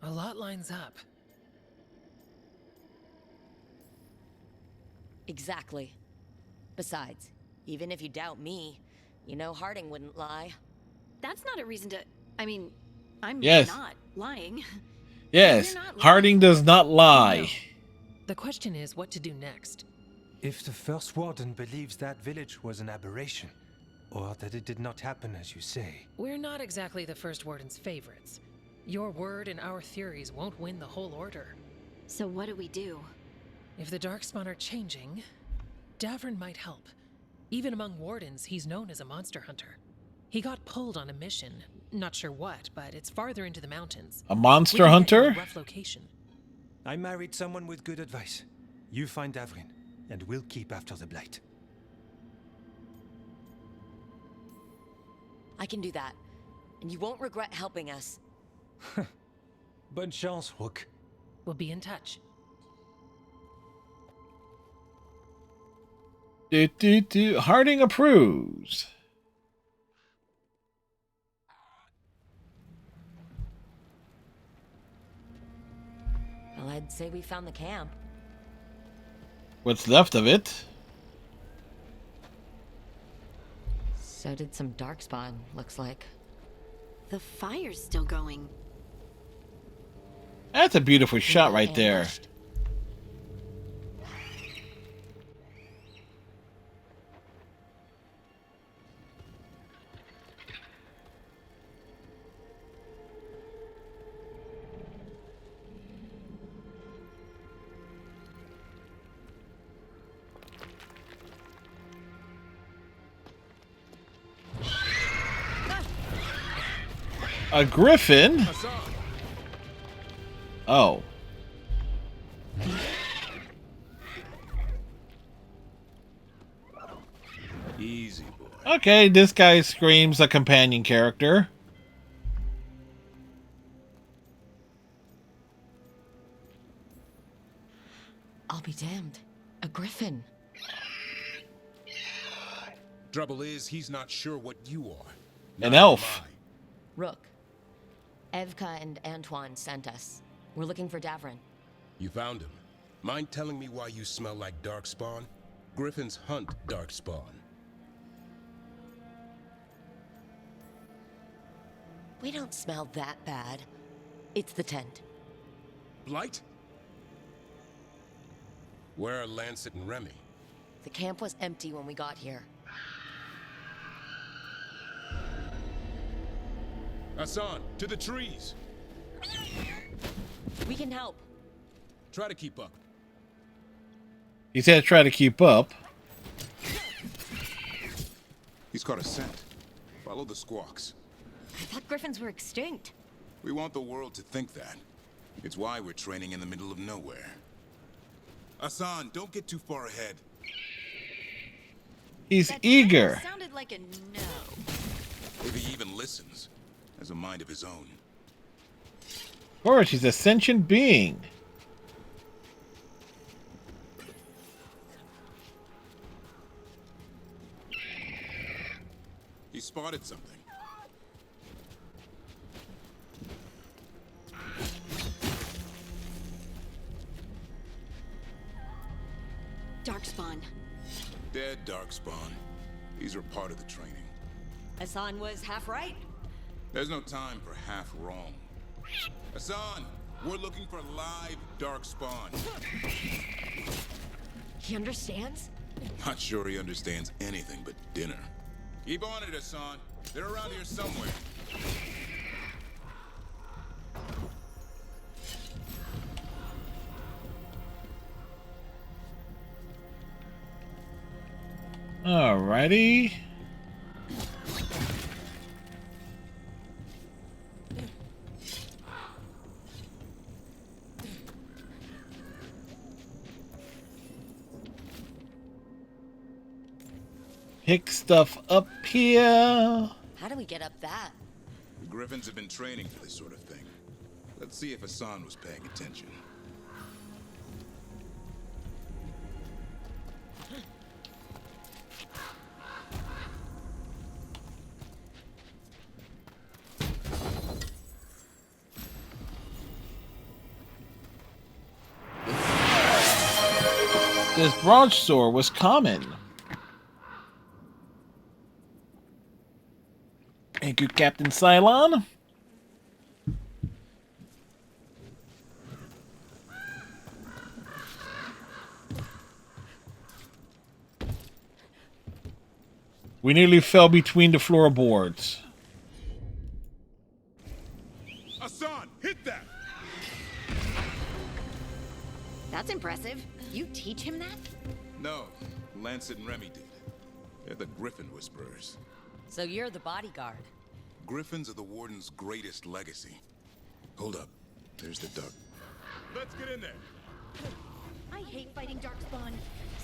A lot lines up. Exactly. Besides, even if you doubt me, you know Harding wouldn't lie. That's not a reason to... I mean, I'm Yes. not lying. Yes, You're not Harding does not lie. The question is what to do next. If the first warden believes that village was an aberration, or that it did not happen as you say. We're not exactly the First Warden's favorites. Your word and our theories won't win the whole order. So what do we do? If the Darkspawn are changing, Davrin might help. Even among wardens, he's known as a monster hunter. He got pulled on a mission. Not sure what, but it's farther into the mountains. A monster We can get to hunter? a rough location. I married someone with good advice. You find Davrin, and we'll keep after the blight. I can do that, and you won't regret helping us. Bonne chance, Rook. We'll be in touch. Harding approves. Well, I'd say we found the camp. What's left of it? So did some Darkspawn, looks like. The fire's still going. That's a beautiful shot right there. A griffin? Oh. Easy, boy. Okay, this guy screams a companion character. I'll be damned. A griffin. Trouble is, he's not sure what you are. An elf. Rook. Evka and Antoine sent us. We're looking for Davrin. You found him. Mind telling me why you smell like Darkspawn? Griffins hunt Darkspawn. We don't smell that bad. It's the tent. Blight? Where are Lancet and Remy? The camp was empty when we got here. Hassan, to the trees! We can help. Try to keep up. He said try to keep up. He's caught a scent. Follow the squawks. I thought griffins were extinct. We want the world to think that. It's why we're training in the middle of nowhere. Hassan, don't get too far ahead. He's eager. Sounded like a no. If he even listens, has a mind of his own. Of course, he's a sentient being. He spotted something. Darkspawn. Dead Darkspawn. These are part of the training. Hassan was half right. There's no time for half wrong. Hassan, we're looking for live Darkspawn. He understands? Not sure he understands anything but dinner. Keep on it, Hassan. They're around here somewhere. Alrighty. Pick stuff up here. How do we get up that? The Griffins have been training for this sort of thing. Let's see if Hassan was paying attention. this broadsword was common. Thank you, Captain Cylon. We nearly fell between the floorboards. Hassan, hit that! That's impressive. You teach him that? No, Lancet and Remy did. They're the Griffin Whisperers. So you're the bodyguard. Griffins are the Warden's greatest legacy. Hold up. There's the duck. Let's get in there. I hate fighting Darkspawn.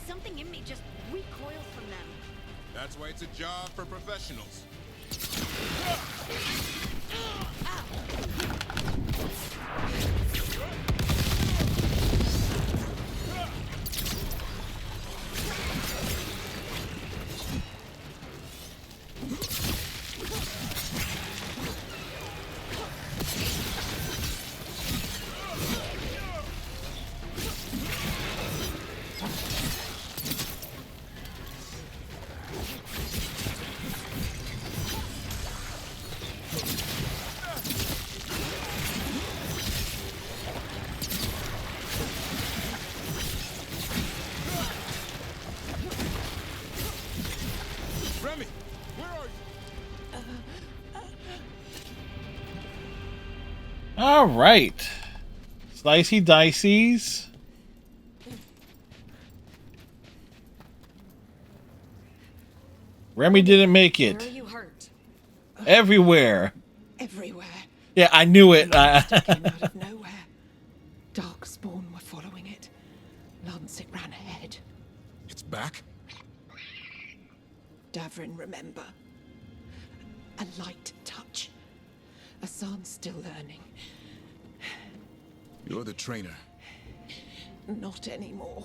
Something in me just recoils from them. That's why it's a job for professionals. Remy, where are you? All right. Slicey dices. Remy didn't make it. Where are you hurt? Everywhere. Everywhere. Yeah, I knew it. Stuck in out of nowhere. Darkspawn were following it. Lancet ran ahead. It's back? Davrin, remember. A light touch. Hassan's still learning. You're the trainer. Not anymore.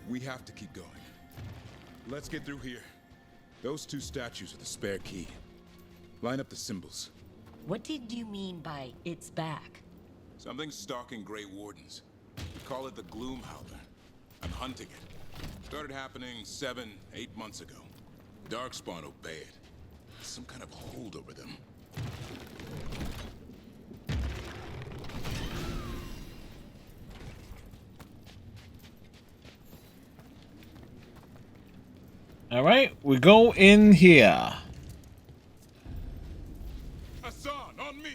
We have to keep going. Let's get through here. Those two statues are the spare key. Line up the symbols. What did you mean by it's back? Something's stalking Grey Wardens. We call it the Gloom Howler. I'm hunting it. Started happening 7, 8 months ago. Darkspawn obey it. Some kind of hold over them. All right, we go in here. Hassan, on me!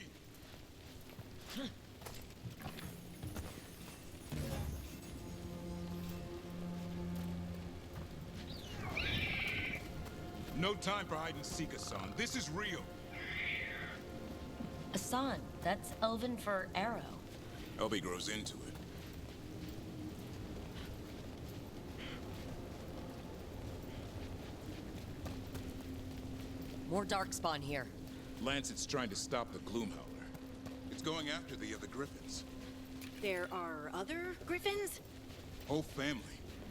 No time for hide and seek, Hassan. This is real. Hassan, that's Elven for arrow. Elby grows into it. More Darkspawn here. Lancet's trying to stop the Gloom Howler. It's going after the other Griffins. There are other Griffins? Whole family.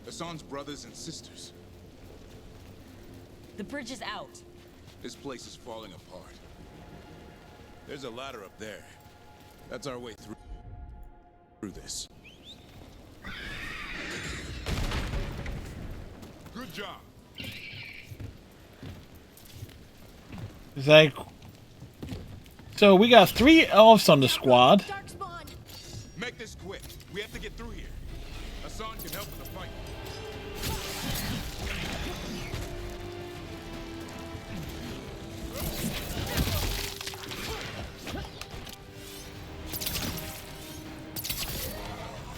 Hassan's brothers and sisters. The bridge is out. This place is falling apart. There's a ladder up there. That's our way through this. Good job. It's like, so we got 3 elves on the squad. Make this quick. We have to get through here. Hassan can help with the fight.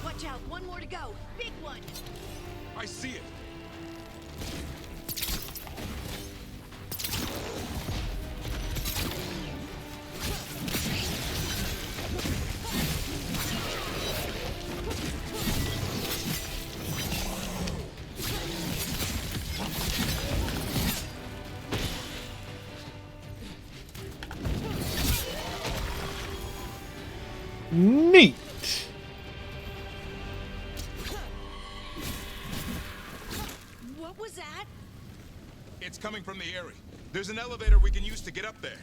Watch out, one more to go. Big one. I see it. Neat. What was that? It's coming from the area. There's an elevator we can use to get up there.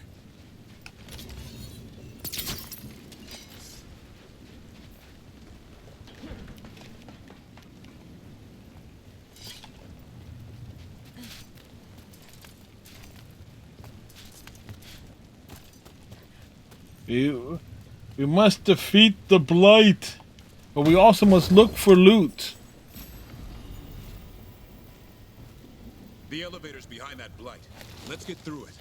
We must defeat the Blight, but we also must look for loot. The elevator's behind that Blight. Let's get through it.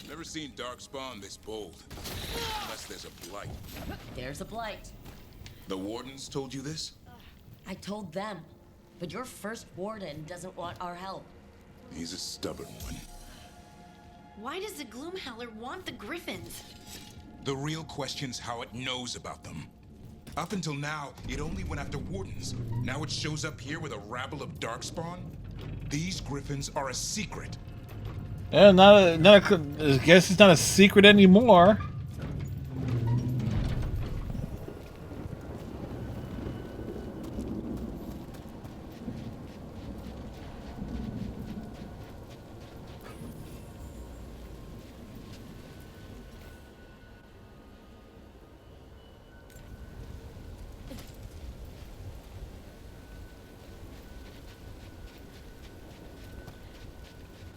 Never seen Darkspawn this bold. Unless there's a Blight. There's a Blight. The Wardens told you this? I told them. But your first warden doesn't want our help. He's a stubborn one. Why does the Gloomhowler want the Griffins? The real question's how it knows about them. Up until now, it only went after Wardens. Now it shows up here with a rabble of Darkspawn? These Griffins are a secret. Yeah, I guess it's not a secret anymore.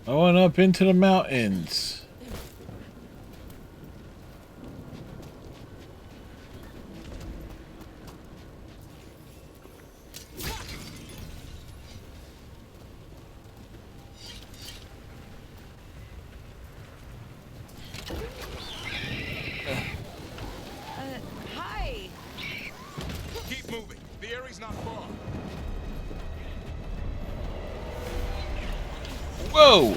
I went up into the mountains. Hi. Keep moving. The area's not far. Whoa!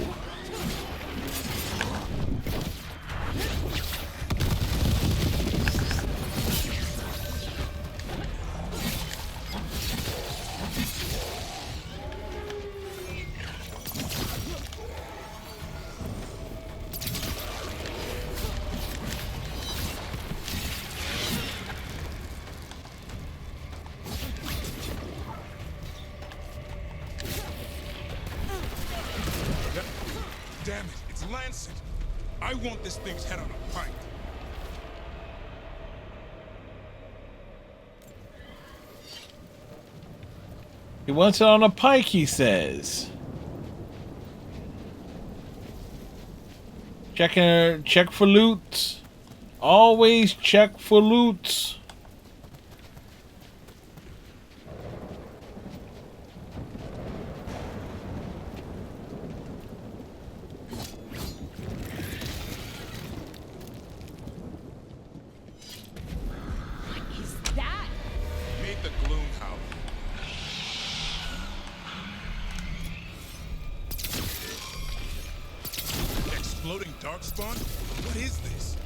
Damn it, it's Lancet. I want this thing's head on a pike. He wants it on a pike, he says. Check for loot. Always check for loot. Meet the Gloomhowler. Exploding Darkspawn? What is this?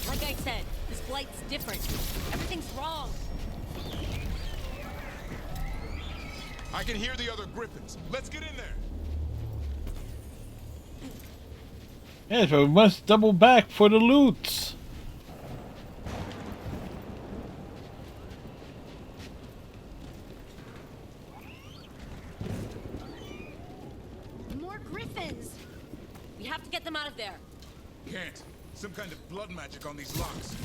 Like I said, this Blight's different. Everything's wrong. I can hear the other Griffins. Let's get in there. Yes, but we must double back for the loot. More Griffins! We have to get them out of there. Can't. Some kind of blood magic on these locks.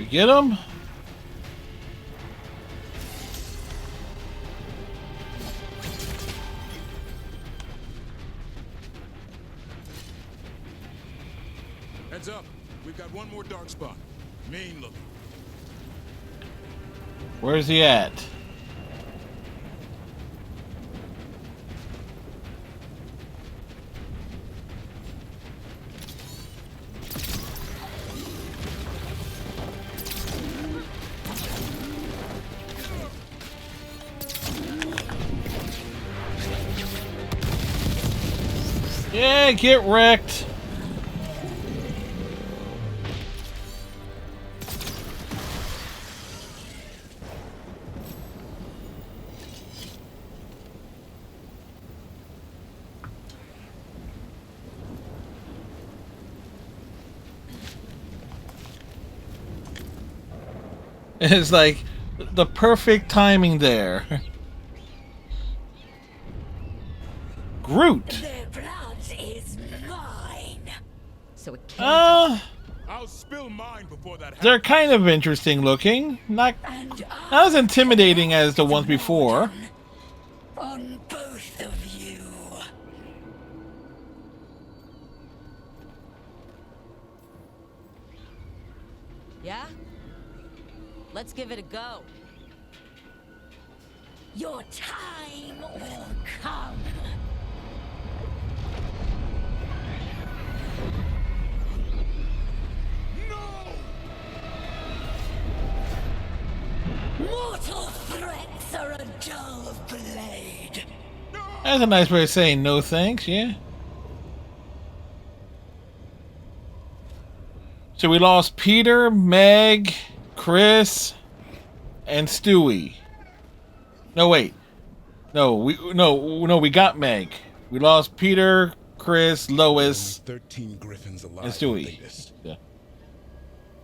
We get him? Heads up. We've got one more dark spot. Mean looking. Where's he at? Yeah, get wrecked. It's like the perfect timing there. Groot. Their blood is mine. So it can't. I'll spill mine before that happens. They're kind of interesting looking. Not as intimidating as the ones before. On both of you. Yeah? Let's give it a go. Your time will come. Mortal threats are a dull blade. That's a nice way of saying no thanks, yeah? So we lost Peter, Meg, Chris, and Stewie. No, wait. No, we got Meg. We lost Peter, Chris, Lois, 13 griffins alive. and Stewie. Yeah.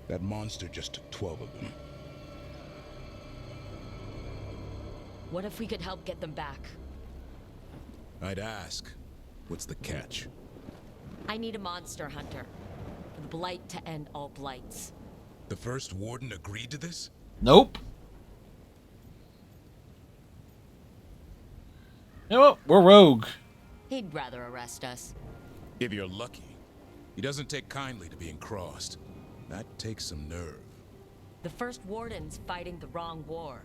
That monster just took 12 of them. What if we could help get them back? I'd ask. What's the catch? I need a monster hunter. For the blight to end all blights. The first warden agreed to this? Nope. You know what? We're rogue. He'd rather arrest us. If you're lucky. He doesn't take kindly to being crossed. That takes some nerve. The first warden's fighting the wrong war.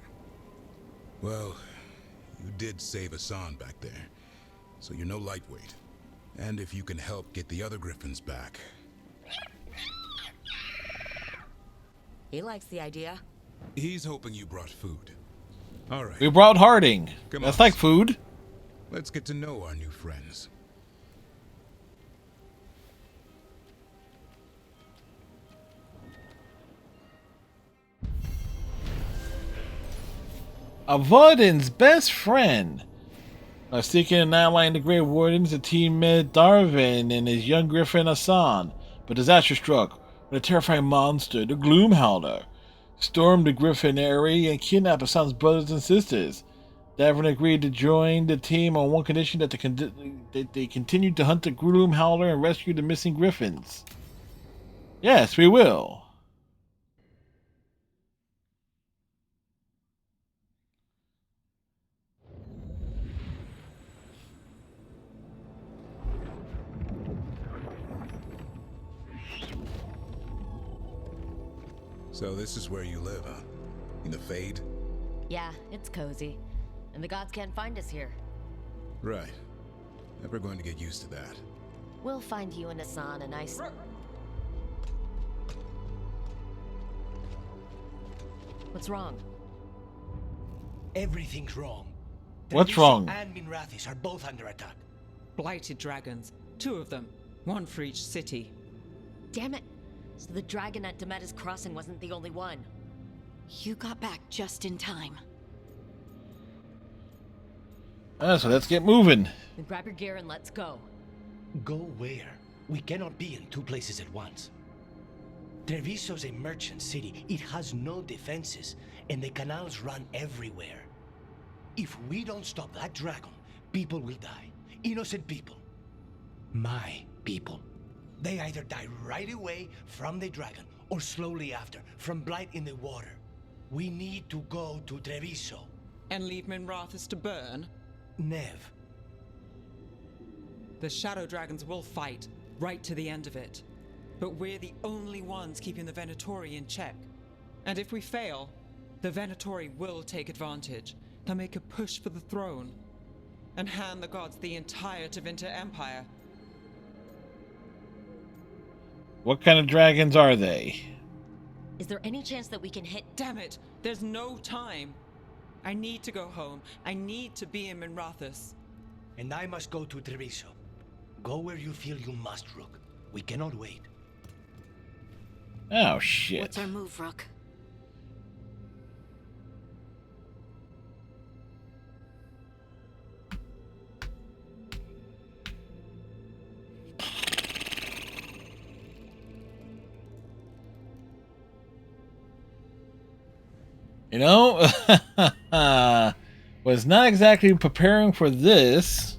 Well, you did save Hassan back there, so you're no lightweight. And if you can help get the other griffins back. He likes the idea. He's hoping you brought food. All right. We brought Harding. Come That's on. like food. Let's get to know our new friends. Avoidance best friend. Seeking and outlining the Great Wardens, the team met Darvin and his young griffin Hassan, but disaster struck when a terrifying monster, the Gloomhowler, stormed the griffin area and kidnapped Hassan's brothers and sisters. Darvin agreed to join the team on one condition, that they continued to hunt the Gloomhowler and rescue the missing griffins. Yes, we will. So this is where you live, huh? In the Fade? Yeah, it's cozy. And the gods can't find us here. Right. Never going to get used to that. We'll find you and Hassan a nice... What's wrong? Everything's wrong. What's Treviso wrong? and Minrathis are both under attack. Blighted dragons. 2 of them. 1 for each city. Damn it! So the dragon at Demeter's Crossing wasn't the only one. You got back just in time. So let's get moving. Then grab your gear and let's go. Go where? We cannot be in 2 places at once. Treviso's a merchant city. It has no defenses, and the canals run everywhere. If we don't stop that dragon, people will die. Innocent people. My people. They either die right away from the dragon, or slowly after, from blight in the water. We need to go to Treviso. And leave Minrathus to burn? Nev. The Shadow Dragons will fight, right to the end of it. But we're the only ones keeping the Venatori in check. And if we fail, the Venatori will take advantage. They'll make a push for the throne. And hand the gods the entire Tevinter Empire. What kind of dragons are they? Is there any chance that we can hit... Damn it! There's no time! I need to go home. I need to be in Minrathus. And I must go to Treviso. Go where you feel you must, Rook. We cannot wait. Oh, shit. What's our move, Rook? You know, was not exactly preparing for this.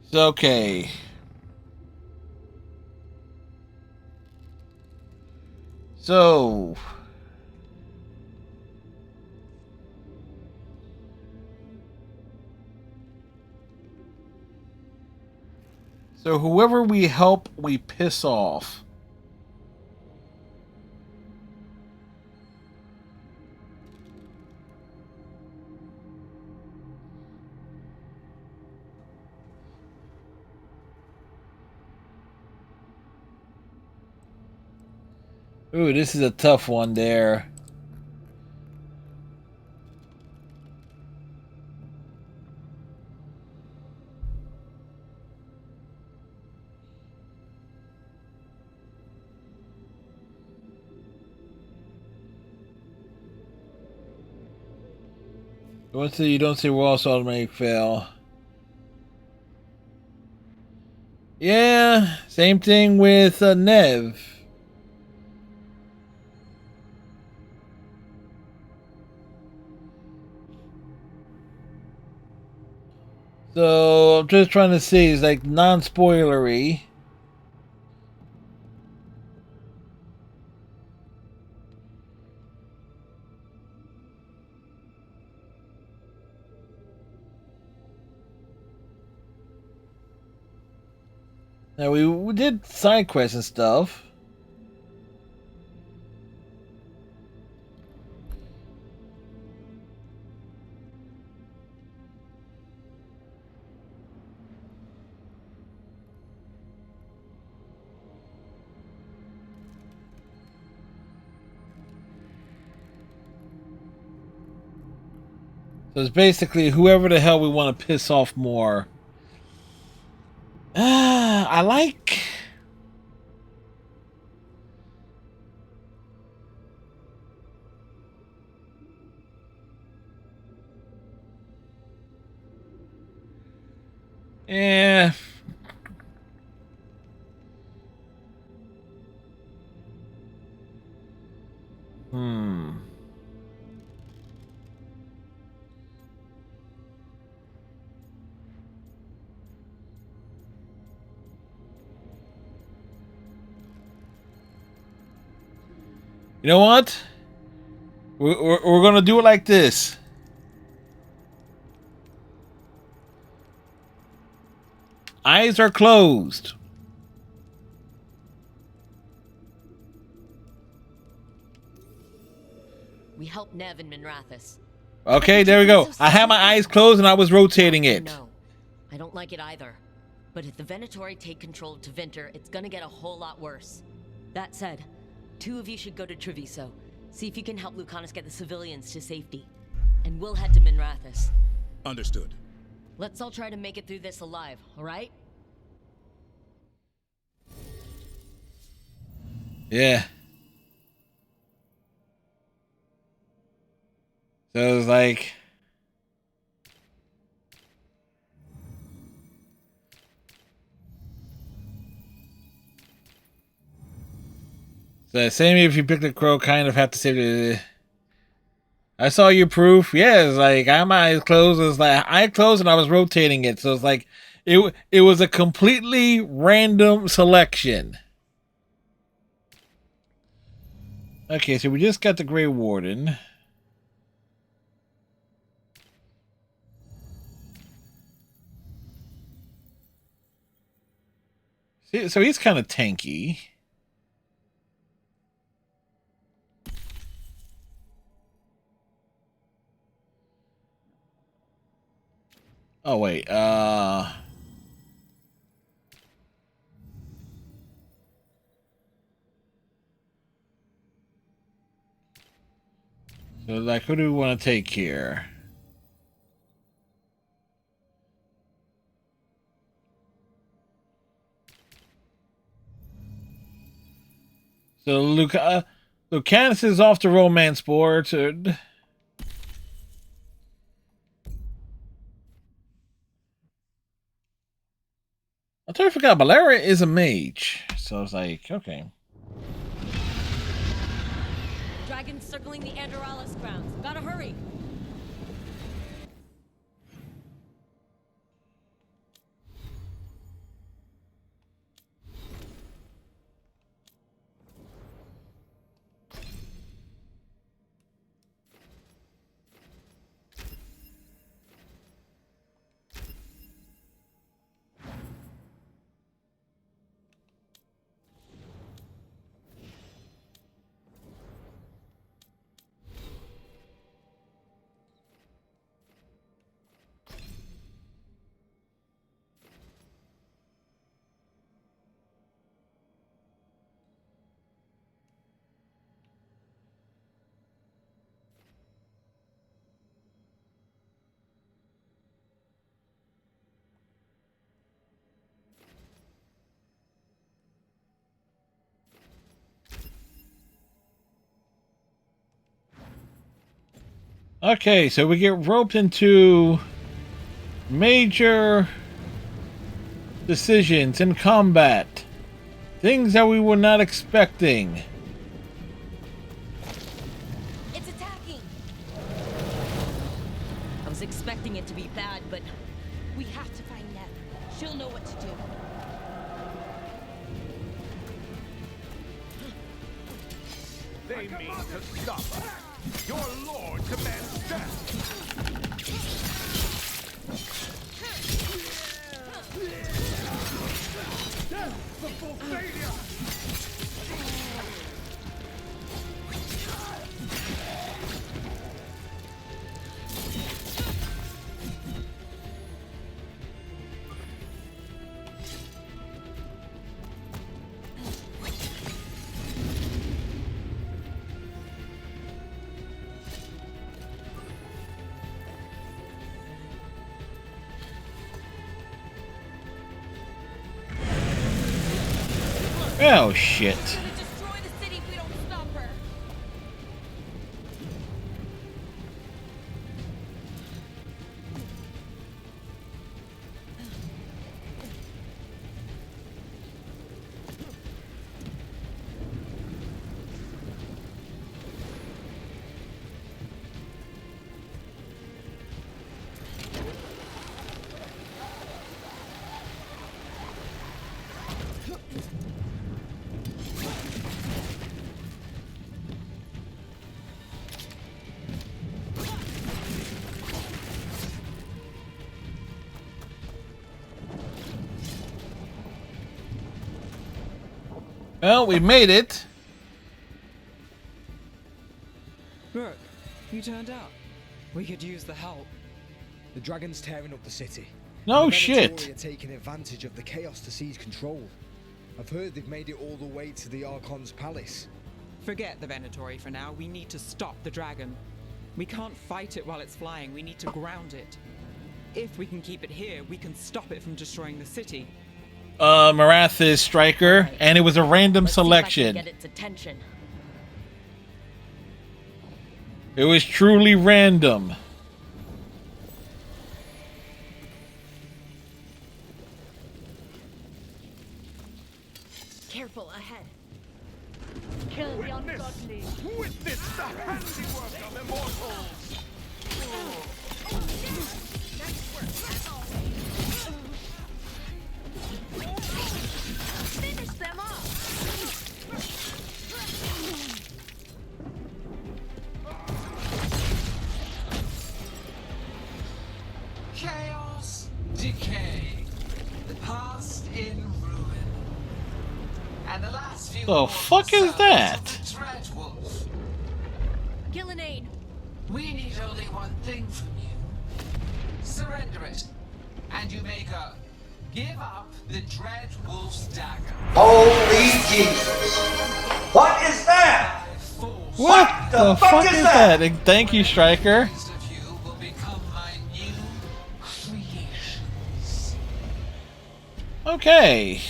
It's okay. So, whoever we help, we piss off. Ooh, this is a tough one there. You don't say we're also automatic fail. Yeah, same thing with Nev. So I'm just trying to see, it's like non-spoilery. Now we did side quests and stuff. So it's basically whoever the hell we want to piss off more. I like... Yeah. You know what? We're gonna do it like this. Eyes are closed. We help Nev and Minrathus. Okay, there we go. I had my eyes closed and I was rotating it. No, I don't like it either. But if the Venatori take control of Tevinter, it's gonna get a whole lot worse. That said, 2 of you should go to Treviso. See if you can help Lucanus get the civilians to safety. And we'll head to Minrathus. Understood. Let's all try to make it through this alive, alright? Yeah. So it was like... So same if you pick the crow, kind of have to say I saw your proof. Yeah, it's like I had my eyes closed. It's like I closed and I was rotating it. So it's like it was a completely random selection. Okay, so we just got the Grey Warden. See, so he's kind of tanky. Oh wait, so like who do we want to take here? So Lucanus is off the romance board. I totally forgot. Valeria is a mage, so I was like, okay. Dragons circling the Andorralis grounds. Gotta hurry. Okay, so we get roped into major decisions in combat. Things that we were not expecting. It's attacking. I was expecting it to be bad, but We have to find Neb. She'll know what to do. They mean to stop us. Your lord demands death. Death before failure. Oh shit. Well, we made it. Look, you turned up. We could use the help. The dragon's tearing up the city. No The shit. Venatori are taking advantage of the chaos to seize control. I've heard they've made it all the way to the Archon's palace. Forget the Venatori for now. We need to stop the dragon. We can't fight it while it's flying. We need to ground it. If we can keep it here, we can stop it from destroying the city. Marath is striker, and it was a random selection. get its attention. It was truly random. Careful ahead. Kill handiwork of immortals! Finish them off! Chaos, decay, the past in ruin, and the last few The fuck is that? Dreadwolf. Gillenane! We need only one thing from you. Surrender it, and you may go. Give up the Dreadwolf's dagger. Holy Jesus! What is that? What the fuck is that? And thank you, Striker. Okay.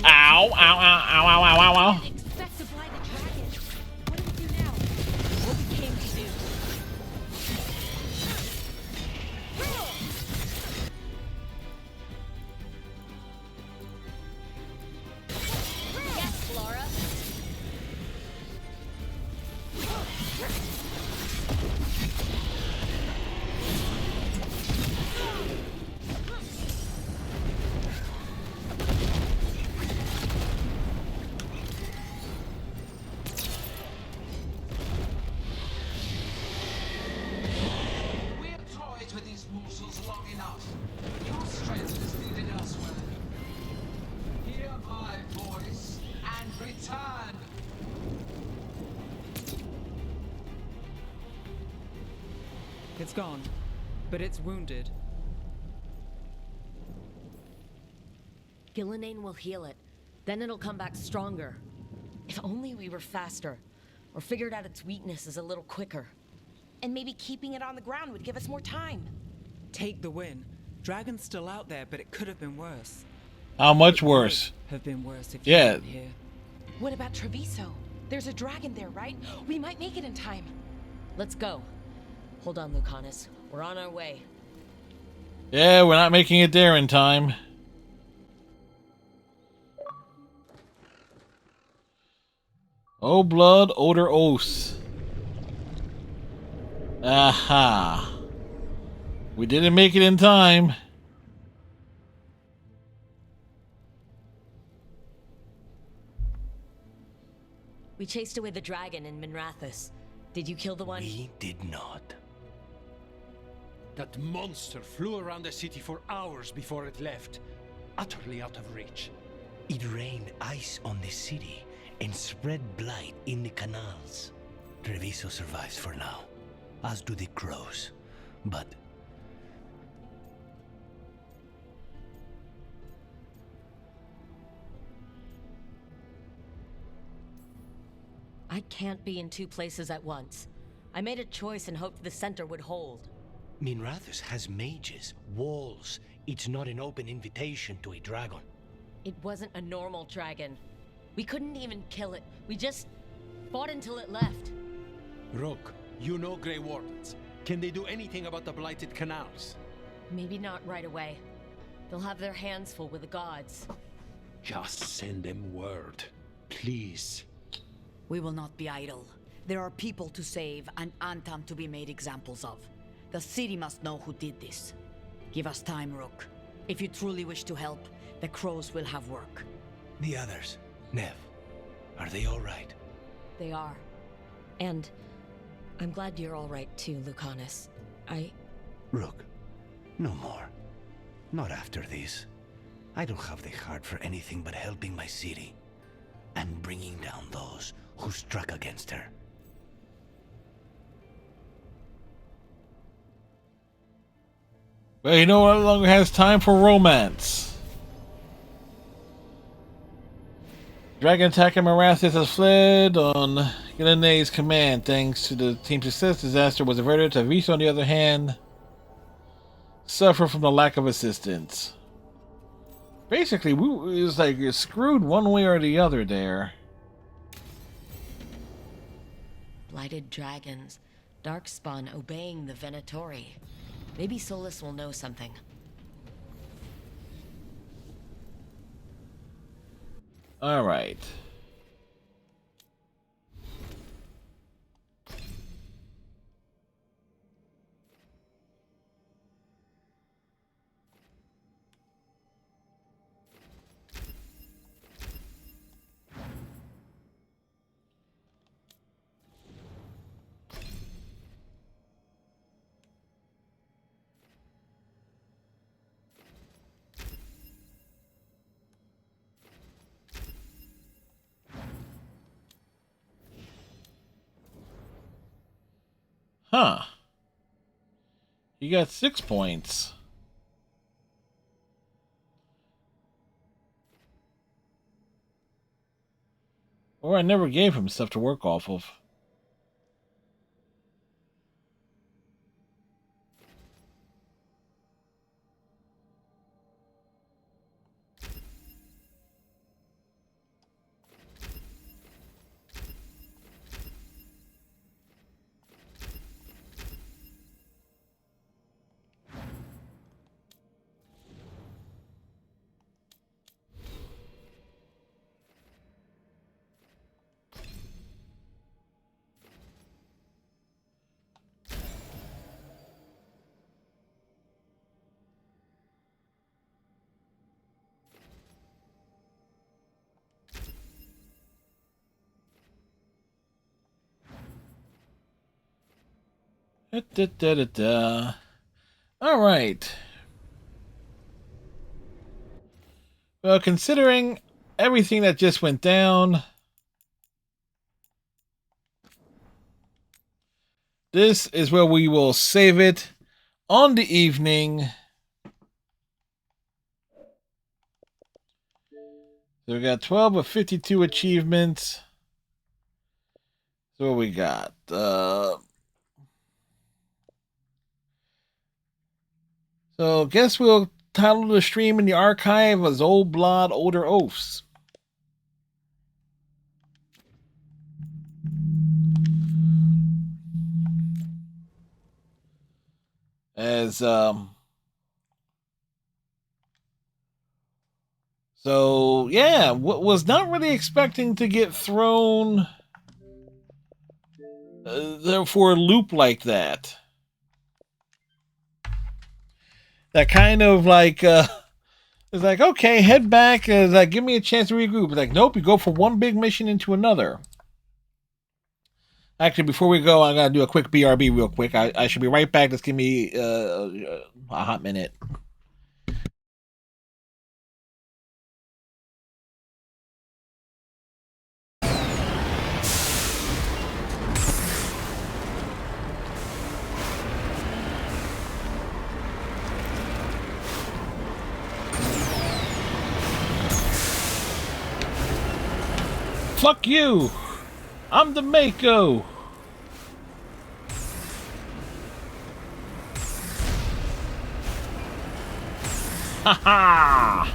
Ow, ow, ow, ow, ow, ow, ow, ow. Expect to blind a dragon. What do we do now? What we came to do. Yes, Laura. We've toyed with these mortals long enough. Your strength is needed elsewhere. Hear my voice and return. It's gone, but it's wounded. Gillenane will heal it. Then it'll come back stronger. If only we were faster, or figured out its weaknesses a little quicker. And maybe keeping it on the ground would give us more time. Take the win. Dragon's still out there, but it could have been worse. How much worse? Have been worse if you Yeah. weren't here. What about Treviso? There's a dragon there, right? We might make it in time. Let's go. Hold on, Lucanus. We're on our way. Yeah, we're not making it there in time. Oh, blood, odor, oath. Aha. We didn't make it in time. We chased away the dragon in Minrathous. Did you kill the one? We did not. That monster flew around the city for hours before it left, utterly out of reach. It rained ice on the city and spread blight in the canals. Treviso survives for now, as do the crows. But I can't be in two places at once. I made a choice and hoped the center would hold. Minrathous has mages, walls. It's not an open invitation to a dragon. It wasn't a normal dragon. We couldn't even kill it. We just fought until it left. Rook, you know Grey Wardens. Can they do anything about the blighted canals? Maybe not right away. They'll have their hands full with the gods. Just send them word, please. We will not be idle. There are people to save and Antam to be made examples of. The city must know who did this. Give us time, Rook. If you truly wish to help, the crows will have work. The others, Nev, are they all right? They are. And I'm glad you're all right too, Lucanus. Rook, no more. Not after this. I don't have the heart for anything but helping my city. And bringing down those who struck against her. Well, he no longer has time for romance. Dragon attack in Marathis has fled on Gillenae's command. Thanks to the team's success, disaster was averted. Treviso, on the other hand, suffered from the lack of assistance. Basically, it was like you're screwed one way or the other there. Blighted dragons, Darkspawn obeying the Venatori. Maybe Solus will know something. All right. Huh. You got 6 points. Or I never gave him stuff to work off of. All right. Well, considering everything that just went down, this is where we will save it on the evening. So we got 12 of 52 achievements. So what we got? So guess we'll title the stream in the archive as Old Blood, Older Oaths. As so yeah, was not really expecting to get thrown there for a loop like that. That kind of like it's like, okay, head back, like give me a chance to regroup. It's like, nope, you go from one big mission into another. Actually, before we go, I gotta do a quick BRB real quick. I should be right back. Just give me a hot minute. Fuck you! I'm the Mako! Ha ha!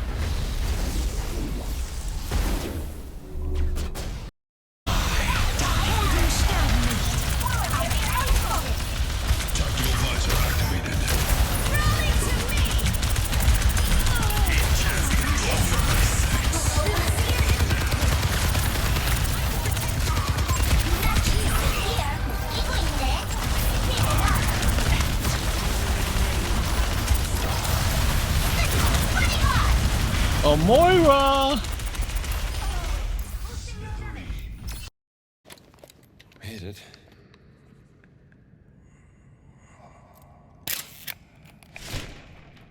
Oh, Moira! Made it.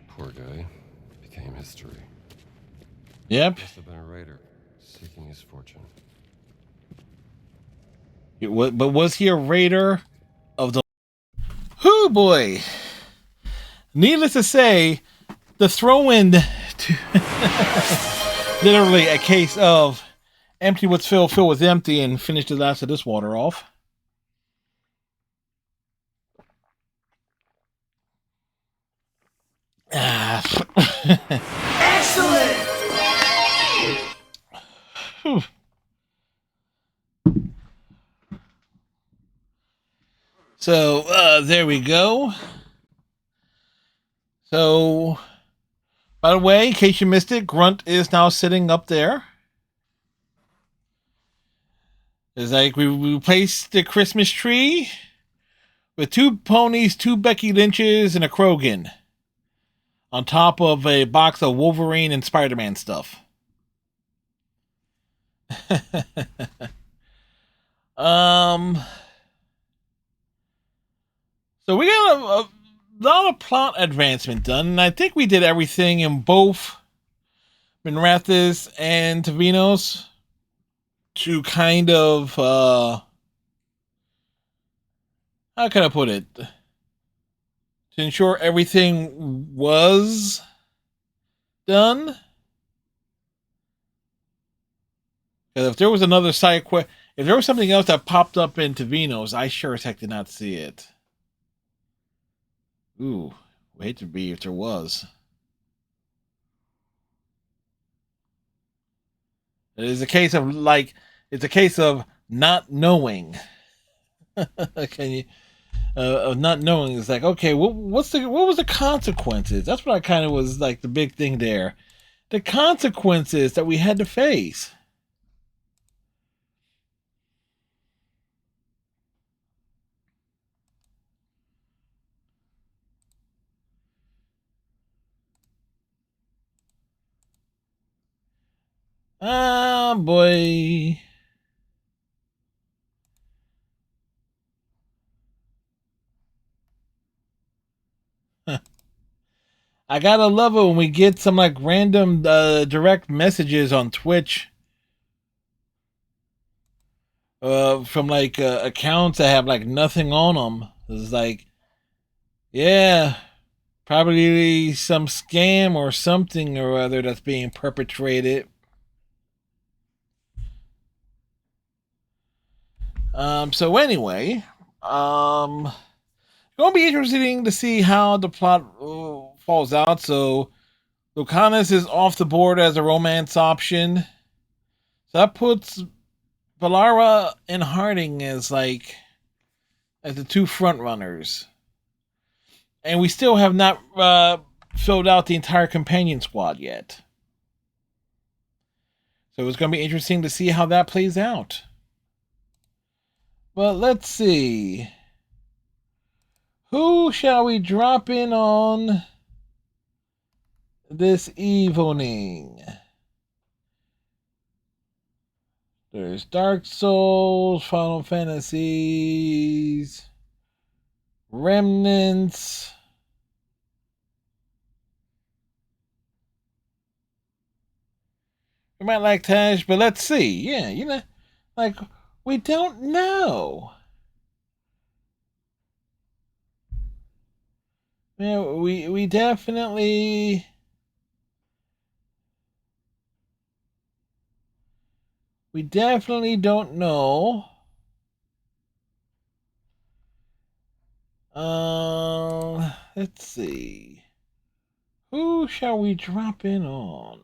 Poor guy. Became history. Yep. Must have been a raider, seeking his fortune. But was he a raider of the... Whoo boy! Needless to say, the throw-in to... literally a case of empty what's filled, fill was empty, and finish the last of this water off. Excellent! So, there we go. So, by the way, in case you missed it, Grunt is now sitting up there. It's like we replaced the Christmas tree with 2 ponies, 2 Becky Lynches, and a Krogan on top of a box of Wolverine and Spider-Man stuff. So we got a lot of plot advancement done, and I think we did everything in both Minrathis and Tavinos to kind of, how can I put it? To ensure everything was done. Because if there was another side quest, if there was something else that popped up in Tavinos, I sure as heck did not see it. Ooh, would hate to be if there was. It is a case of it's a case of not knowing. Can you? Of not knowing. It's like, okay, what was the consequences? That's what I kind of was like the big thing there. The consequences that we had to face. Ah, boy. I gotta love it when we get some like random direct messages on Twitch from like accounts that have like nothing on them. It's like, yeah, probably some scam or something or other that's being perpetrated. So anyway, gonna be interesting to see how the plot falls out. So Lucanus is off the board as a romance option. So that puts Valara and Harding as the 2 front runners. And we still have not filled out the entire companion squad yet. So it's going to be interesting to see how that plays out. But let's see. Who shall we drop in on this evening? There's Dark Souls, Final Fantasies, Remnants. We might like Tash, but let's see. Yeah, you know, like, we don't know. Yeah, we definitely don't know. Let's see. Who shall we drop in on?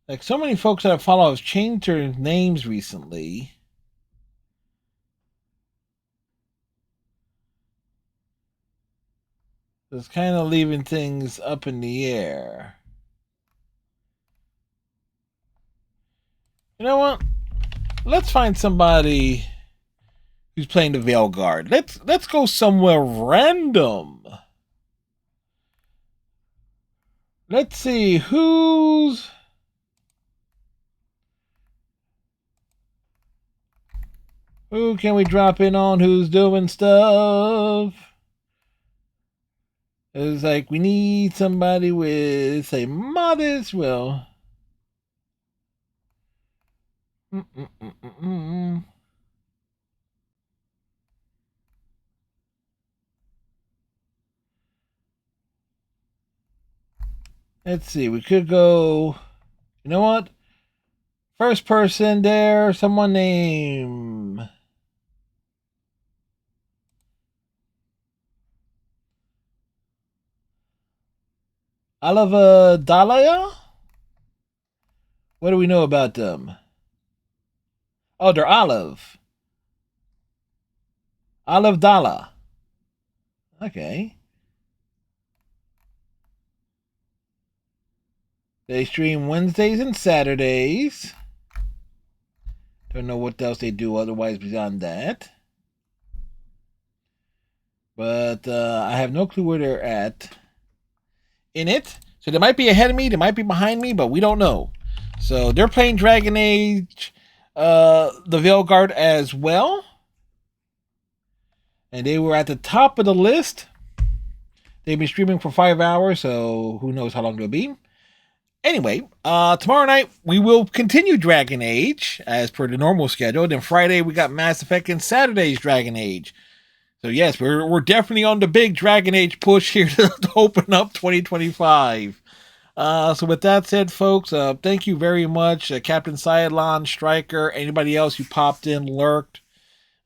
Like, so many folks that I follow have changed their names recently. It's kind of leaving things up in the air. You know what? Let's find somebody who's playing the Veilguard. Let's go somewhere random. Let's see who can we drop in on who's doing stuff? It's like we need somebody with a modest will. Let's see. We could go. You know what? First person there. Someone named Oliver Dahlia? What do we know about them? Oh, they're Olive. Olive Dalla. Okay. They stream Wednesdays and Saturdays. Don't know what else they do otherwise beyond that. But I have no clue where they're at in it. So they might be ahead of me, they might be behind me, but we don't know. So they're playing Dragon Age, the Veilguard as well. And they were at the top of the list. They've been streaming for 5 hours, so who knows how long they'll be. Anyway, tomorrow night we will continue Dragon Age as per the normal schedule. Then Friday we got Mass Effect and Saturday's Dragon Age. So yes, we're definitely on the big Dragon Age push here to open up 2025. So with that said, folks, thank you very much, Captain Cylon, Striker, anybody else who popped in, lurked,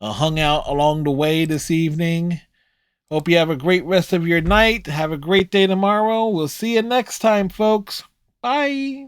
hung out along the way this evening. Hope you have a great rest of your night. Have a great day tomorrow. We'll see you next time, folks. Bye.